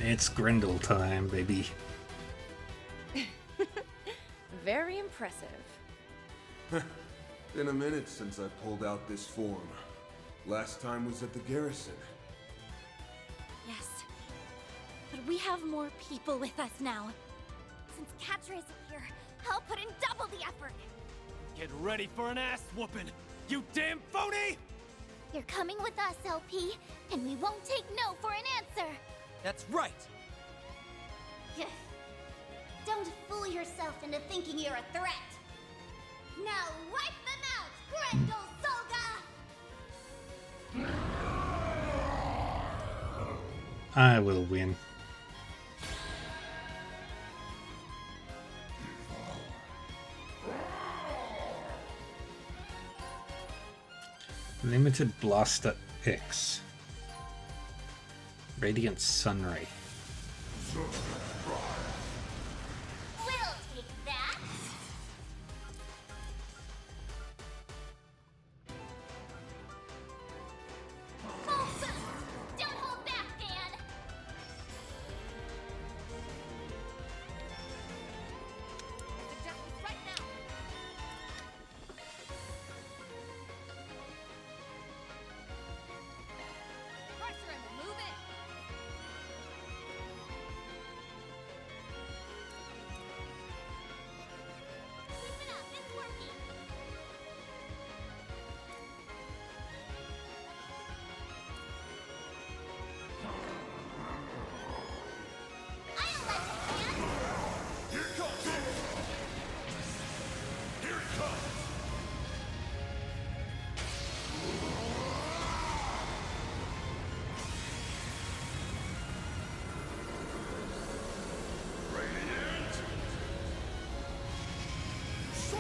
It's Grendel time, baby.
Very impressive.
Been a minute since I pulled out this form. Last time was at the garrison.
Yes. But we have more people with us now. Since Catra isn't here, I'll put in double the effort.
Get ready for an ass whooping, you damn phony!
You're coming with us, LP, and we won't take no for an answer.
That's right!
Don't fool yourself into thinking you're a threat. Now wipe them out, Grendel Solga!
I will win. Limited Blaster X. Radiant Sunray.
We'll take that! Full boost! Don't hold back, Van!
Right now. Pressure him, move it.
Keep it up, it's working! I'll let you, Van!
Here it comes! Here it comes! Radiant!
Boost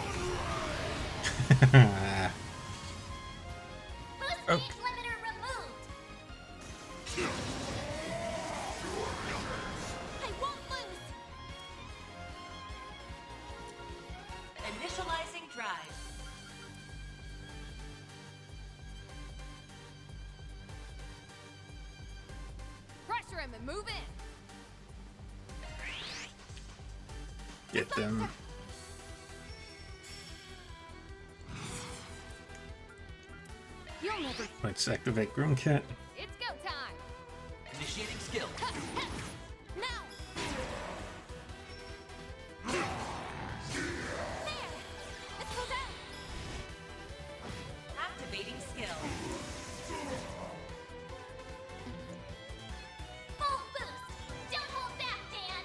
Oh.
range limiter removed! I won't lose!
Initializing drive.
Pressure him and move in.
Get them.
You'll never.
Let's activate Gruncat.
It's go time.
Initiating skill.
Now! There! Let's go down!
Activating skill.
Full boost! Don't hold back, Dan!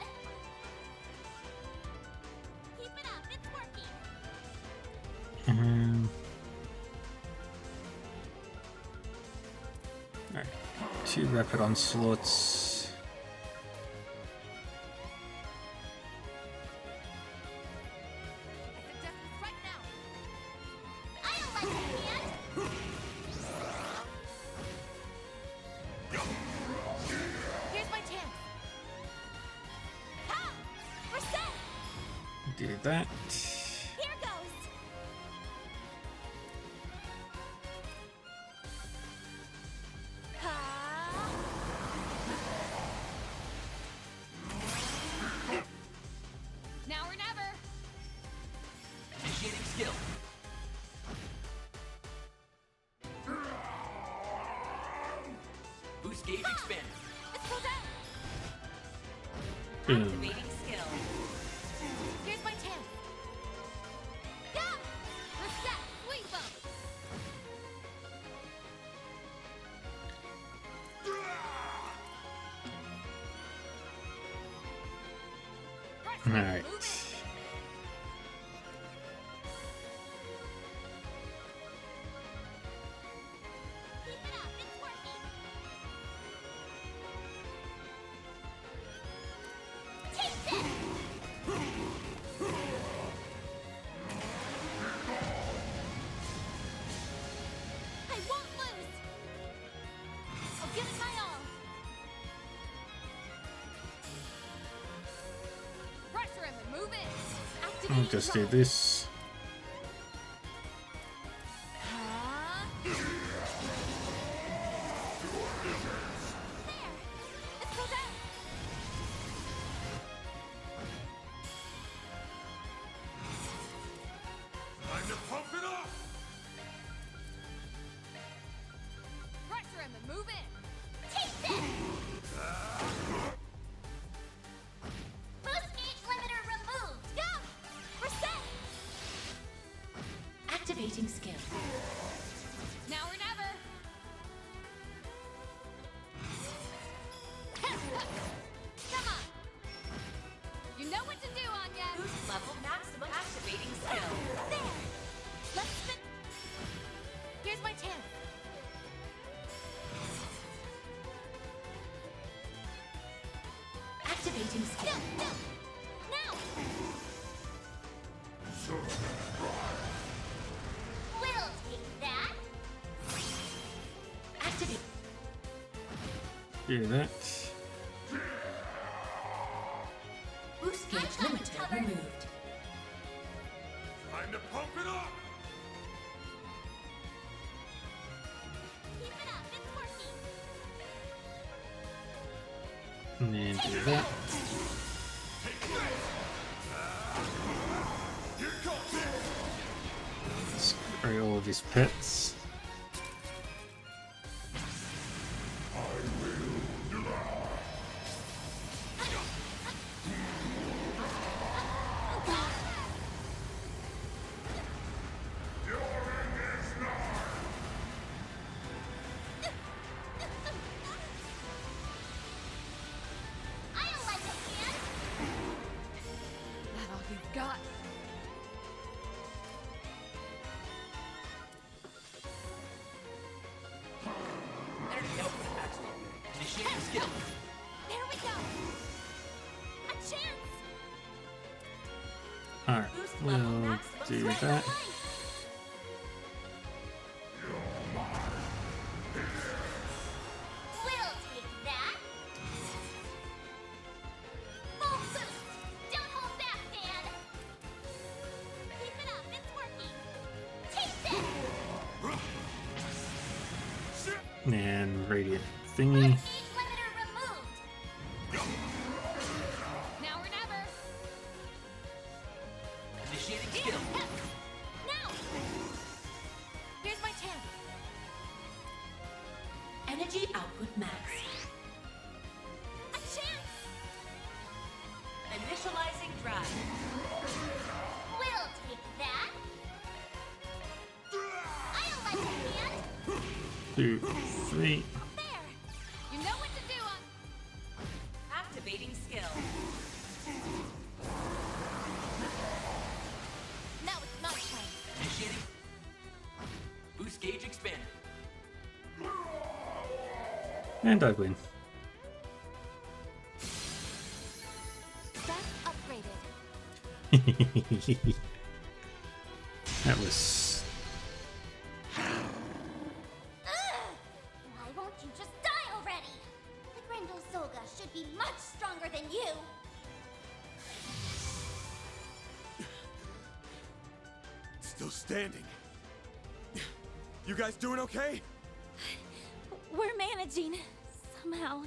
Keep it up, it's working!
Alright. 2 rapid onslaughts.
Right now.
I'll let you, Dan!
Here's my chance.
Ha! We're set!
Do that.
Here goes!
Ha!
Boost gauge expanded.
Let's go down.
Boom.
Activating skill.
Here's my chance. Go! Reset. Sweep 'em.
Alright.
I won't lose. I'll give it my all. Pressure him and move in.
I'll just do this.
Let's go down.
Time to pump it up!
Pressure him and move in. Take this. Boost gauge limiter removed. Go. Reset.
Activating skill.
Now or never. Come on. You know what to do, Anya.
Boost level maximum. Activating skill.
There. Let's spin. Here's my chance.
Activating skill.
No. Now. We'll take that.
Activate.
Do that.
Boost gauge limiter removed.
Time to pump it up!
Keep it up. It's working.
And then do that. Spray all of his pets.
I'll lend a hand.
That all you've got?
Energy output maximum. Initiating skill.
There we go. A chance.
Alright, we'll do that.
We'll take that. Full boost. Don't hold back, Dan. Keep it up. It's working. Take this.
And radiant thingy.
Gauge limiter removed. Now or never.
Initiating skill.
Now. Here's my chance.
Energy output max.
A chance.
Initializing drive.
We'll take that. I'll lend a hand.
2, 3.
There. You know what to do on.
Activating skill.
Now it's my turn.
Initiating. Boost gauge expanded.
And I win.
Stats upgraded.
That was...
Why won't you just die already? The Grendel Zolga should be much stronger than you.
Still standing. You guys doing okay?
We're managing. Somehow.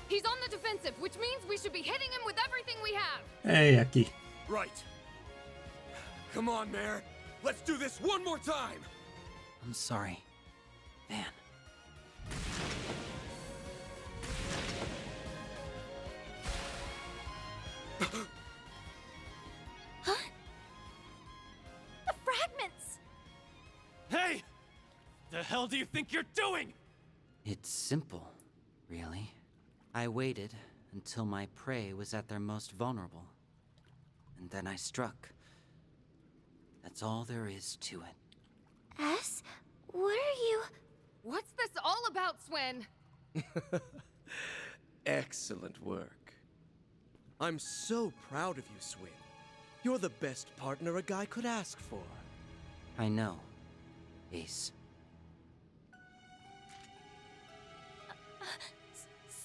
He's on the defensive, which means we should be hitting him with everything we have.
Hey, Aki.
Right. Come on, Mare. Let's do this one more time.
I'm sorry. Man.
The hell do you think you're doing?
It's simple, really. I waited until my prey was at their most vulnerable. And then I struck. That's all there is to it.
S? What are you...
What's this all about, Swin?
Excellent work. I'm so proud of you, Swin. You're the best partner a guy could ask for.
I know, Ace.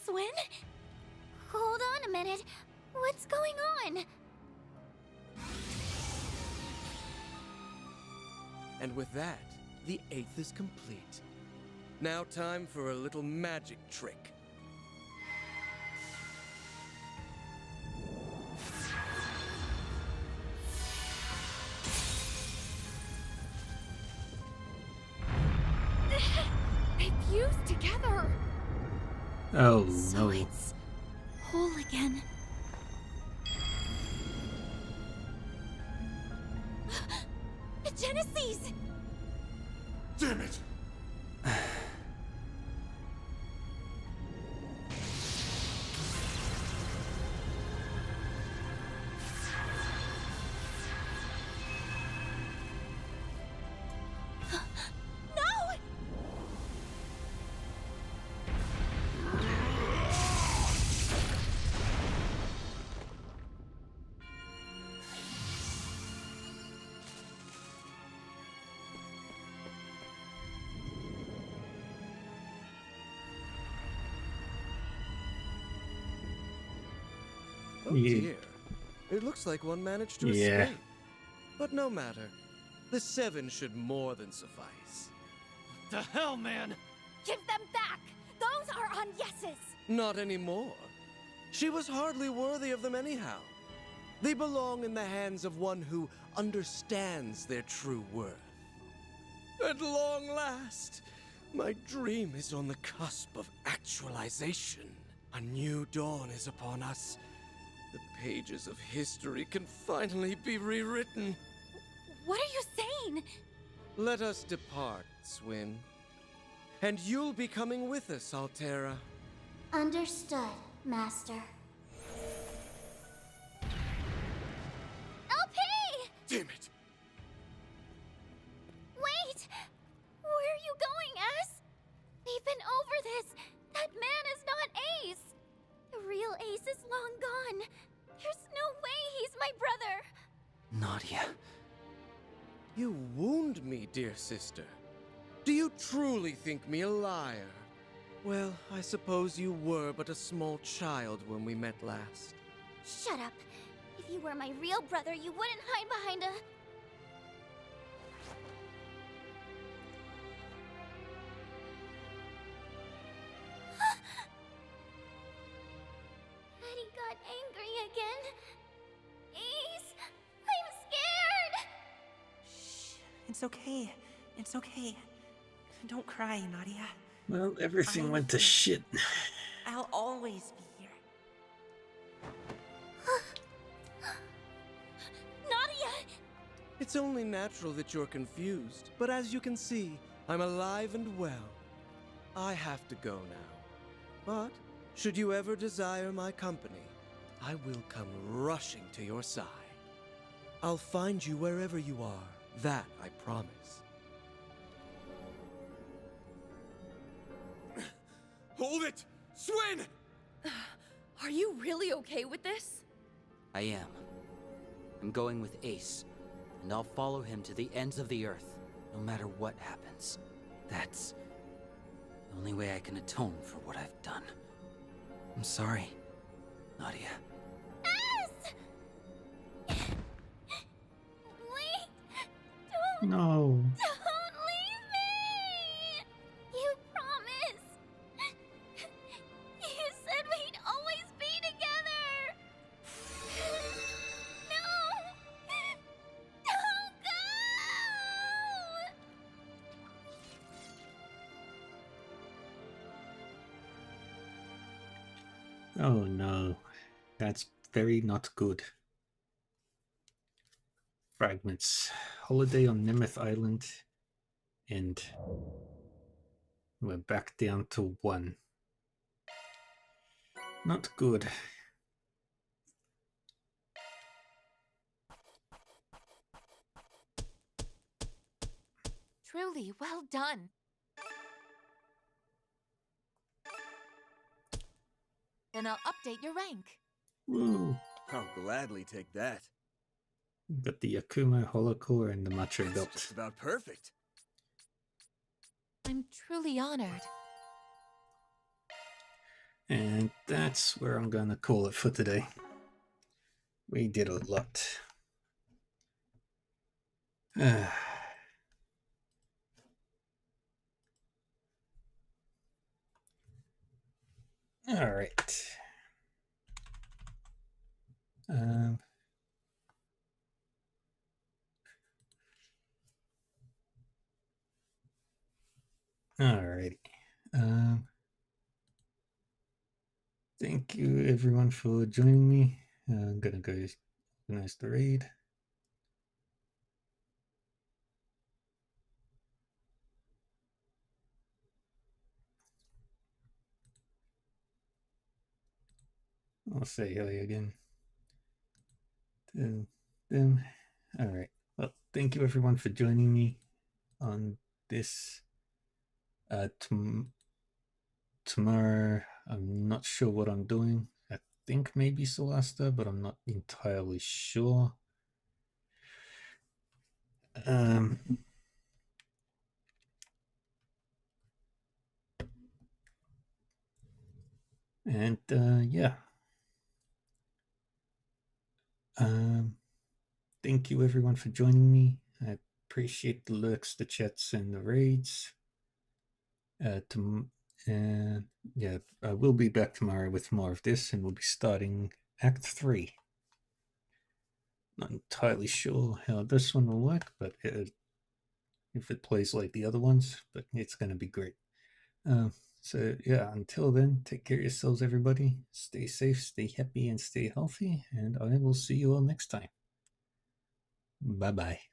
Swin? Hold on a minute. What's going on?
And with that, the 8th is complete. Now time for a little magic trick.
They fused together.
Oh,
So
no.
it's whole again. The Genesis!
Damn it!
No!
Oh dear. It looks like one managed to
Yeah.
escape. But no matter. The 7 should more than suffice.
The hell, man?
Give them back! Those are on yeses!
Not anymore. She was hardly worthy of them anyhow. They belong in the hands of one who understands their true worth. At long last, my dream is on the cusp of actualization. A new dawn is upon us. The pages of history can finally be rewritten.
What are you saying?
Let us depart, Swin. And you'll be coming with us, Altera.
Understood, Master.
LP!
Damn it!
Wait! Where are you going, S? They've been over this. That man is not Ace. The real Ace is long gone. There's no way he's my brother.
Nadia.
You wound me, dear sister. Do you truly think me a liar? Well, I suppose you were but a small child when we met last.
Shut up. If you were my real brother, you wouldn't hide behind a... Eddie got angry again. Ace, I'm scared!
It's okay. It's okay. Don't cry, Nadia.
Well, everything went to shit.
I'll always be here.
Nadia!
It's only natural that you're confused, but as you can see, I'm alive and well. I have to go now. But, should you ever desire my company, I will come rushing to your side. I'll find you wherever you are, that I promise.
Hold it! Swin!
Are you really okay with this?
I am. I'm going with Ace, and I'll follow him to the ends of the earth, no matter what happens. That's the only way I can atone for what I've done. I'm sorry, Nadia.
S! Wait! Don't...
No.
Don't leave me! You promised! You said we'd always be together! No! Don't go!
Oh no. That's very not good. Fragments. Holiday on Nemeth Island. End. We're back down to 1. Not good.
Truly, well done. Then I'll update your rank.
Woo!
I'll gladly take that.
Got the Yakumo Holocore and the Macho
That's
Belt.
just about perfect.
I'm truly honored.
And that's where I'm gonna call it for today. We did a lot. All right. Alrighty. Thank you everyone for joining me. I'm gonna go organize the raid. I'll say hello again to them. Alright. Well, thank you everyone for joining me on this. Tomorrow, I'm not sure what I'm doing. I think maybe Solasta, but I'm not entirely sure. And yeah. Thank you everyone for joining me. I appreciate the lurks, the chats, and the raids. And yeah, I will be back tomorrow with more of this, and we'll be starting Act 3. Not entirely sure how this one will work, but if it plays like the other ones, but it's going to be great. So yeah, until then, take care of yourselves, everybody. Stay safe, stay happy, and stay healthy, and I will see you all next time. Bye-bye.